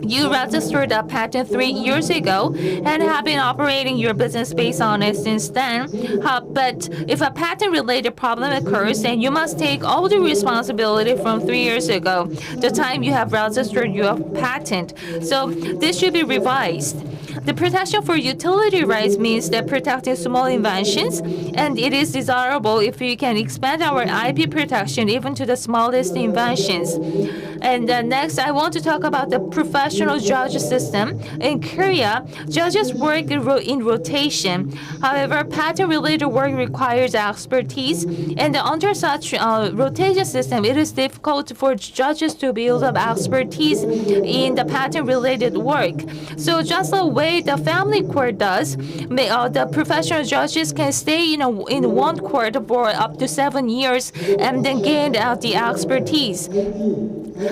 you registered a patent 3 years ago and have been operating your business based on it since then. But if a patent-related problem occurs, then you must take all the responsibility from 3 years ago, the time you have registered your patent. So this should be revised. The protection for utility rights means that protecting small inventions, and it is desirable if we can expand our IP protection even to the smallest inventions. And next, I want to talk about the professional judge system. In Korea, judges work in rotation. However, patent-related work requires expertise, and under such rotation system, it is difficult for judges to build up expertise in the patent-related work. So just the way the family court does, the professional judges can stay in one court for up to 7 years and then gain the expertise.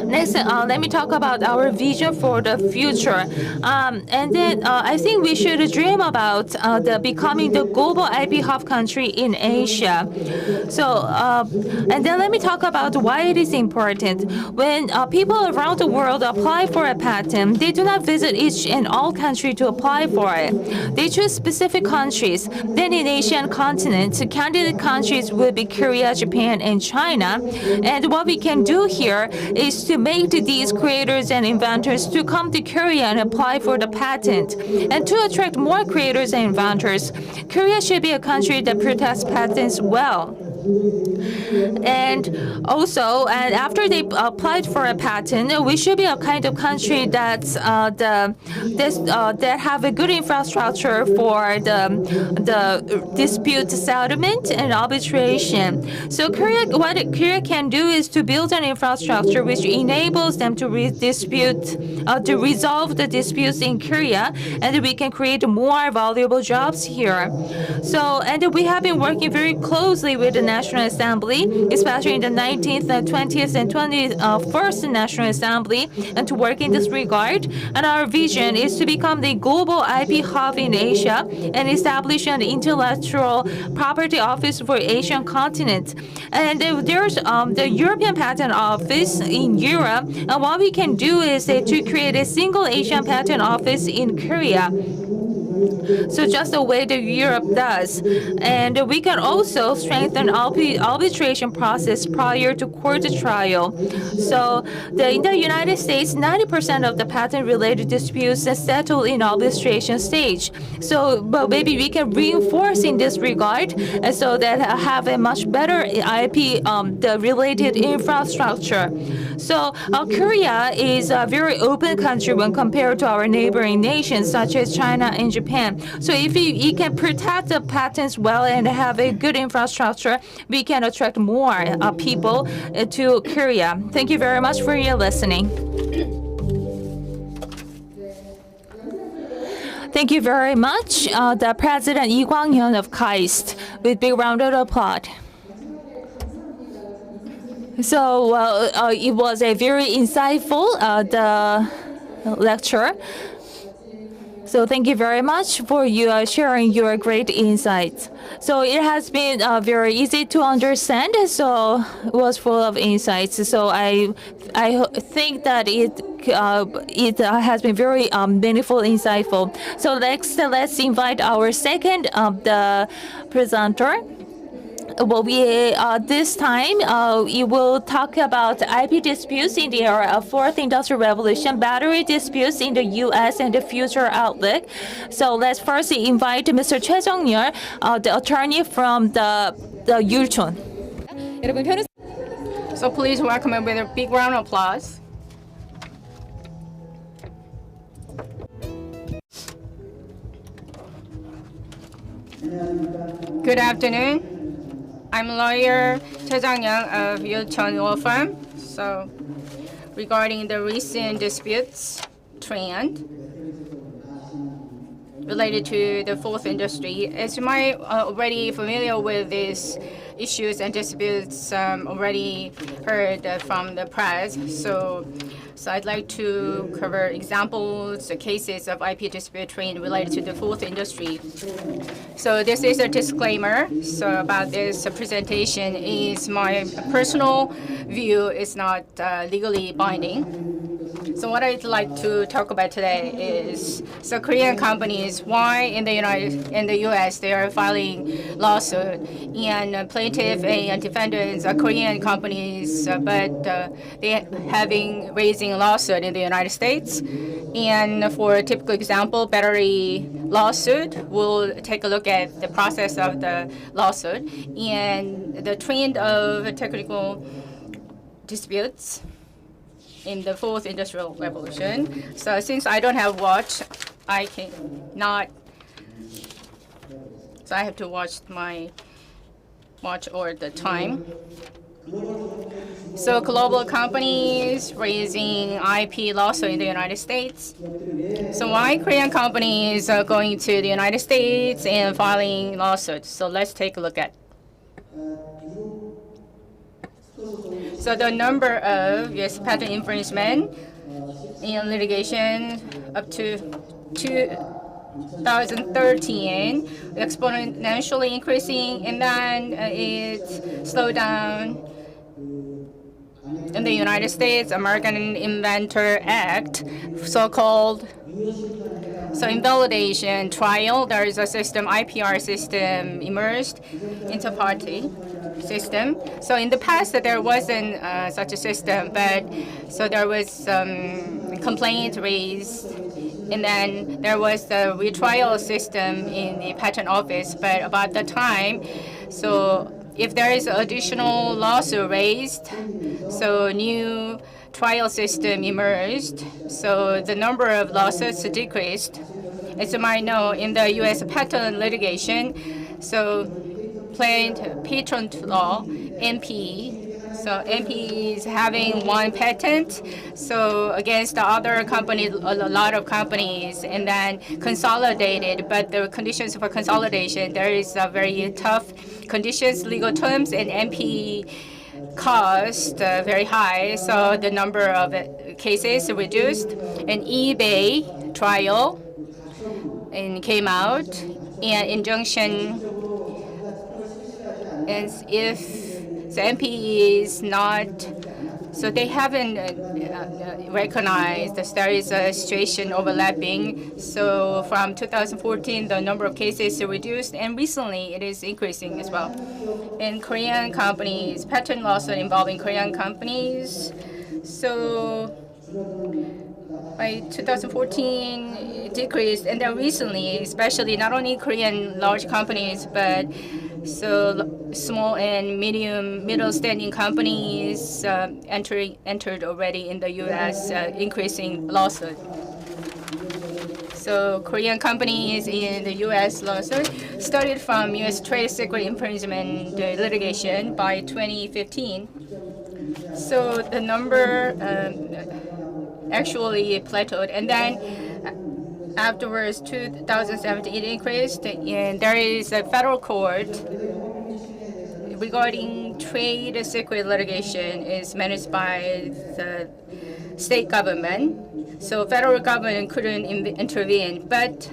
Next, let me talk about our vision for the future. And then I think we should dream about becoming the global IP hub country in Asia. So, and then let me talk about why it is important. When people around the world apply for a patent, they do not visit each and all country to apply for it. They choose specific countries. Then in Asian continent, candidate countries will be Korea, Japan, and China. And what we can do here is to make these creators and inventors to come to Korea and apply for the patent. And to attract more creators and inventors, Korea should be a country that protects patents well. And also, and after they applied for a patent, we should be a kind of country that have a good infrastructure for the dispute settlement and arbitration. So what Korea can do is to build an infrastructure which enables them to resolve the disputes in Korea, and we can create more valuable jobs here. So, and we have been working very closely with the National Assembly, especially in the 19th, 20th, and 21st National Assembly, and to work in this regard. And our vision is to become the global IP hub in Asia and establish an intellectual property office for Asian continent. And there's the European Patent Office in Europe. And what we can do is to create a single Asian Patent Office in Korea. So just the way that Europe does. And we can also strengthen arbitration process prior to court trial. So in the United States, 90% of the patent-related disputes are settled in arbitration stage. So but maybe we can reinforce in this regard so that have a much better IP the related infrastructure. So Korea is a very open country when compared to our neighboring nations such as China and Japan. So if you can protect the patents well and have a good infrastructure, we can attract more people to Korea. Thank you very much for your listening. Thank you very much, the President Lee Kwang-hyun of KAIST, with big round of applause. So it was a very insightful the lecture. So thank you very much for you sharing your great insights. So it has been very easy to understand. So it was full of insights. So I think that it has been very meaningful, insightful. So next, let's invite our second the presenter. Well, this time we will talk about IP disputes in the era of Fourth Industrial Revolution, battery disputes in the U.S. and the future outlook. So let's first invite Mr. Choi Jung-yeol, the attorney from the Yulchon. 여러분 변호사 So please welcome him with a big round of applause. Good afternoon. I'm lawyer Choi Jung-yeol of Yulchon Law Firm. So regarding the recent disputes trend related to the fourth industry, as you might already familiar with these issues and disputes already heard from the press. So I'd like to cover examples, cases of IP dispute trend related to the fourth industry. So this is a disclaimer. So about this presentation is my personal view. It's not legally binding. So what I'd like to talk about today is Korean companies, why in the U.S. they are filing lawsuit, and plaintiff and defendants are Korean companies, but they raising lawsuit in the United States. And for a typical example, battery lawsuit, we'll take a look at the process of the lawsuit and the trend of technical disputes in the fourth industrial revolution. So since I don't have watch, I cannot. So I have to watch my watch all the time. So global companies raising IP lawsuit in the United States. So why Korean companies are going to the United States and filing lawsuits? So let's take a look at. So the number of U.S. patent infringement in litigation up to 2013 exponentially increasing, and then it slowed down. In the United States, American Inventor Act, so-called invalidation trial, there is a system, IPR system, immersed inter-party system. So in the past, there wasn't such a system, but so there was complaint raised, and then there was the retrial system in the patent office. But about the time, so if there is additional lawsuit raised, so new trial system emerged, so the number of lawsuits decreased. As you might know, in the U.S. patent litigation, so patent law, MP, so MP is having one patent, so against the other company, a lot of companies, and then consolidated. But the conditions for consolidation, there is a very tough conditions, legal terms, and MP cost very high. So the number of cases reduced. An eBay trial and came out, and injunction. And if the MP is not, so they haven't recognized that there is a situation overlapping. So from 2014, the number of cases reduced, and recently it is increasing as well. And Korean companies, patent lawsuit involving Korean companies. So by 2014 it decreased, and then recently, especially not only Korean large companies, but small and middle standing companies entered already in the U.S., increasing lawsuit. So Korean companies in the U.S. lawsuit started from U.S. trade secret infringement litigation by 2015. So the number actually plateaued, and then afterwards 2017 it increased, and there is a federal court regarding trade secret litigation is managed by the state government. So federal government couldn't intervene, but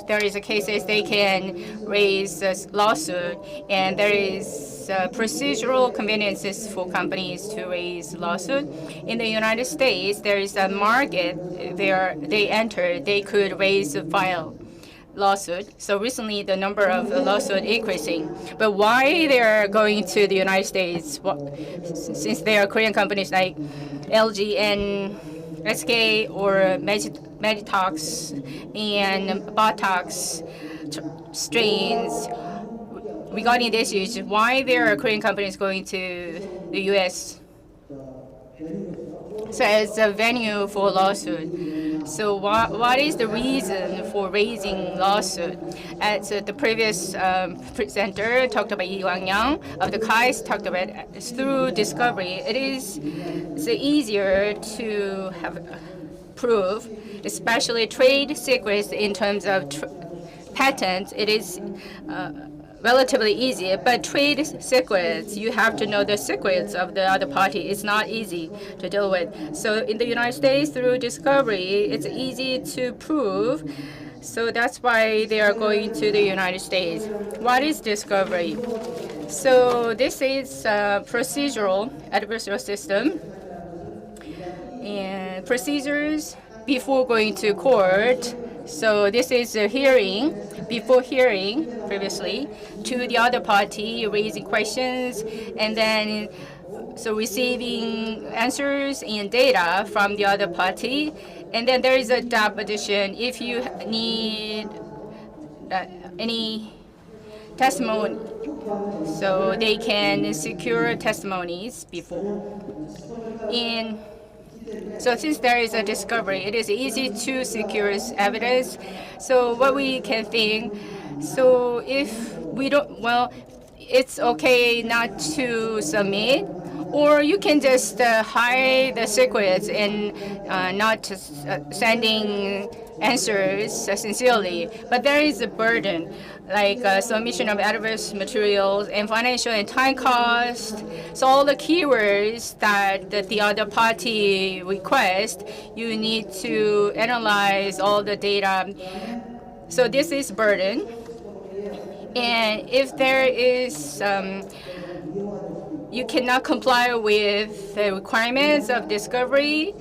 there is a cases they can raise a lawsuit, and there is procedural conveniences for companies to raise lawsuit. In the United States, there is a market there they enter, they could raise a file lawsuit. So recently, the number of lawsuit increasing. But why they are going to the United States? Since they are Korean companies like LG and SK or Meditox and Botox strains. Regarding this issue, why there are Korean companies going to the U.S.? So it's a venue for lawsuit. So what is the reason for raising lawsuit? As the previous presenter talked about, Lee Wang-yang of the KAIS talked about, through discovery, it's easier to have proof, especially trade secrets in terms of patents. It is relatively easy, but trade secrets, you have to know the secrets of the other party. It's not easy to deal with. So in the United States, through discovery, it's easy to prove. So that's why they are going to the United States. What is discovery? So this is a procedural adversarial system and procedures before going to court. So this is a hearing, before hearing previously, to the other party, raising questions, and then so receiving answers and data from the other party. And then there is a deposition if you need any testimony. So they can secure testimonies before. So since there is a discovery, it is easy to secure evidence. So what we can think, so if we don't, well, it's okay not to submit, or you can just hide the secrets and not sending answers sincerely. But there is a burden, like submission of adverse materials and financial and time cost. So all the keywords that the other party requests, you need to analyze all the data. So this is burden. And if there is you cannot comply with the requirements of discovery,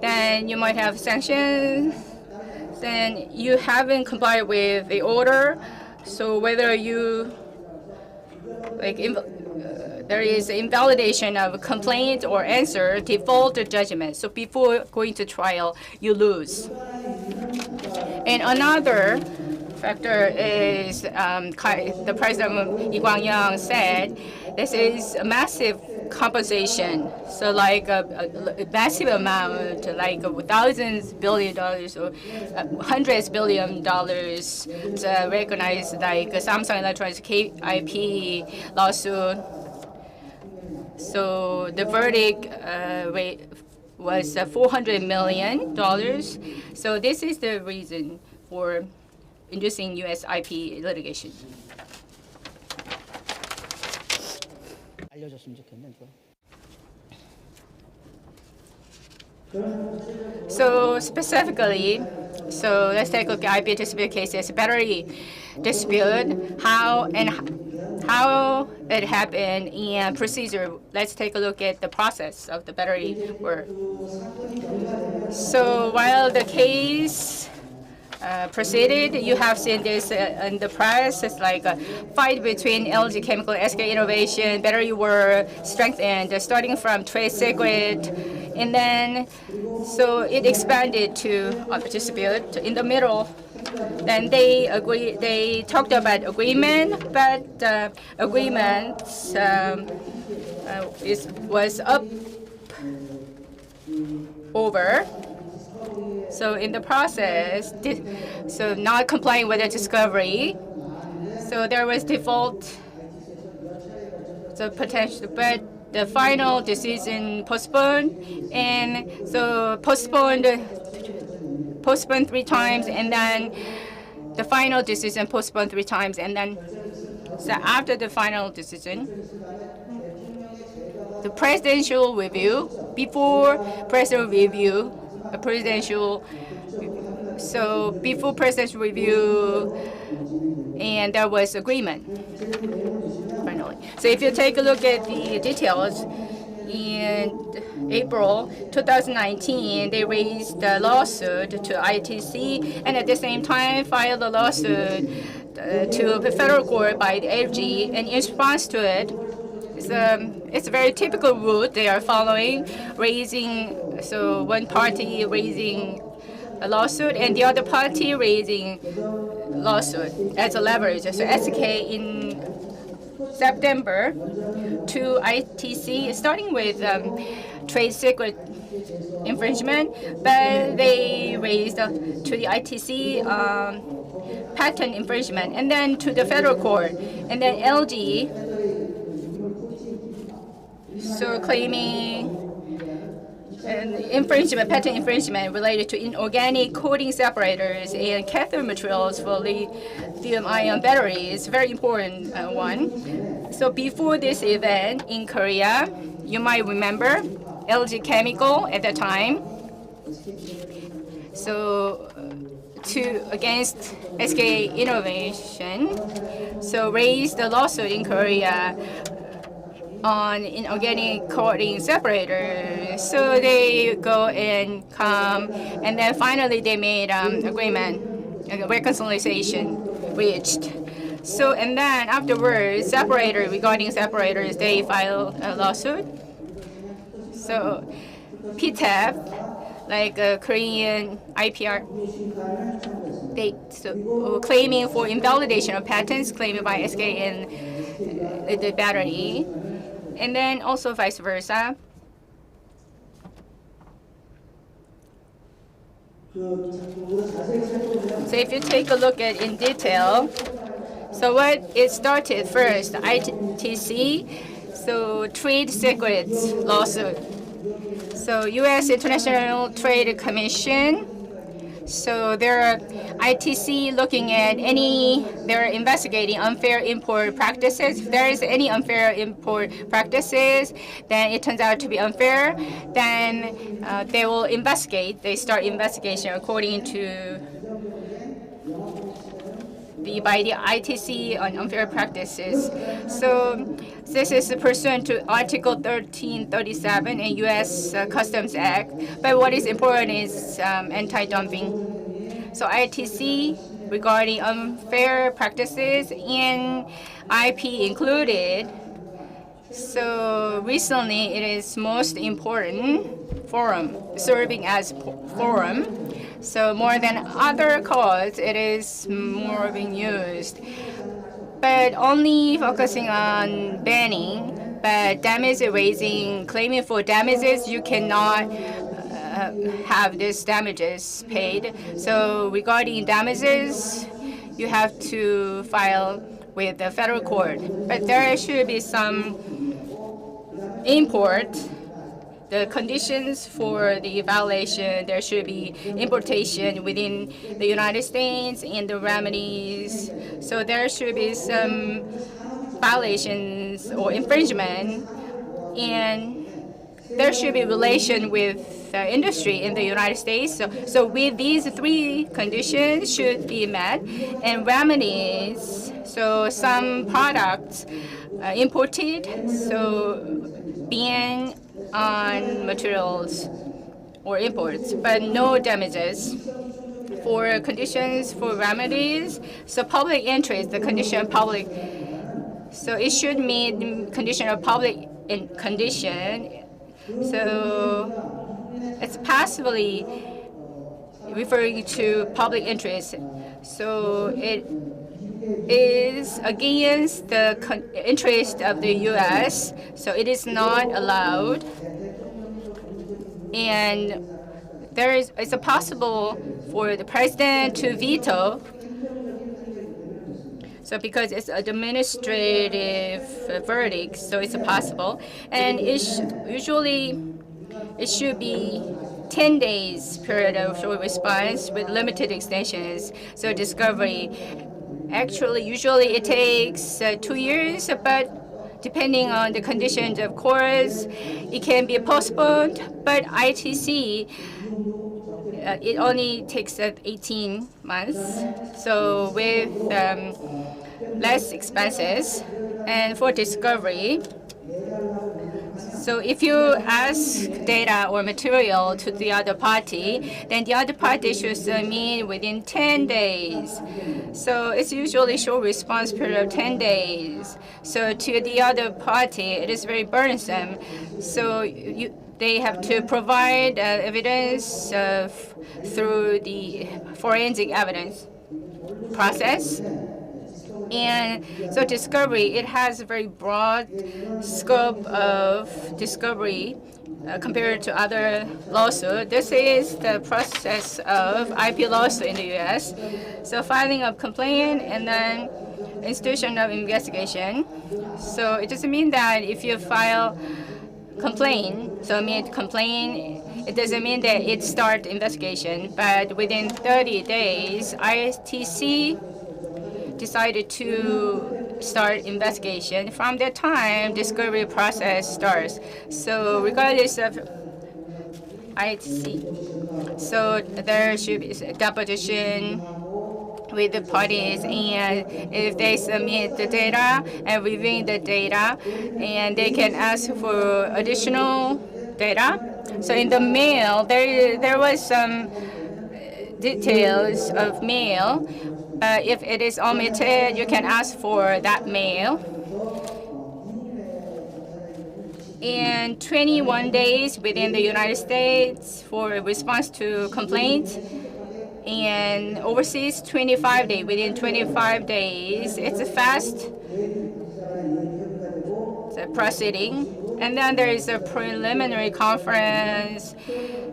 then you might have sanctions. Then you haven't complied with the order. So whether you there is invalidation of a complaint or answer, default judgment. So before going to trial, you lose. And another factor is the President Lee Kwang-yeong said this is a massive compensation. So like a massive amount, like thousands billion dollars or hundreds billion dollars to recognize like Samsung Electronics IP lawsuit. So the verdict rate was $400 million. So this is the reason for inducing U.S. IP litigation. So specifically, so let's take a look at IP dispute cases. Battery dispute, how it happened, and procedure. Let's take a look at the process of the battery work. So while the case proceeded, you have seen this in the press. It's like a fight between LG Chemical and SK Innovation. Battery were strengthened, starting from trade secret And then, so it expanded to other dispute in the middle. Then they talked about agreement, but agreement was up over. So in the process, so not complying with the discovery, so there was default, so potential, but the final decision postponed, and so postponed 3 times, and then the final decision postponed 3 times, and then so after the final decision, the presidential review, before presidential review, a presidential, so before presidential review, and there was agreement finally. So if you take a look at the details, in April 2019, they raised a lawsuit to ITC, and at the same time filed a lawsuit to the federal court by the LG. And in response to it, it's a very typical route they are following, raising, so one party raising a lawsuit and the other party raising lawsuit as a leverage. So SK in September to ITC, starting with trade secret infringement, but they raised to the ITC patent infringement, and then to the federal court, and then LG, so claiming an infringement, patent infringement related to inorganic coating separators and cathode materials for lithium-ion batteries, very important one. So before this event in Korea, you might remember LG Chemical at the time, so against SK Innovation, so raised the lawsuit in Korea on inorganic coating separators. So they go and come, and then finally they made agreement, reconciliation reached. So, and then afterwards, regarding separators, they filed a lawsuit. So PTAB, like Korean IPR, they claiming for invalidation of patents claimed by SK in the battery, and then also vice versa. So if you take a look at in detail, so what it started first, ITC, so trade secrets lawsuit. So U.S. International Trade Commission, so they're ITC looking at they're investigating unfair import practices. If there is any unfair import practices, then it turns out to be unfair, then they will investigate. They start investigation according to by the ITC on unfair practices. So this is pursuant to Article 1337 in U.S. Customs Act. But what is important is anti-dumping. So ITC regarding unfair practices in IP included. So recently it is most important forum, serving as forum. So more than other codes, it is more being used. But only focusing on banning, but damage raising, claiming for damages, you cannot have these damages paid. So regarding damages, you have to file with the federal court. But there should be some import. The conditions for the violation, there should be importation within the United States and the remedies. So there should be some violations or infringement, and there should be relation with the industry in the United States. So with these three conditions should be met, and remedies, so some products imported, so ban on materials or imports, but no damages. For conditions for remedies, so public interest, the condition of public, so it should meet condition of public condition. So it's possibly referring to public interest. So it is against the interest of the U.S., so it is not allowed. And it's a possible for the president to veto. So because it's an administrative verdict, so it's possible. And usually it should be 10 days period of short response with limited extensions. So discovery, actually, usually it takes 2 years, but depending on the conditions of course, it can be postponed. But ITC, it only takes 18 months. So with less expenses. And for discovery, so if you ask data or material to the other party, then the other party should submit within 10 days. So it's usually short response period of 10 days. So to the other party, it is very burdensome. So they have to provide evidence through the forensic evidence process. And so discovery, it has a very broad scope of discovery compared to other lawsuits. This is the process of IP lawsuit in the U.S. So filing of complaint and then institution of investigation. So it doesn't mean that if you file complaint, so it doesn't mean that it starts investigation, but within 30 days, ITC decided to start investigation. From that time, discovery process starts. So regardless of ITC, so there should be a deposition with the parties, and if they submit the data and reviewing the data, and they can ask for additional data. So in the mail, there was some details of mail. If it is omitted, you can ask for that mail. And 21 days within the United States for a response to complaint. And overseas, 25 days. Within 25 days, it's a fast proceeding. And then there is a preliminary conference.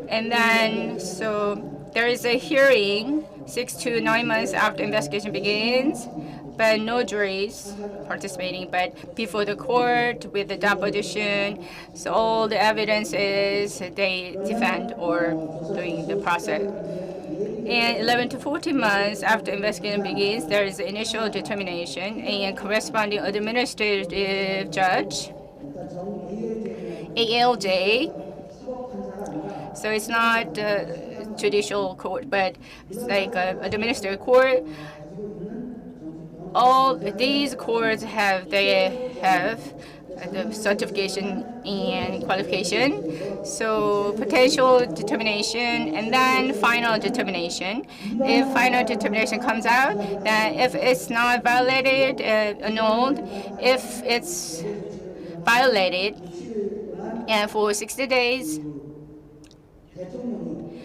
And then, so there is a hearing 6 to 9 months after investigation begins, but no juries participating, but before the court with the deposition. So all the evidence is they defend or doing the process. And 11 to 14 months after investigation begins, there is initial determination and corresponding administrative judge, ALJ. So it's not judicial court, but it's like administrative court. All these courts have the certification and qualification. So potential determination and then final determination. If final determination comes out, then if it's not violated, annulled. If it's violated, and for 60 days,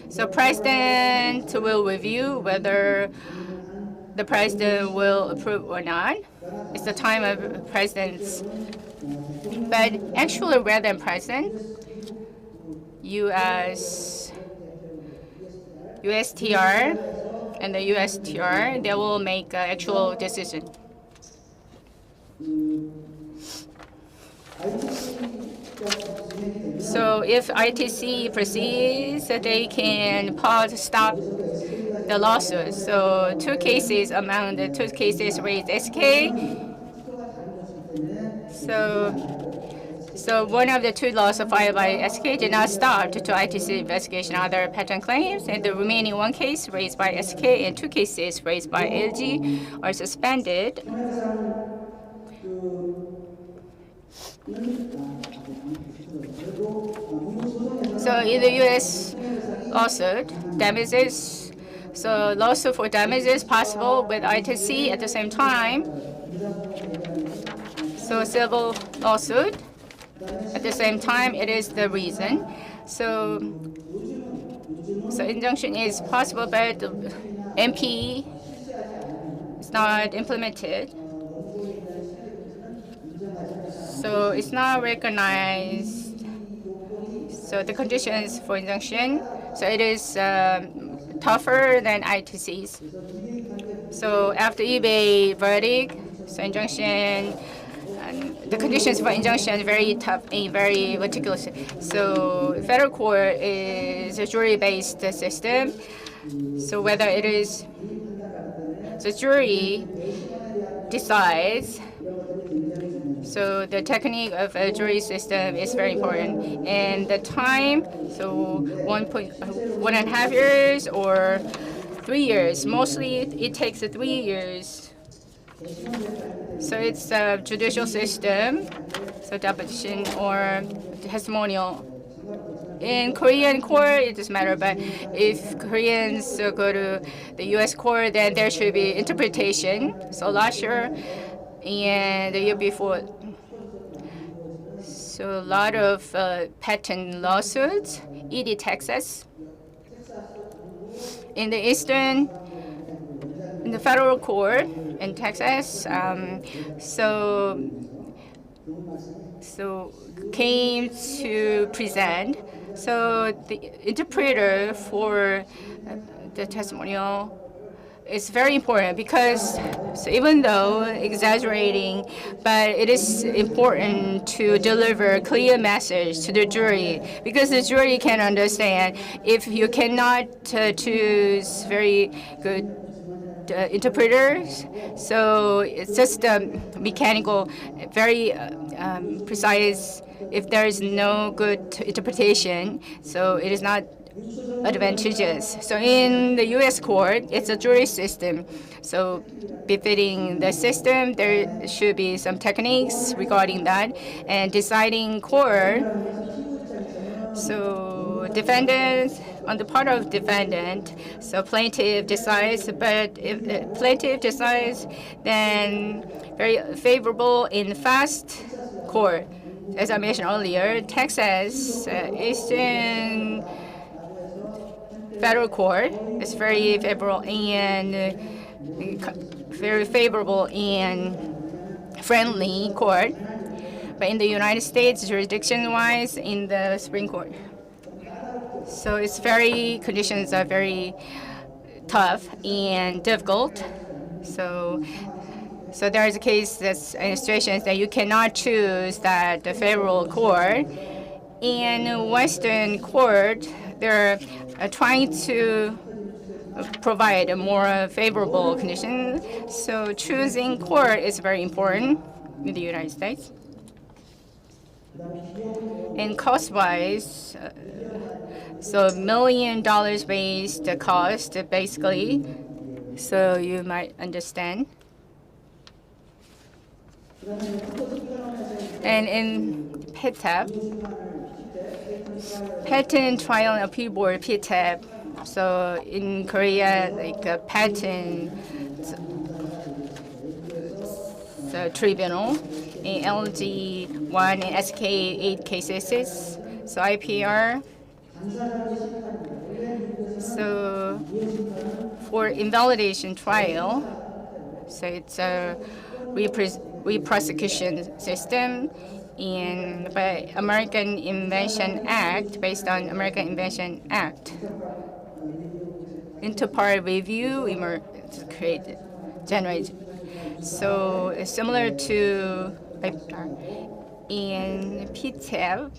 so president will review whether the president will approve or not. It's the time of president's. But actually, rather than president, USTR and the USTR, they will make an actual decision. So if ITC proceeds, they can stop the lawsuit. So 2 cases among the 2 cases raised SK. So one of the 2 lawsuits filed by SK did not start due to ITC investigation other patent claims, and the remaining 1 case raised by SK and 2 cases raised by LG are suspended. So in the U.S. lawsuit, damages, so lawsuit for damages possible with ITC at the same time. So civil lawsuit at the same time, it is the reason. So So injunction is possible, but MP is not implemented. So it's not recognized. So the conditions for injunction, so it is tougher than ITCs. So after eBay verdict, so injunction, the conditions for injunction are very tough and very meticulous. So federal court is a jury-based system. So whether it is the jury decides. So the technique of a jury system is very important. And the time, so 1.5 years or 3 years. Mostly it takes 3 years. So it's a judicial system, so deposition or testimonial. In Korean court, it doesn't matter, but if Koreans go to the U.S. court, then there should be interpretation. So last year and the year before, so a lot of patent lawsuits, ED Texas. In the Eastern, in the federal court in Texas, so came to present. So the interpreter for the testimonial is very important because so even though exaggerating, but it is important to deliver clear message to the jury because the jury can understand. If you cannot choose very good interpreters, so it's just mechanical, very precise. If there is no good interpretation, so it is not advantageous. So in the U.S. court, it's a jury system. So befitting the system, there should be some techniques regarding that. And deciding court, so defendants, on the part of defendant, so plaintiff decides, but if the plaintiff decides, then very favorable in fast court. As I mentioned earlier, Texas, Eastern federal court is very favorable and friendly court. But in the United States, jurisdiction-wise, in the Supreme Court. So it's conditions are very tough and difficult. So there is a case that's situations that you cannot choose that the federal court. In Western court, they're trying to provide a more favorable condition. So choosing court is very important in the United States. And cost-wise, so $1 million based cost basically. So you might understand. And in PTAB, Patent Trial and Appeal Board, PTAB. So in Korea, like a patent tribunal, in LG 1 and SK 8 cases, so IPR. So for invalidation trial, so it's a re-prosecution system and by American Invention Act, based on American Invention Act. Inter-party review generated. So it's similar to in PTAB.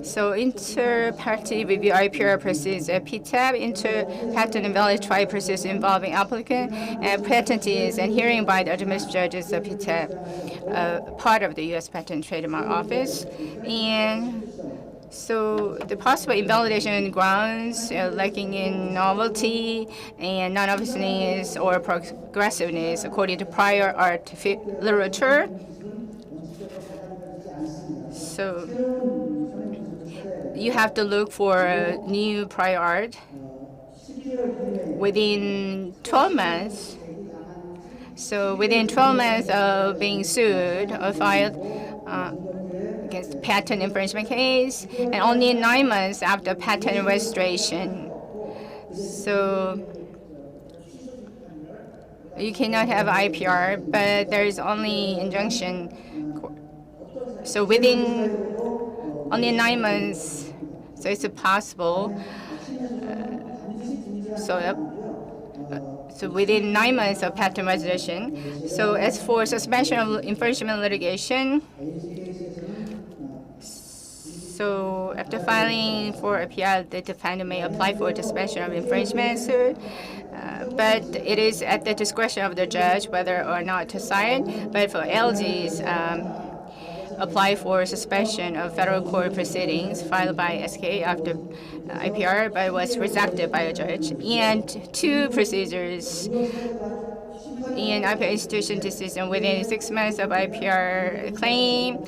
So inter-party review IPR process, PTAB, inter-patent invalid trial process involving applicant and patentees and hearing by the administrative judges of PTAB, part of the U.S. Patent and Trademark Office. And so the possible invalidation grounds lacking in novelty and non-obviousness or progressiveness according to prior art literature. So you have to look for new prior art within 12 months. So within 12 months of being sued or filed filing patent infringement case, and only 9 months after patent registration. So you cannot have IPR, but there is only injunction. So within only 9 months, so it's possible. So within 9 months of patent registration. So as for suspension of infringement litigation, so after filing for appeal, the defendant may apply for suspension of infringement suit, but it is at the discretion of the judge whether or not to cite. But for LG's, apply for suspension of federal court proceedings filed by SK after IPR, but was rejected by a judge. And 2 procedures in IPR institution decision within 6 months of IPR claim.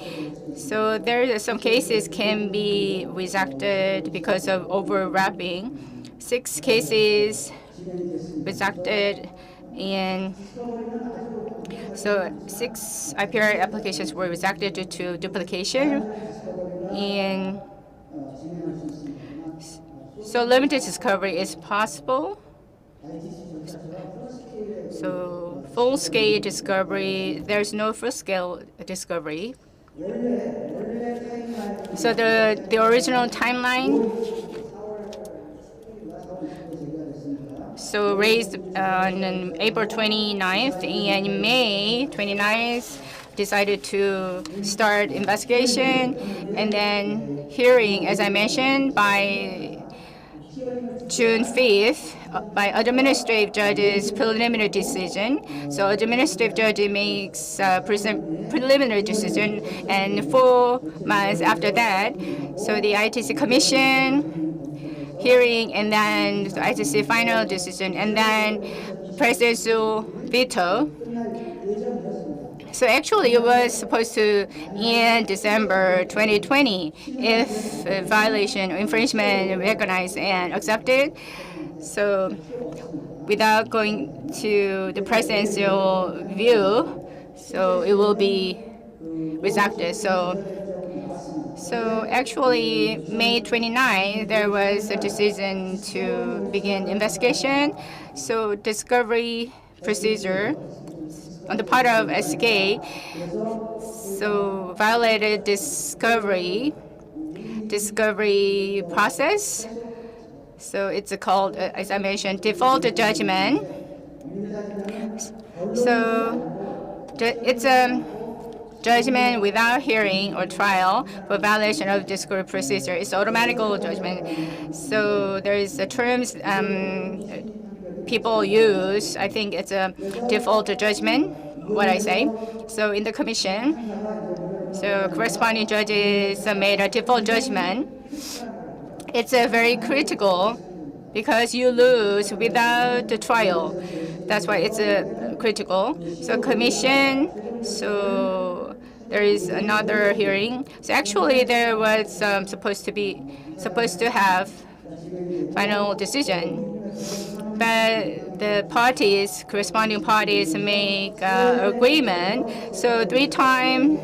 So there are some cases can be rejected because of overlapping. 6 cases rejected, and so 6 IPR applications were rejected due to duplication. And so limited discovery is possible. So full-scale discovery, there's no full-scale discovery. So the original timeline, so raised on April 29th, and in May 29th, decided to start investigation, and then hearing, as I mentioned, by June 5th, by administrative judge's preliminary decision. So administrative judge makes preliminary decision, and 4 months after that, so the ITC commission hearing, and then the ITC final decision, and then presidential veto. So actually, it was supposed to end December 2020 if a violation or infringement recognized and accepted. So without going to the presidential view, so it will be rejected. So actually, May 29, there was a decision to begin investigation. So discovery procedure on the part of SK, so violated discovery process. So it's called, as I mentioned, default judgment. So it's a judgment without hearing or trial for violation of discovery procedure. It's automatic judgment. So there is a terms people use. I think it's a default judgment, what I say. So in the commission, so corresponding judges made a default judgment. It's very critical because you lose without the trial. That's why it's critical. So commission, so there is another hearing. So actually there was supposed to have final decision. But the parties, corresponding parties, make agreement. So 3 times,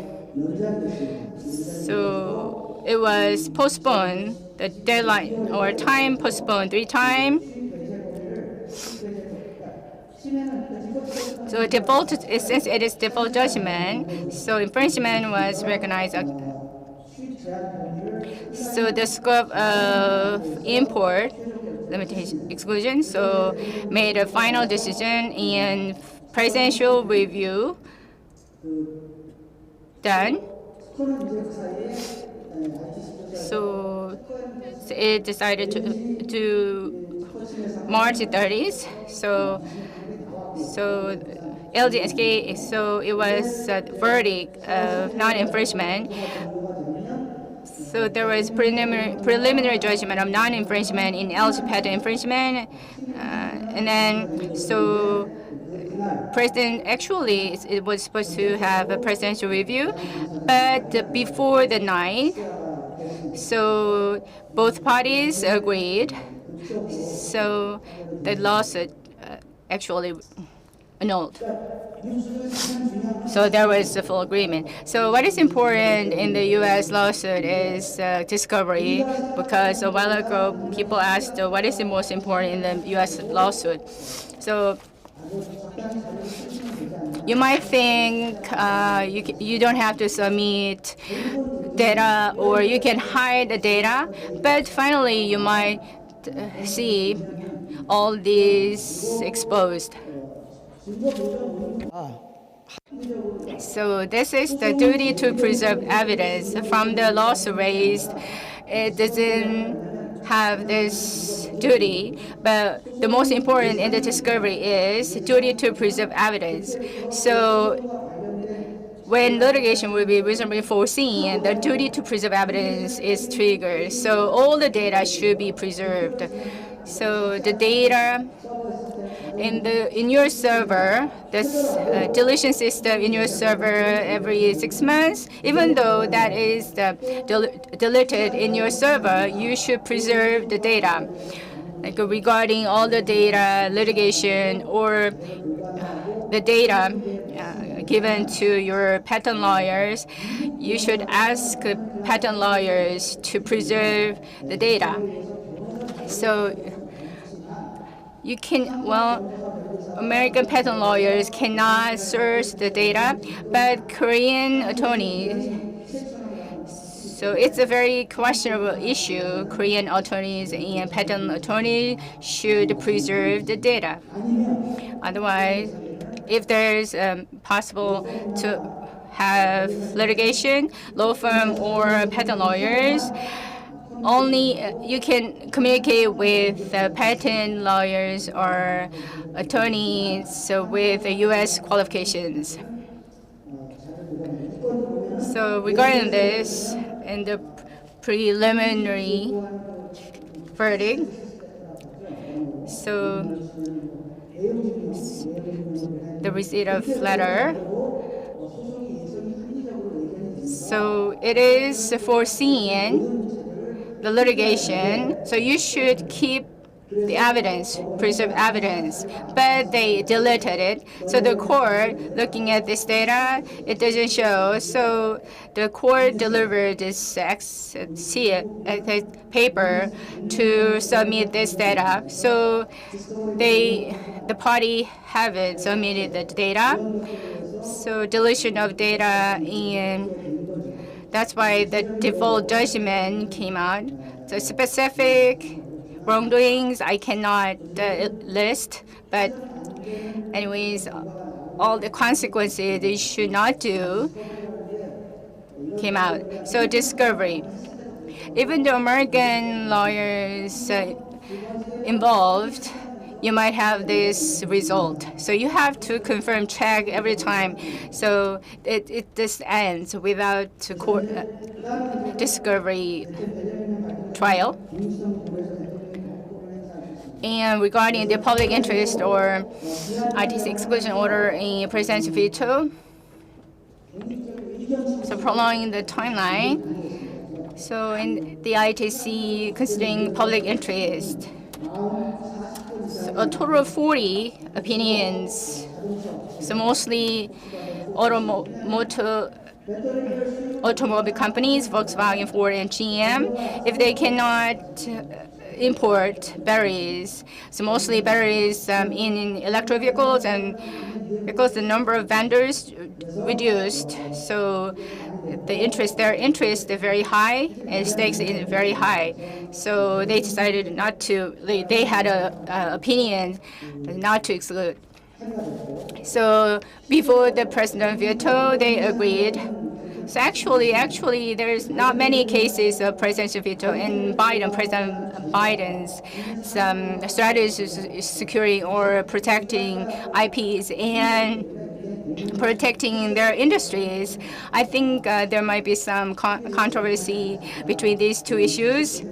so it was postponed. The deadline or time postponed 3 times. So default, since it is default judgment, so infringement was recognized. So the scope of import limitation exclusion, so made a final decision in presidential review done. So it decided to March 30th. So LGSK, so it was a verdict of non-infringement. So there was preliminary judgment of non-infringement in LG patent infringement, and then so president actually it was supposed to have a presidential review, but before the night, so both parties agreed. So the lawsuit actually annulled. So there was a full agreement. So what is important in the U.S. lawsuit is discovery, because a while ago people asked what is the most important in the U.S. lawsuit. So you might think you don't have to submit data, or you can hide the data, but finally you might see all these exposed. So this is the duty to preserve evidence. From the laws raised, it doesn't have this duty, but the most important in the discovery is duty to preserve evidence. So when litigation will be reasonably foreseen, the duty to preserve evidence is triggered. So all the data should be preserved. So the data in your server, this deletion system in your server every 6 months, even though that is deleted in your server, you should preserve the data. Like regarding all the data, litigation, or the data given to your patent lawyers, you should ask patent lawyers to preserve the data. So you can, American patent lawyers cannot search the data, but Korean attorneys, so it's a very questionable issue. Korean attorneys and patent attorneys should preserve the data. Otherwise, if there's possible to have litigation, law firm or patent lawyers, only you can communicate with patent lawyers or attorneys with U.S. qualifications. So regarding this, in the preliminary verdict, so the receipt of letter, so it is foreseen the litigation, so you should keep the evidence, preserve evidence, but they deleted it. So the court, looking at this data, it doesn't show. So the court delivered this paper to submit this data. So the party haven't submitted the data. So deletion of data, and that's why the default judgment came out. So specific wrongdoings I cannot list, but anyways, all the consequences they should not do came out. So discovery. Even the American lawyers involved, you might have this result. So you have to confirm, check every time. So it just ends without court discovery trial. And regarding the public interest or ITC exclusion order in presidential veto, so prolonging the timeline. So in the ITC, considering public interest, so a total of 40 opinions. So mostly automobile companies, Volkswagen, Ford, and GM, if they cannot import batteries, so mostly batteries in electric vehicles, and because the number of vendors reduced, so their interest is very high and stakes is very high. So they decided not to. They had a opinion not to exclude. So before the president veto, they agreed. So actually, there's not many cases of presidential veto. And President Biden's strategies is securing or protecting IPs and protecting their industries. I think there might be some controversy between these two issues.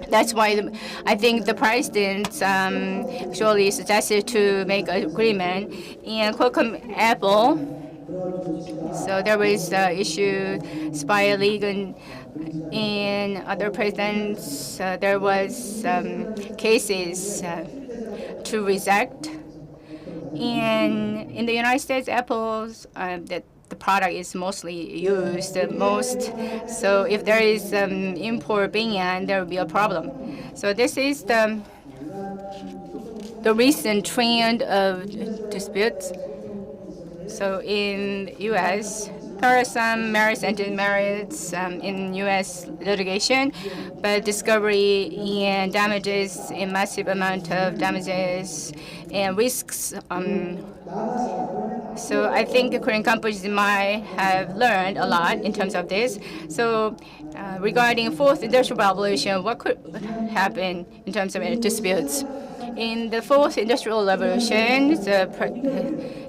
That's why I think the president actually suggested to make an agreement. And Qualcomm, Apple, so there was issue by legal in other presidents. There was cases to reject. And in the United States, Apple's the product is mostly used the most. So if there is import ban, there will be a problem. So this is the recent trend of disputes. So in U.S., there are some merits and demerits in U.S. litigation, but discovery and damages, a massive amount of damages and risks. So I think Korean companies might have learned a lot in terms of this. So regarding fourth industrial revolution, what could happen in terms of disputes? In the fourth industrial revolution, the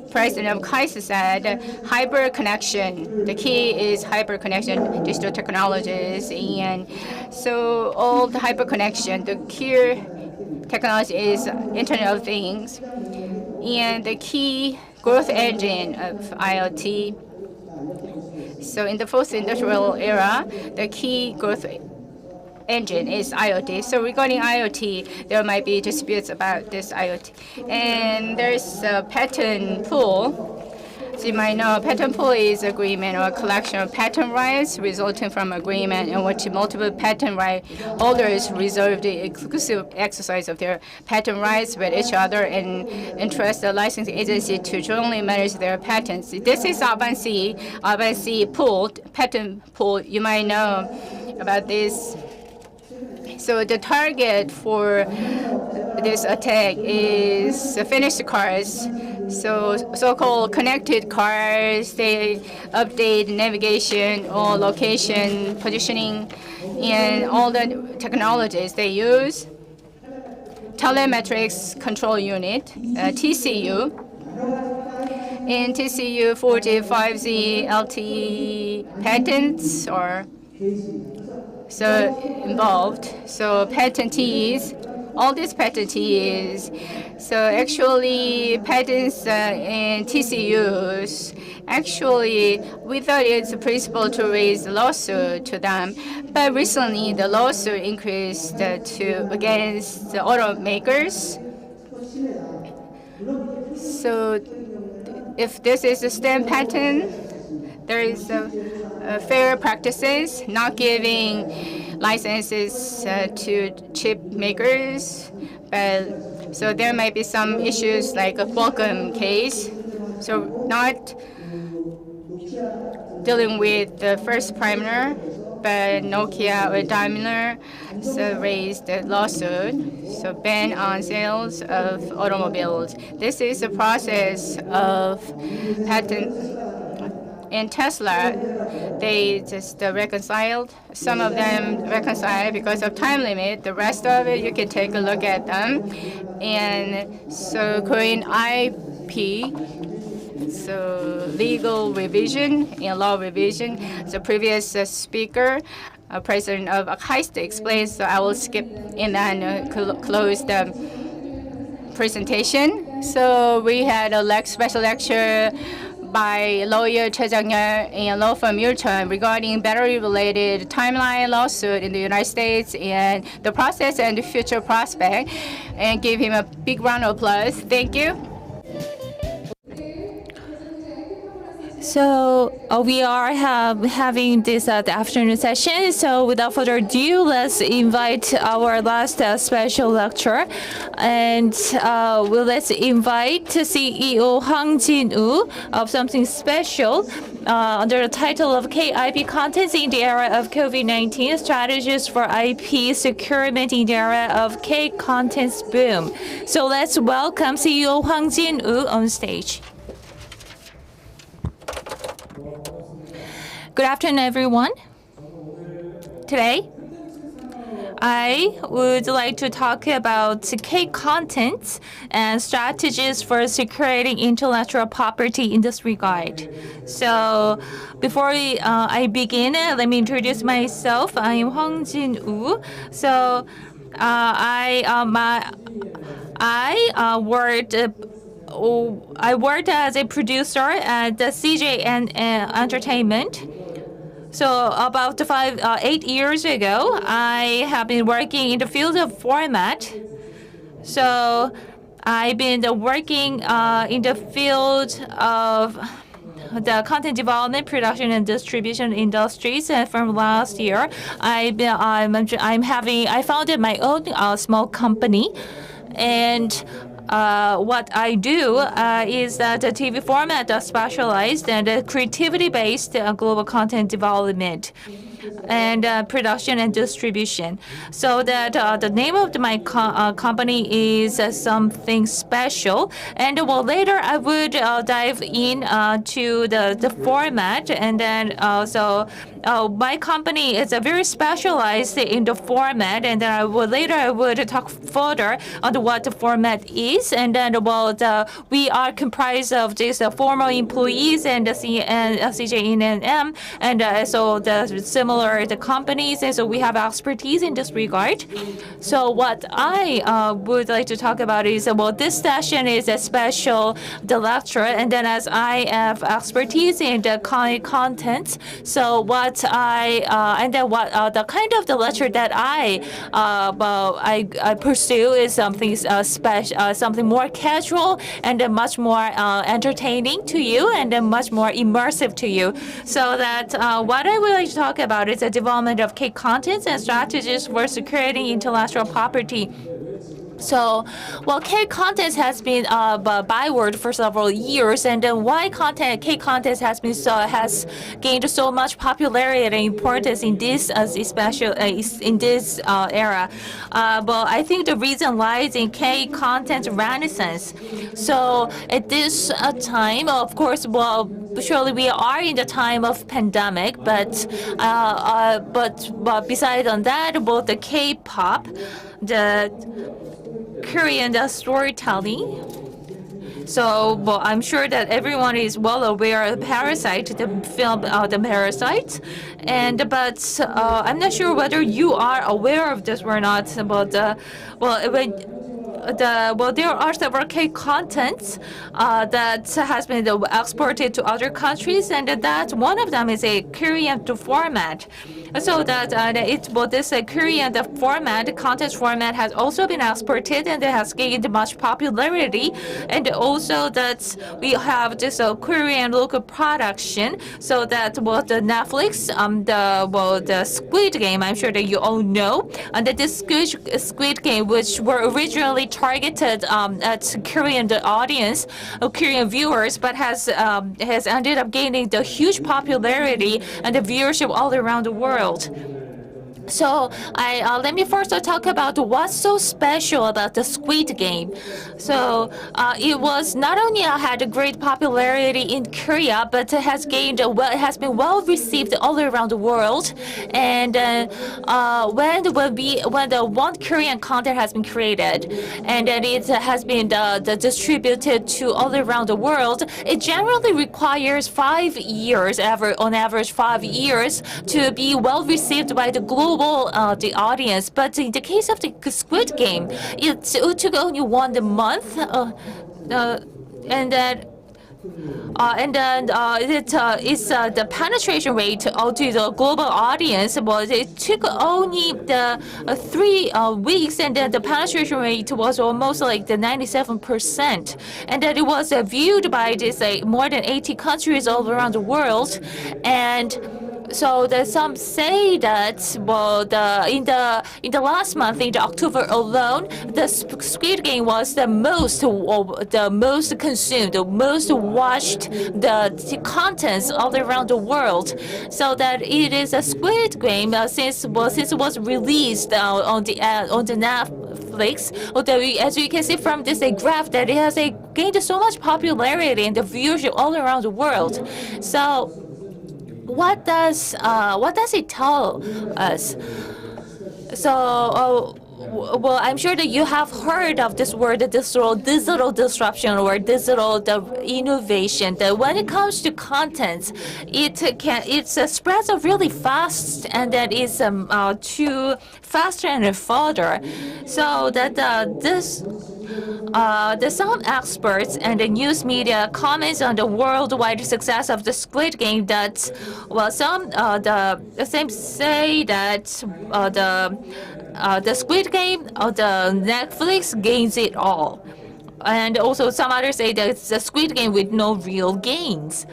President of Kaiser said hyperconnection. The key is hyperconnection, digital technologies, and so all the hyperconnection, the key technology is Internet of Things, and the key growth engine of IoT. So in the fourth industrial era, the key growth engine is IoT. So regarding IoT, there might be disputes about this IoT. And there's a patent pool. So you might know a patent pool is agreement or a collection of patent rights resulting from agreement in which multiple patent right holders reserve the exclusive exercise of their patent rights with each other and entrust the licensing agency to jointly manage their patents. This is Avanci pool, patent pool. You might know about this. So the target for this attack is finished cars. So-called connected cars, they update navigation or location positioning and all the technologies they use. Telemetrics Control Unit, TCU. In TCU, 4G, 5G, LTE patents are involved. So patentees, all these patentees. So actually patents in TCUs, actually we thought it's a principle to raise a lawsuit to them. But recently the lawsuit increased against the automakers. So if this is a STEM patent, there is fair practices, not giving licenses to chip makers. But so there might be some issues like a Qualcomm case. So not dealing with the first primer, but Nokia or Daimler raised the lawsuit. So ban on sales of automobiles. This is a process of patent. In Tesla, they just reconciled. Some of them reconciled because of time limit. The rest of it, you can take a look at them. And so Korean IP, so legal revision and law revision. The previous speaker, president of Heist, explains, so I will skip and then close the presentation. So we had a special lecture by lawyer Choi Jang-yeol and law firm Yulchon regarding battery-related timeline lawsuit in the United States and the process and the future prospect, and give him a big round of applause. Thank you. So we are having this the afternoon session. So without further ado, let's invite our last special lecturer, and let's invite CEO Hwang Jin-woo of something special under the title of K-IP Contents in the Era of COVID-19, Strategies for IP Securement in the Era of K-Contents Boom. So let's welcome CEO Hwang Jin-woo on stage. Good afternoon, everyone. Today, I would like to talk about K-contents and strategies for securing intellectual property in this regard. So before I begin, let me introduce myself. I am Hwang Jin-woo. So I worked as a producer at the CJN Entertainment. So about 8 years ago, I have been working in the field of format. So I've been working in the field of the content development, production, and distribution industries. And from last year, I founded my own small company, and what I do is that the TV format specialized and creativity-based global content development and production and distribution. So that the name of my company is something special. And well, later I would dive in to the format, and then my company is very specialized in the format, and then I would talk further on what the format is, and then we are comprised of these former employees and the CJNNM, and so the similar the companies, and so we have expertise in this regard. So what I would like to talk about is this session is a special the lecture, and then as I have expertise in the content, so what I and then what the kind of the lecture that I pursue is something special, something more casual and much more entertaining to you and much more immersive to you. So that what I would like to talk about is the development of K contents and strategies for securing intellectual property. So, well, K contents has been a byword for several years, and then why K contents has gained so much popularity and importance in this in this era. Well, I think the reason lies in K content renaissance. So at this time, of course, well, surely we are in the time of pandemic, but besides on that, both the K-pop, the Korean storytelling. So, well, I'm sure that everyone is well aware of Parasite, the film, The Parasite, but I'm not sure whether you are aware of this or not. But there are several K contents that has been exported to other countries, and that one of them is a Korean format. So that this Korean content format has also been exported, and it has gained much popularity, and also that we have this Korean local production. So that the Netflix, the Squid Game, I'm sure that you all know, and this Squid Game, which were originally targeted at Korean audience, Korean viewers, but has ended up gaining the huge popularity and the viewership all around the world. So let me first talk about what's so special about the Squid Game. So it was not only had a great popularity in Korea, but it has gained it has been well received all around the world. And when the one Korean content has been created, and then it has been distributed to all around the world, it generally requires 5 years, on average 5 years, to be well received by the global the audience. But in the case of the Squid Game, it took only 1 month, and then it's the penetration rate to the global audience. Well, it took only the 3 weeks, and then the penetration rate was almost like the 97%, and that it was viewed by this more than 80 countries all around the world. And so some say that in the last month, in the October alone, the Squid Game was the most consumed, the most watched the contents all around the world. So that it is a Squid Game since it was released on the Netflix. As you can see from this graph, that it has gained so much popularity and the viewership all around the world. So what does it tell us? So, well, I'm sure that you have heard of this word, digital disruption or digital innovation. That when it comes to content, it spreads really fast, and that is too faster and further. So that some experts and the news media comments on the worldwide success of the Squid Game. That some say that the Squid Game, the Netflix gains it all. and also some others say that it's a Squid Game with no real gains.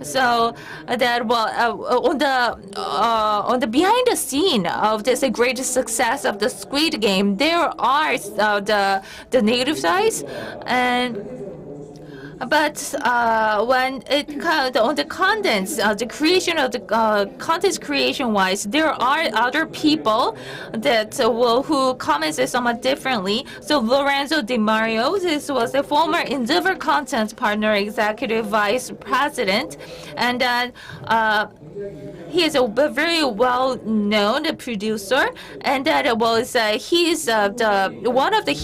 So that on the behind the scene of this great success of the Squid Game, there are the negative sides, but when it comes on the contents, the creation of the contents creation wise, there are other people that who comments it somewhat differently. So Lorenzo Di Mario, this was a former Endeavor Content Partner Executive Vice President, and then he is a very well-known producer, and that was he's the one of the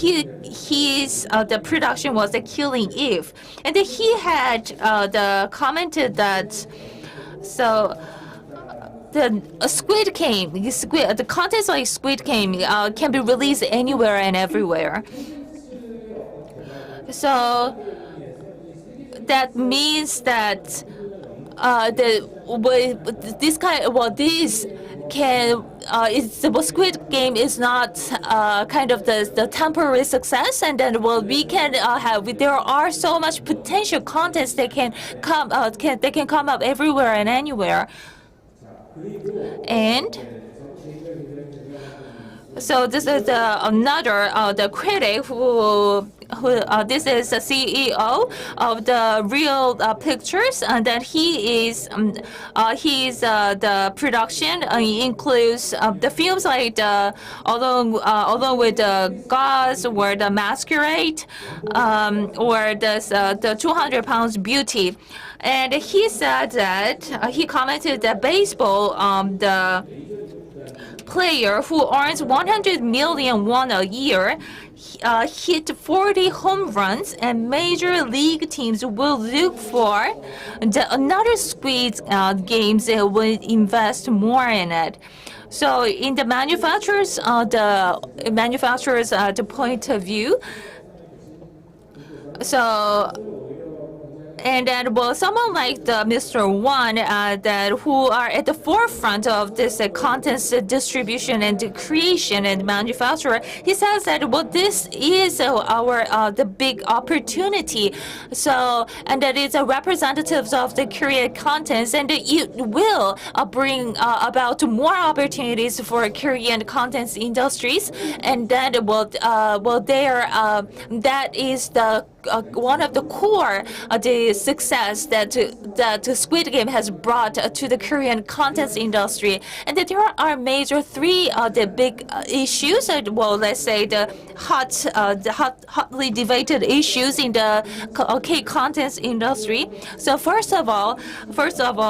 the production was the Killing Eve, and he had commented that so. The Squid Game, the contents like Squid Game can be released anywhere and everywhere. So that means that this the Squid Game is not kind of the temporary success, and then we can there are so much potential contents that can come up everywhere and anywhere, and. So this is another the critic who this is the CEO of the Real Pictures, and then he's the production includes the films like along with the Gods or the Masquerade, or the 200 Pounds Beauty, and he said that he commented that baseball the player who earns 100 million won a year hit 40 home runs, and major league teams will look for another Squid Games will invest more in it. So in the manufacturers the point of view, so. And then, someone like Mr. Wan, who are at the forefront of this contents distribution and creation and manufacturer, he says that this is the big opportunity. So, and that it's representatives of the Korean contents, and it will bring about more opportunities for Korean contents industries, and then that is the one of the core the success that Squid Game has brought to the Korean contents industry, and that there are major three the big issues. Let's say the hotly debated issues in the K-contents industry. So first of all,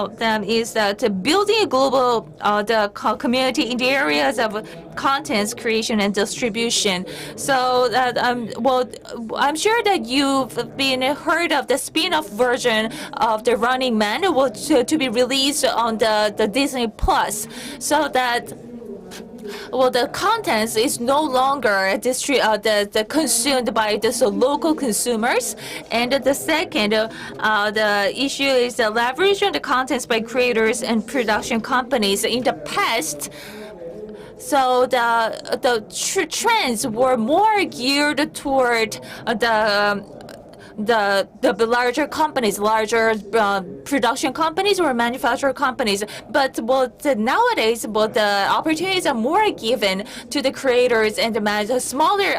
them is that building a global the community in the areas of contents creation and distribution. So that I'm sure that you've been heard of the spin-off version of the Running Man to be released on the Disney Plus, so that the contents is no longer consumed by the local consumers. And the second, the issue is the leveraging the contents by creators and production companies. In the past, so the trends were more geared toward the larger companies, larger production companies or manufacturer companies. But nowadays, the opportunities are more given to the creators and the smaller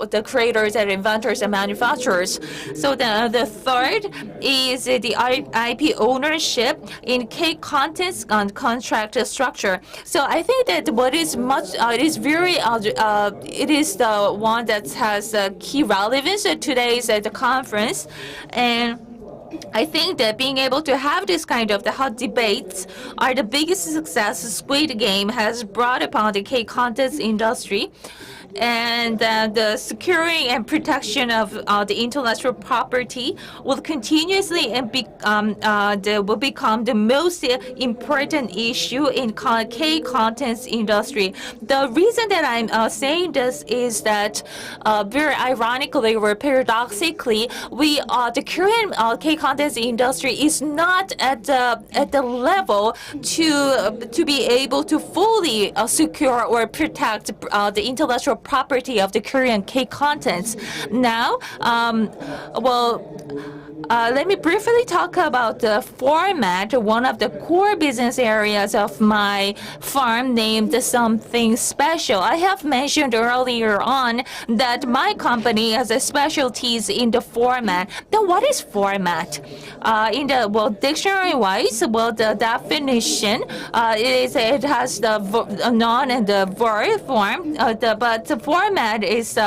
the creators and inventors and manufacturers. So the third is the IP ownership in K contents and contract structure. So I think that it is the one that has key relevance at today's the conference, and I think that being able to have this kind of the hot debates are the biggest success Squid Game has brought upon the K-contents industry. And the securing and protection of the intellectual property will continuously will become the most important issue in K-contents industry. The reason that I'm saying this is that very ironically or paradoxically, the Korean K contents industry is not at the level to be able to fully secure or protect the intellectual property of the Korean K contents. Now, let me briefly talk about the format, one of the core business areas of my farm named Something Special. I have mentioned earlier on that my company has a specialties in the format. Now, what is format? In the dictionary-wise, the definition it has the noun and the verb form. But the format is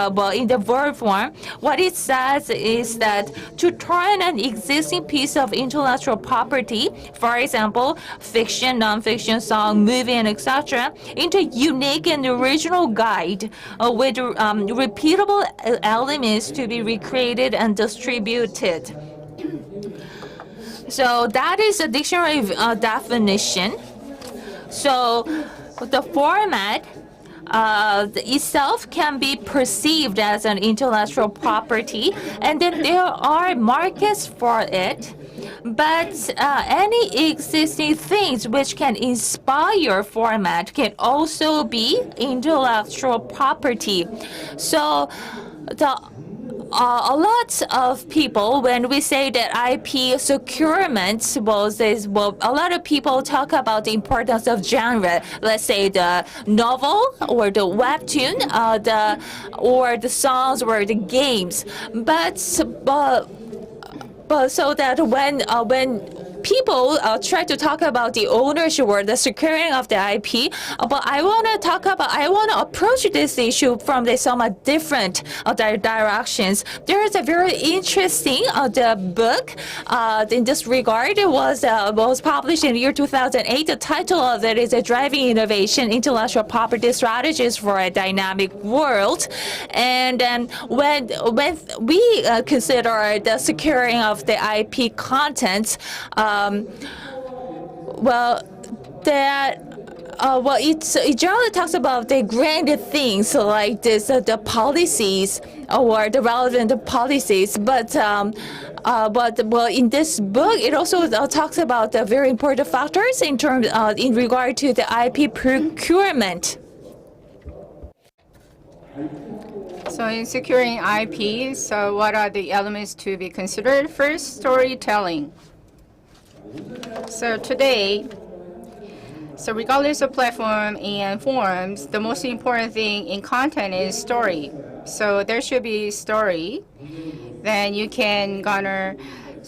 in the verb form. What it says is that to turn an existing piece of intellectual property, for example, fiction, non-fiction, song, movie, and etc., into unique and original guide with repeatable elements to be recreated and distributed. So that is a dictionary definition. So the format itself can be perceived as an intellectual property, and then there are markets for it. But any existing things which can inspire format can also be intellectual property. So a lot of people, when we say that IP securement, a lot of people talk about the importance of genre. Let's say the novel or the webtoon, or the songs or the games. But so that when people try to talk about the ownership or the securing of the IP, but I want to approach this issue from the somewhat different directions. There is a very interesting the book in this regard. It was published in the year 2008. The title of it is Driving Innovation, Intellectual Property Strategies for a Dynamic World. And then when we consider the securing of the IP content, it generally talks about the grand things like this, the policies or the relevant policies. But in this book, it also talks about the very important factors in regard to the IP procurement. So in securing IP, so what are the elements to be considered? First, storytelling. So today, regardless of platform and forms, the most important thing in content is story. So there should be story. Then you can garner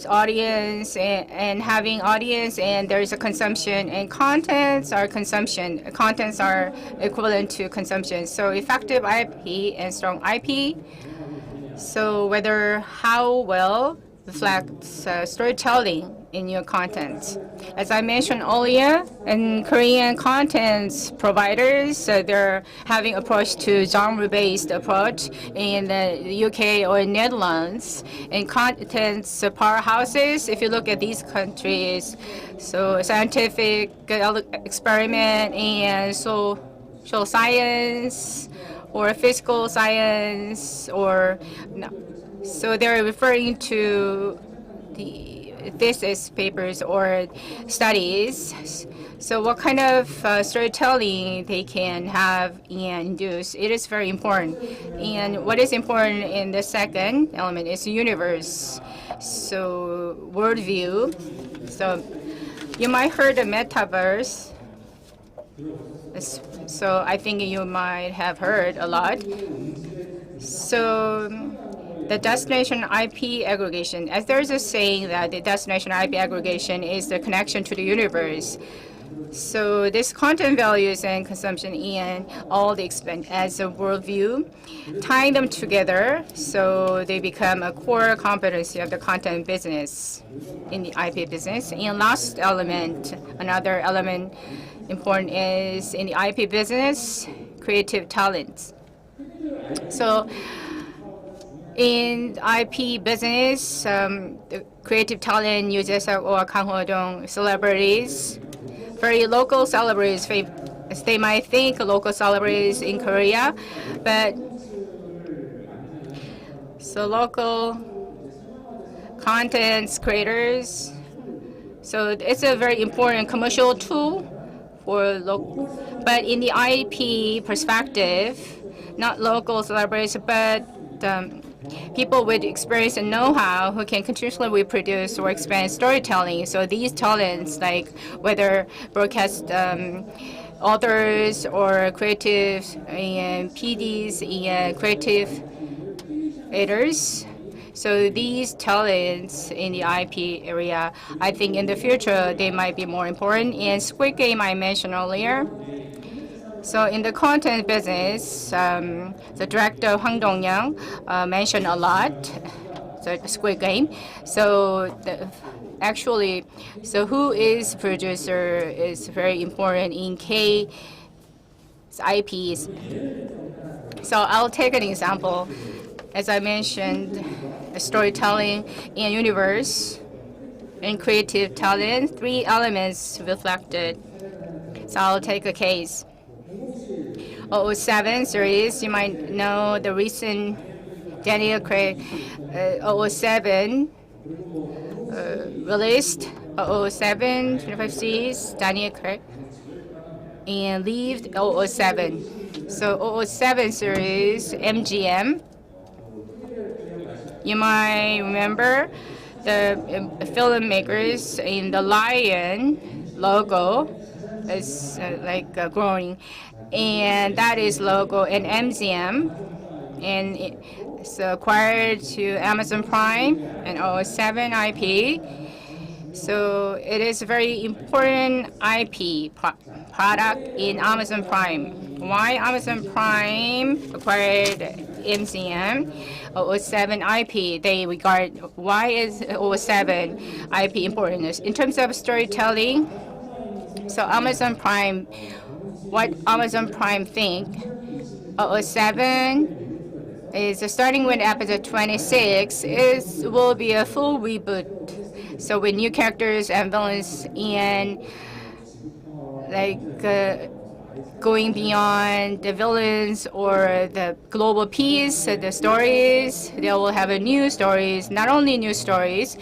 audience and having audience, and there is a consumption, and contents are consumption. Contents are equivalent to consumption. So effective IP and strong IP. So how well reflects storytelling in your content. As I mentioned earlier, in Korean content providers, they're having approach to genre-based approach in the UK or Netherlands. In contents powerhouses, if you look at these countries, so scientific experiment and social science or physical science, or no. So they're referring to the thesis papers or studies. So what kind of storytelling they can have and induce, it is very important. And what is important in the second element is universe. So worldview. So you might heard the metaverse. So I think you might have heard a lot. So the destination IP aggregation, as there's a saying that the destination IP aggregation is the connection to the universe. So this content values and consumption and all the expense as a worldview, tying them together so they become a core competency of the content business in the IP business. And last element, another element important is in the IP business, creative talents. So in IP business, the creative talent uses or 강호동 celebrities, very local celebrities. They might think local celebrities in Korea, but so local contents creators. So it's a very important commercial tool for local. But in the IP perspective, not local celebrities, but people with experience and know-how who can continuously reproduce or expand storytelling. So these talents, like whether broadcast authors or creatives and PDs and creative editors. So these talents in the IP area, I think in the future they might be more important. And Squid Game I mentioned earlier. So in the content business, the director Hwang Dong-young mentioned a lot the Squid Game. So so who is producer is very important in K IPs. So I'll take an example. As I mentioned, storytelling and universe and creative talent, 3 elements reflected. So I'll take a case. 007 series, you might know the recent Daniel Craig 007 released 007 25 series, Daniel Craig, and lived 007. So 007 series, MGM. You might remember the filmmakers in the lion logo is growing, and that is logo in MGM, and it's acquired to Amazon Prime and 007 IP. So it is a very important IP product in Amazon Prime. Why Amazon Prime acquired MCM 007 IP? They regard why is 007 IP important in terms of storytelling. So Amazon Prime, what Amazon Prime think 007 is starting with episode 26 will be a full reboot. So with new characters and villains and going beyond the villains or the global peace, the stories, they will have new stories, not only new stories,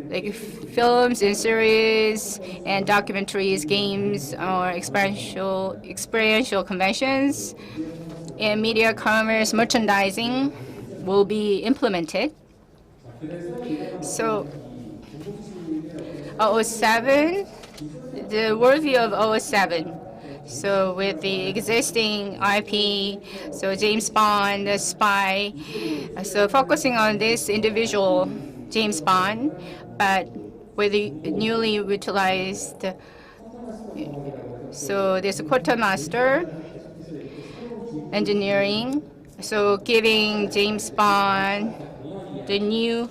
like films and series and documentaries, games, or experiential conventions, and media commerce merchandising will be implemented. So 007, the worldview of 007. So with the existing IP, so James Bond, the spy, so focusing on this individual James Bond, but with the newly utilized, so there's a quartermaster engineering, so giving James Bond the new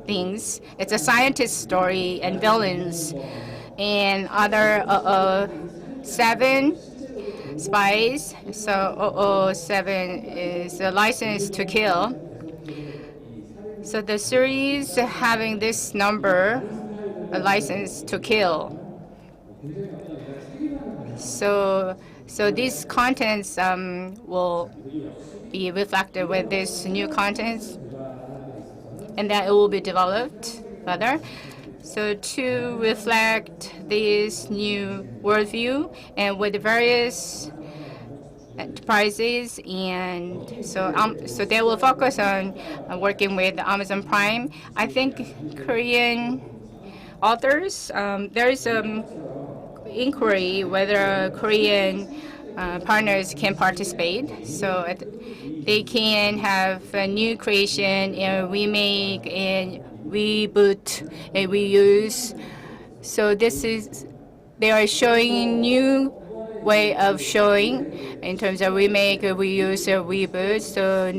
things. It's a scientist story and villains and other 7 spies. So 007 is a license to kill. So the series having this number, a license to kill. So these contents will be reflected with this new contents, and then it will be developed further. So to reflect this new worldview and with various enterprises, and so they will focus on working with Amazon Prime. I think Korean authors, there is inquiry whether Korean partners can participate. So they can have a new creation and remake and reboot and reuse. So they are showing new way of showing in terms of remake, reuse, reboot. So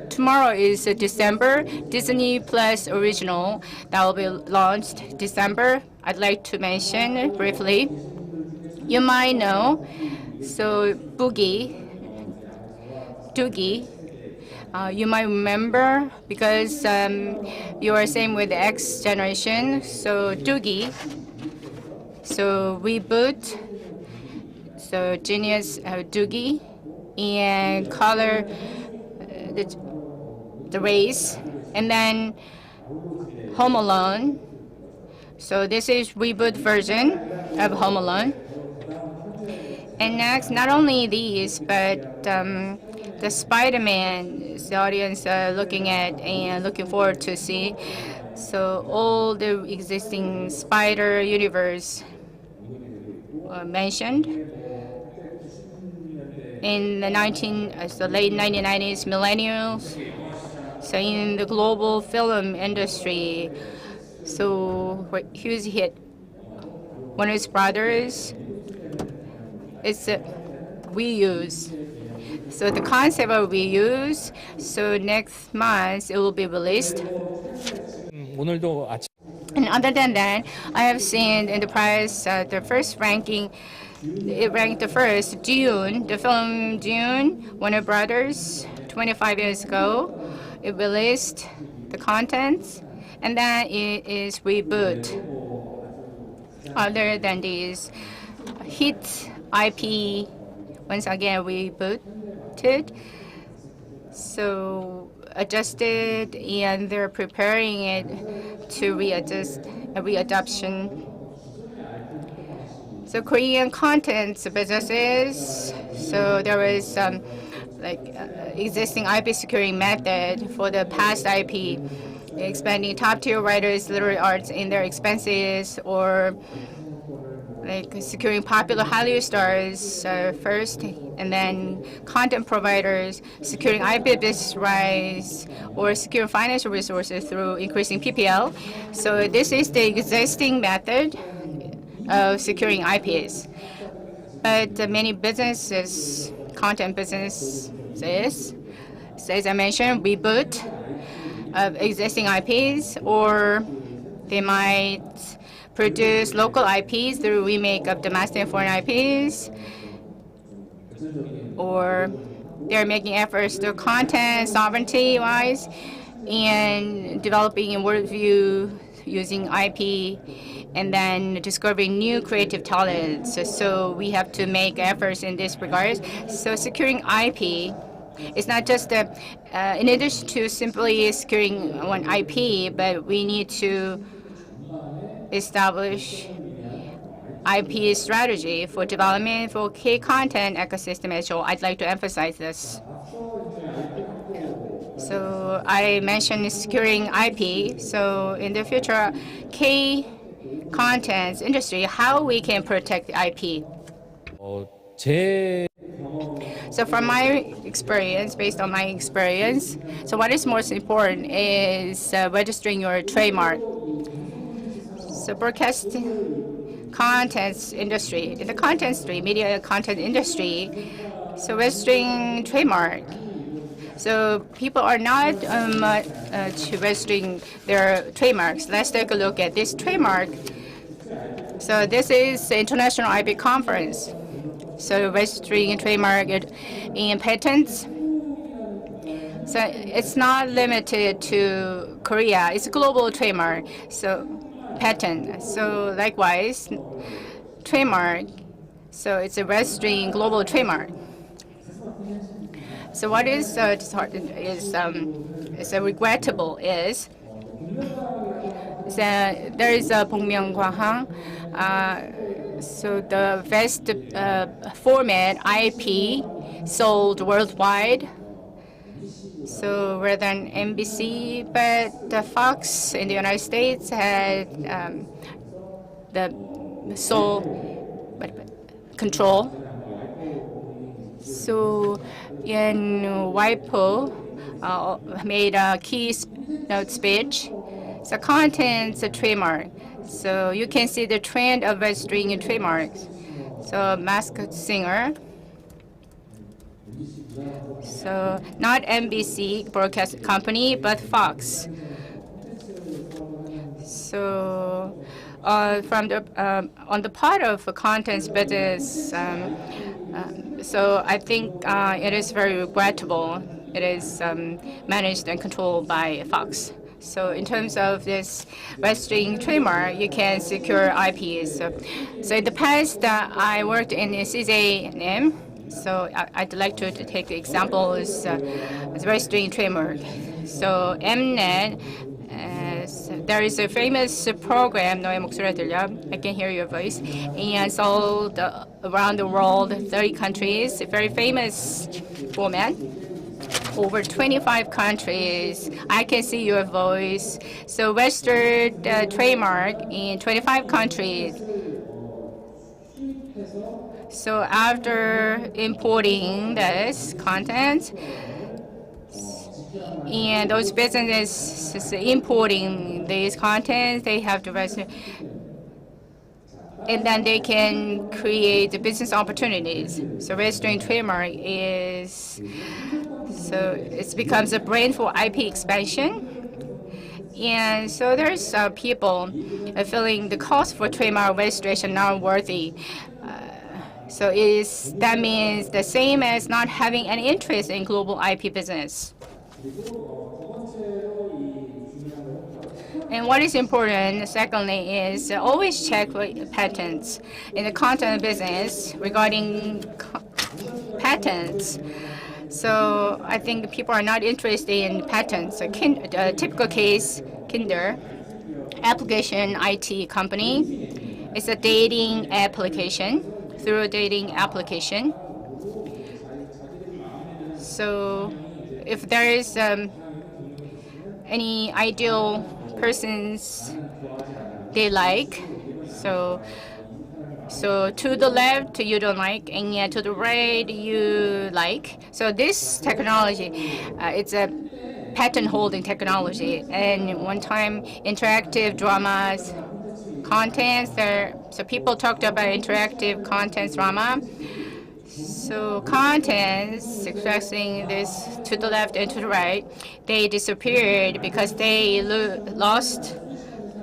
tomorrow is December, Disney Plus original that will be launched December. I'd like to mention briefly. You might know, so Doogie, you might remember because you are same with the X generation. So Doogie, so reboot, so Genius Doogie, and color the race. And then Home Alone. So this is reboot version of Home Alone. And next, not only these, but the Spider-Man is the audience looking at and looking forward to see. So all the existing Spider universe mentioned. In the late 1990s, millennials, so in the global film industry, so huge hit, Warner Brothers, it's a reuse. So the concept of reuse, so next month it will be released. 오늘도 아침 And other than that, I have seen in the press the first ranking, it ranked the first, Dune, the film Dune, Warner Brothers, 25 years ago. It released the contents, and then it is reboot. Other than these hit IP, once again rebooted. So adjusted, and they're preparing it to readjust a readoption. So Korean content businesses, so there is existing IP securing method for the past IP, expanding top-tier writers' literary arts in their expenses, or like securing popular Hallyu stars first, and then content providers securing IP business rights, or securing financial resources through increasing PPL. So this is the existing method of securing IPs. But many businesses, content businesses, so as I mentioned, reboot of existing IPs, or they might produce local IPs through remake of domestic and foreign IPs, or they're making efforts to content sovereignty-wise and developing a worldview using IP, and then discovering new creative talents. So we have to make efforts in this regard. So securing IP is not just in addition to simply securing one IP, but we need to establish IP strategy for development for key content ecosystem as well. I'd like to emphasize this. So I mentioned securing IP. So in the future, key content industry, how we can protect IP. 제 So from my experience, based on my experience, so what is most important is registering your trademark. So broadcasting contents industry, in the content industry, media content industry, so registering trademark. So people are not registering their trademarks. Let's take a look at this trademark. So this is the International IP Conference. So registering a trademark in patents. So it's not limited to Korea. It's a global trademark. So patent. So likewise, trademark. So it's a registering global trademark. So what is disheartening is regrettable is there is a Bongmyeong-Gwahang. So the best format IP sold worldwide. So rather than NBC, but the Fox in the United States had the sole control. So in WIPO made a keynote speech. So contents a trademark. So you can see the trend of registering in trademarks. So Masked Singer. So not NBC broadcast company, but Fox. So from the on the part of contents business, so I think it is very regrettable. It is managed and controlled by Fox. So in terms of this registering trademark, you can secure IPs. So in the past, I worked in CJNM. So I'd like to take examples as registering trademark. So Mnet, there is a famous program, 너의 목소리가 들려, I can hear your voice, and sold around the world, 30 countries, a very famous format. Over 25 countries, I can see your voice. So registered trademark in 25 countries. So after importing this content, and those businesses importing these contents, they have to register, and then they can create the business opportunities. So registering trademark is, so it becomes a brain for IP expansion. And so there's people feeling the cost for trademark registration not worthy. So that means the same as not having any interest in global IP business. And what is important, secondly, is always check patents in the content business regarding patents. So I think people are not interested in patents. A typical case, Kinder, application IT company. It's a dating application, through a dating application. So if there is any ideal persons they like, so to the left you don't like, and yeah, to the right you like. So this technology, it's a patent holding technology. And one time, interactive dramas, contents there. So people talked about interactive contents drama. So contents expressing this to the left and to the right, they disappeared because they lost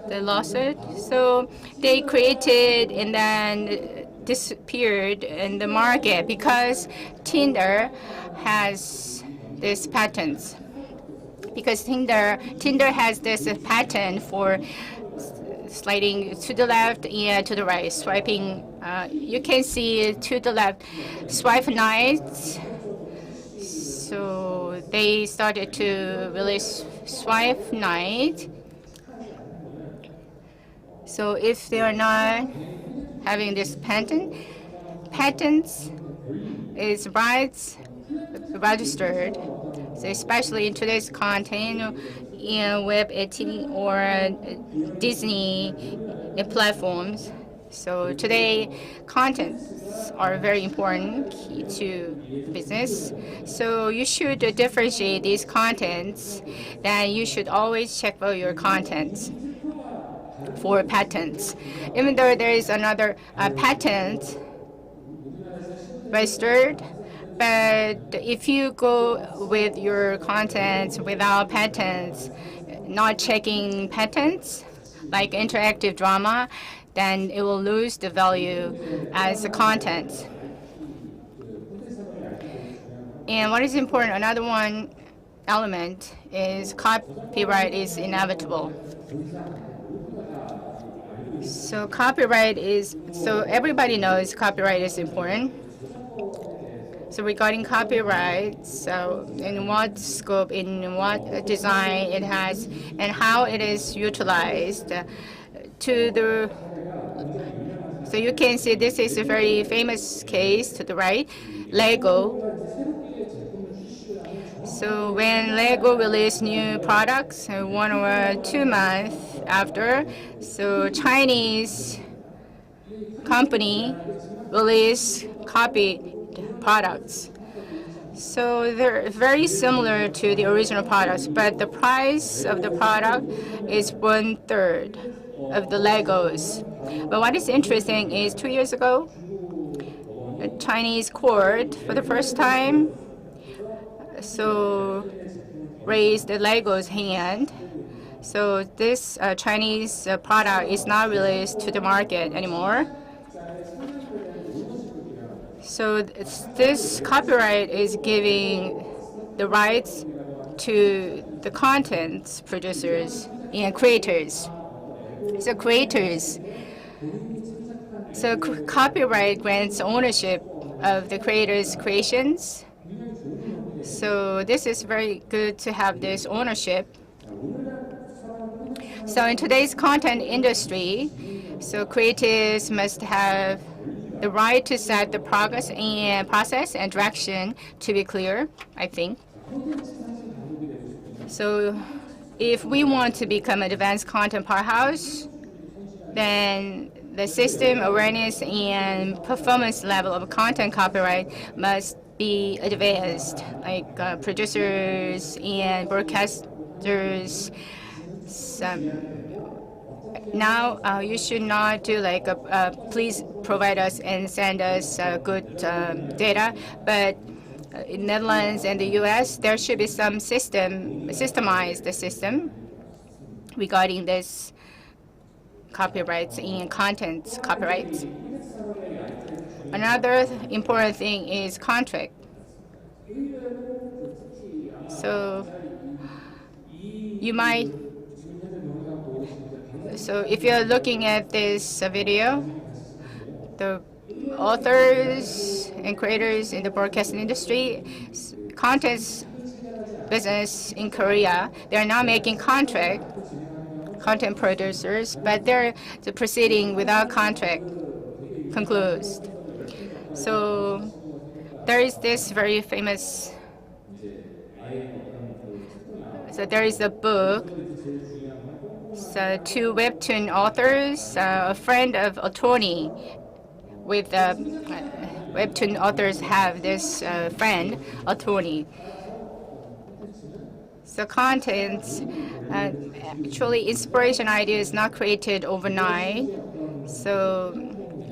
it. So they created and then disappeared in the market because Tinder has these patents. Because Tinder has this patent for sliding to the left and to the right, swiping. You can see to the left, swipe nights. So they started to release swipe night. So if they are not having this patents is rights registered. So especially in today's content in Web 18 or Disney platforms. So today, contents are very important key to business. So you should differentiate these contents. Then you should always check for your contents for patents. Even though there is another patent registered, but if you go with your contents without patents, not checking patents, like interactive drama, then it will lose the value as a content. And what is important, another one element is copyright is inevitable. So copyright is, so everybody knows copyright is important. So regarding copyright, so in what scope, in what design it has, and how it is utilized to the, so you can see this is a very famous case to the right, Lego. So when Lego released new products, 1 or 2 months after, so Chinese company released copied products. So they're very similar to the original products, but the price of the product is 1/3 of the Legos. But what is interesting is 2 years ago, a Chinese court, for the first time, so raised the Lego's hand. So this Chinese product is not released to the market anymore. So this copyright is giving the rights to the content producers and creators. So copyright grants ownership of the creators' creations. So this is very good to have this ownership. So in today's content industry, so creatives must have the right to set the progress and process and direction to be clear, I think. So if we want to become an advanced content powerhouse, then the system awareness and performance level of content copyright must be advanced, like producers and broadcasters. Now you should not do like please provide us and send us good data, but in Netherlands and the U.S. there should be some systemized system regarding this copyrights and content copyrights. Another important thing is contract. So you might. So if you're looking at this video, the authors and creators in the broadcasting industry, content business in Korea, they're not making content producers, but they're proceeding without contract concludes. So there is this very famous, so there is a book. So two webtoon authors, a friend of attorney with webtoon authors have this friend, attorney. So content, actually inspiration idea is not created overnight. So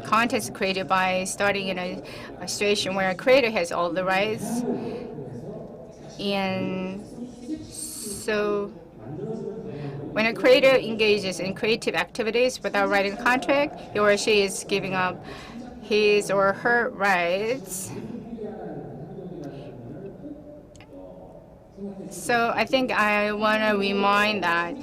content is created by starting in a situation where a creator has all the rights. And so when a creator engages in creative activities without writing a contract, he or she is giving up his or her rights. So I think I want to remind that.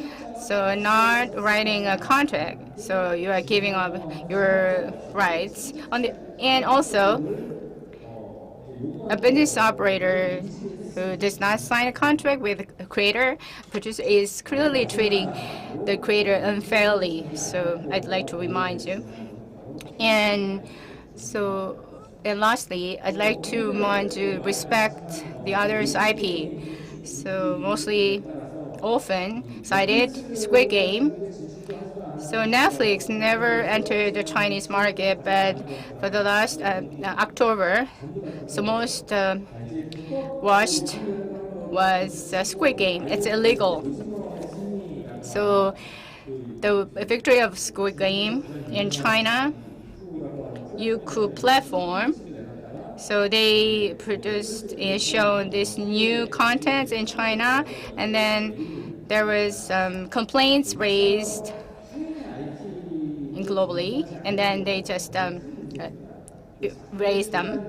So not writing a contract, so you are giving up your rights. And also, a business operator who does not sign a contract with a creator, producer is clearly treating the creator unfairly. So I'd like to remind you. And lastly, I'd like to remind you respect the other's IP. So mostly, often cited Squid Game. So Netflix never entered the Chinese market, but for the last October, so most watched was Squid Game. It's illegal. So the victory of Squid Game in China, Youku platform. So they produced and shown this new content in China, and then there was complaints raised globally, and then they just raised them.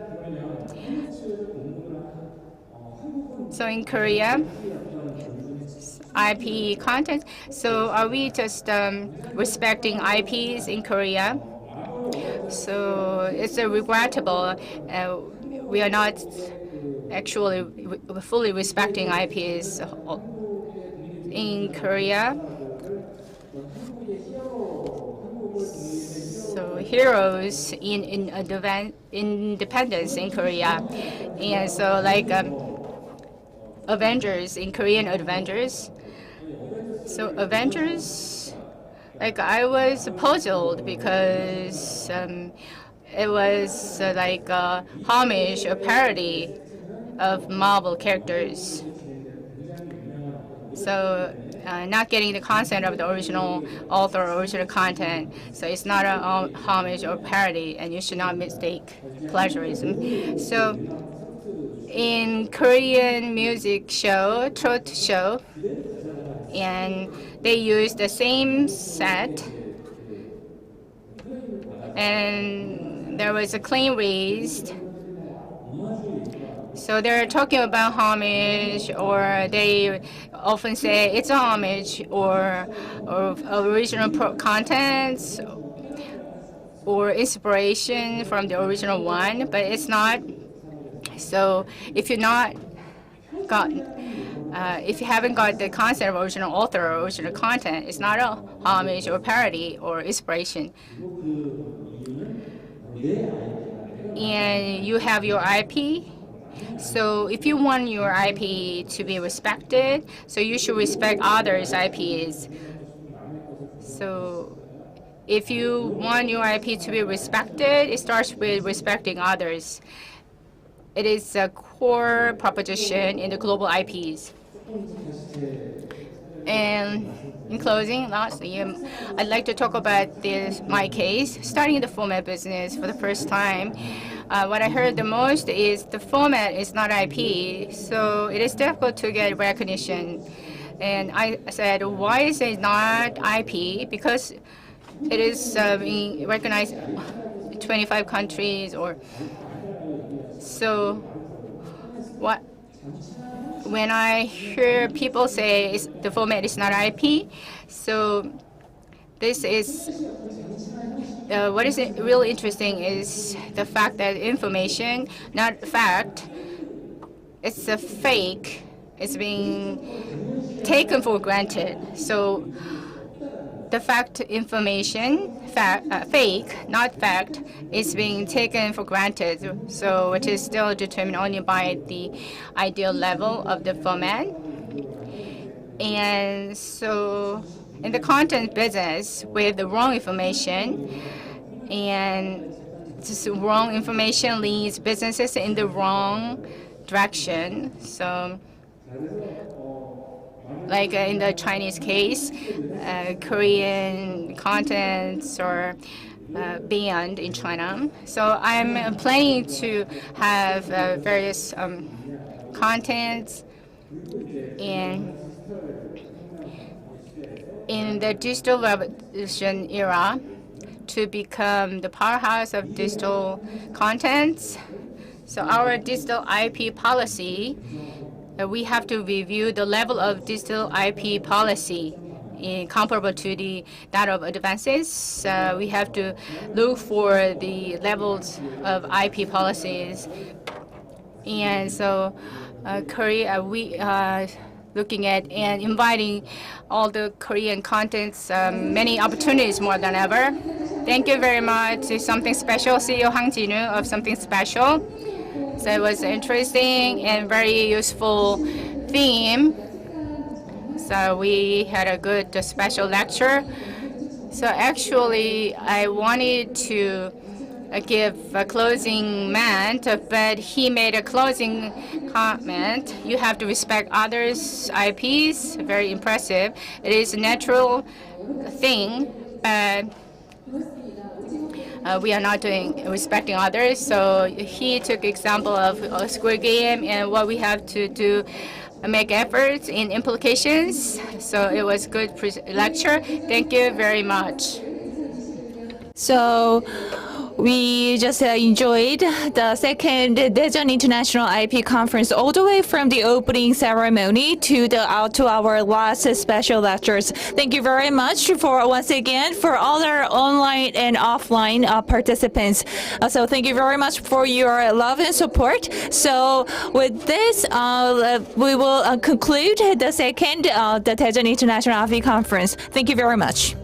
So in Korea, IP content. So are we just respecting IPs in Korea? So it's regrettable. We are not actually fully respecting IPs in Korea. So heroes in independence in Korea, and so like Avengers in Korean Avengers. So Avengers, like I was puzzled because it was like a homage, a parody of Marvel characters. So not getting the content of the original author or original content. So it's not a homage or parody, and you should not mistake plagiarism. So in Korean music show, throat show, and they use the same set, and there was a claim raised. So they're talking about homage, or they often say it's a homage or original contents. or inspiration from the original one, but it's not. So if you haven't got the concept of original author or original content, it's not a homage or parody or inspiration. And you have your IP. So if you want your IP to be respected, so you should respect others' IPs. So if you want your IP to be respected, it starts with respecting others. It is a core proposition in the global IPs. And in closing, lastly, I'd like to talk about my case, starting the format business for the first time. What I heard the most is the format is not IP, so it is difficult to get recognition. And I said, why is it not IP? Because it is being recognized in 25 countries or so. When I hear people say the format is not IP, so this is what is really interesting is the fact that information, not fact, it's a fake. It's being taken for granted. So the fact information, fake, not fact, is being taken for granted. So it is still determined only by the ideal level of the format. And so in the content business, with the wrong information, and this wrong information leads businesses in the wrong direction. So like in the Chinese case, Korean contents are banned in China. So I'm planning to have various contents in the digital revolution era to become the powerhouse of digital contents. So our digital IP policy, we have to review the level of digital IP policy comparable to that of advances. We have to look for the levels of IP policies. And so Korea, we are looking at and inviting all the Korean contents, many opportunities more than ever. Thank you very much to Something Special, CEO Hang Ji-nu of Something Special. So it was interesting and very useful theme. So we had a good special lecture. So actually, I wanted to give a closing comment, but he made a closing comment. You have to respect others' IPs. Very impressive. It is a natural thing, but we are not doing respecting others. So he took example of a Squid Game and what we have to do, make efforts in implications. So it was good lecture. Thank you very much. So we just enjoyed the second Daejeon International IP conference all the way from the opening ceremony to our last special lectures. Thank you very much for once again for all our online and offline participants. So thank you very much for your love and support. So with this, we will conclude the second the Daejeon International IP conference. Thank you very much.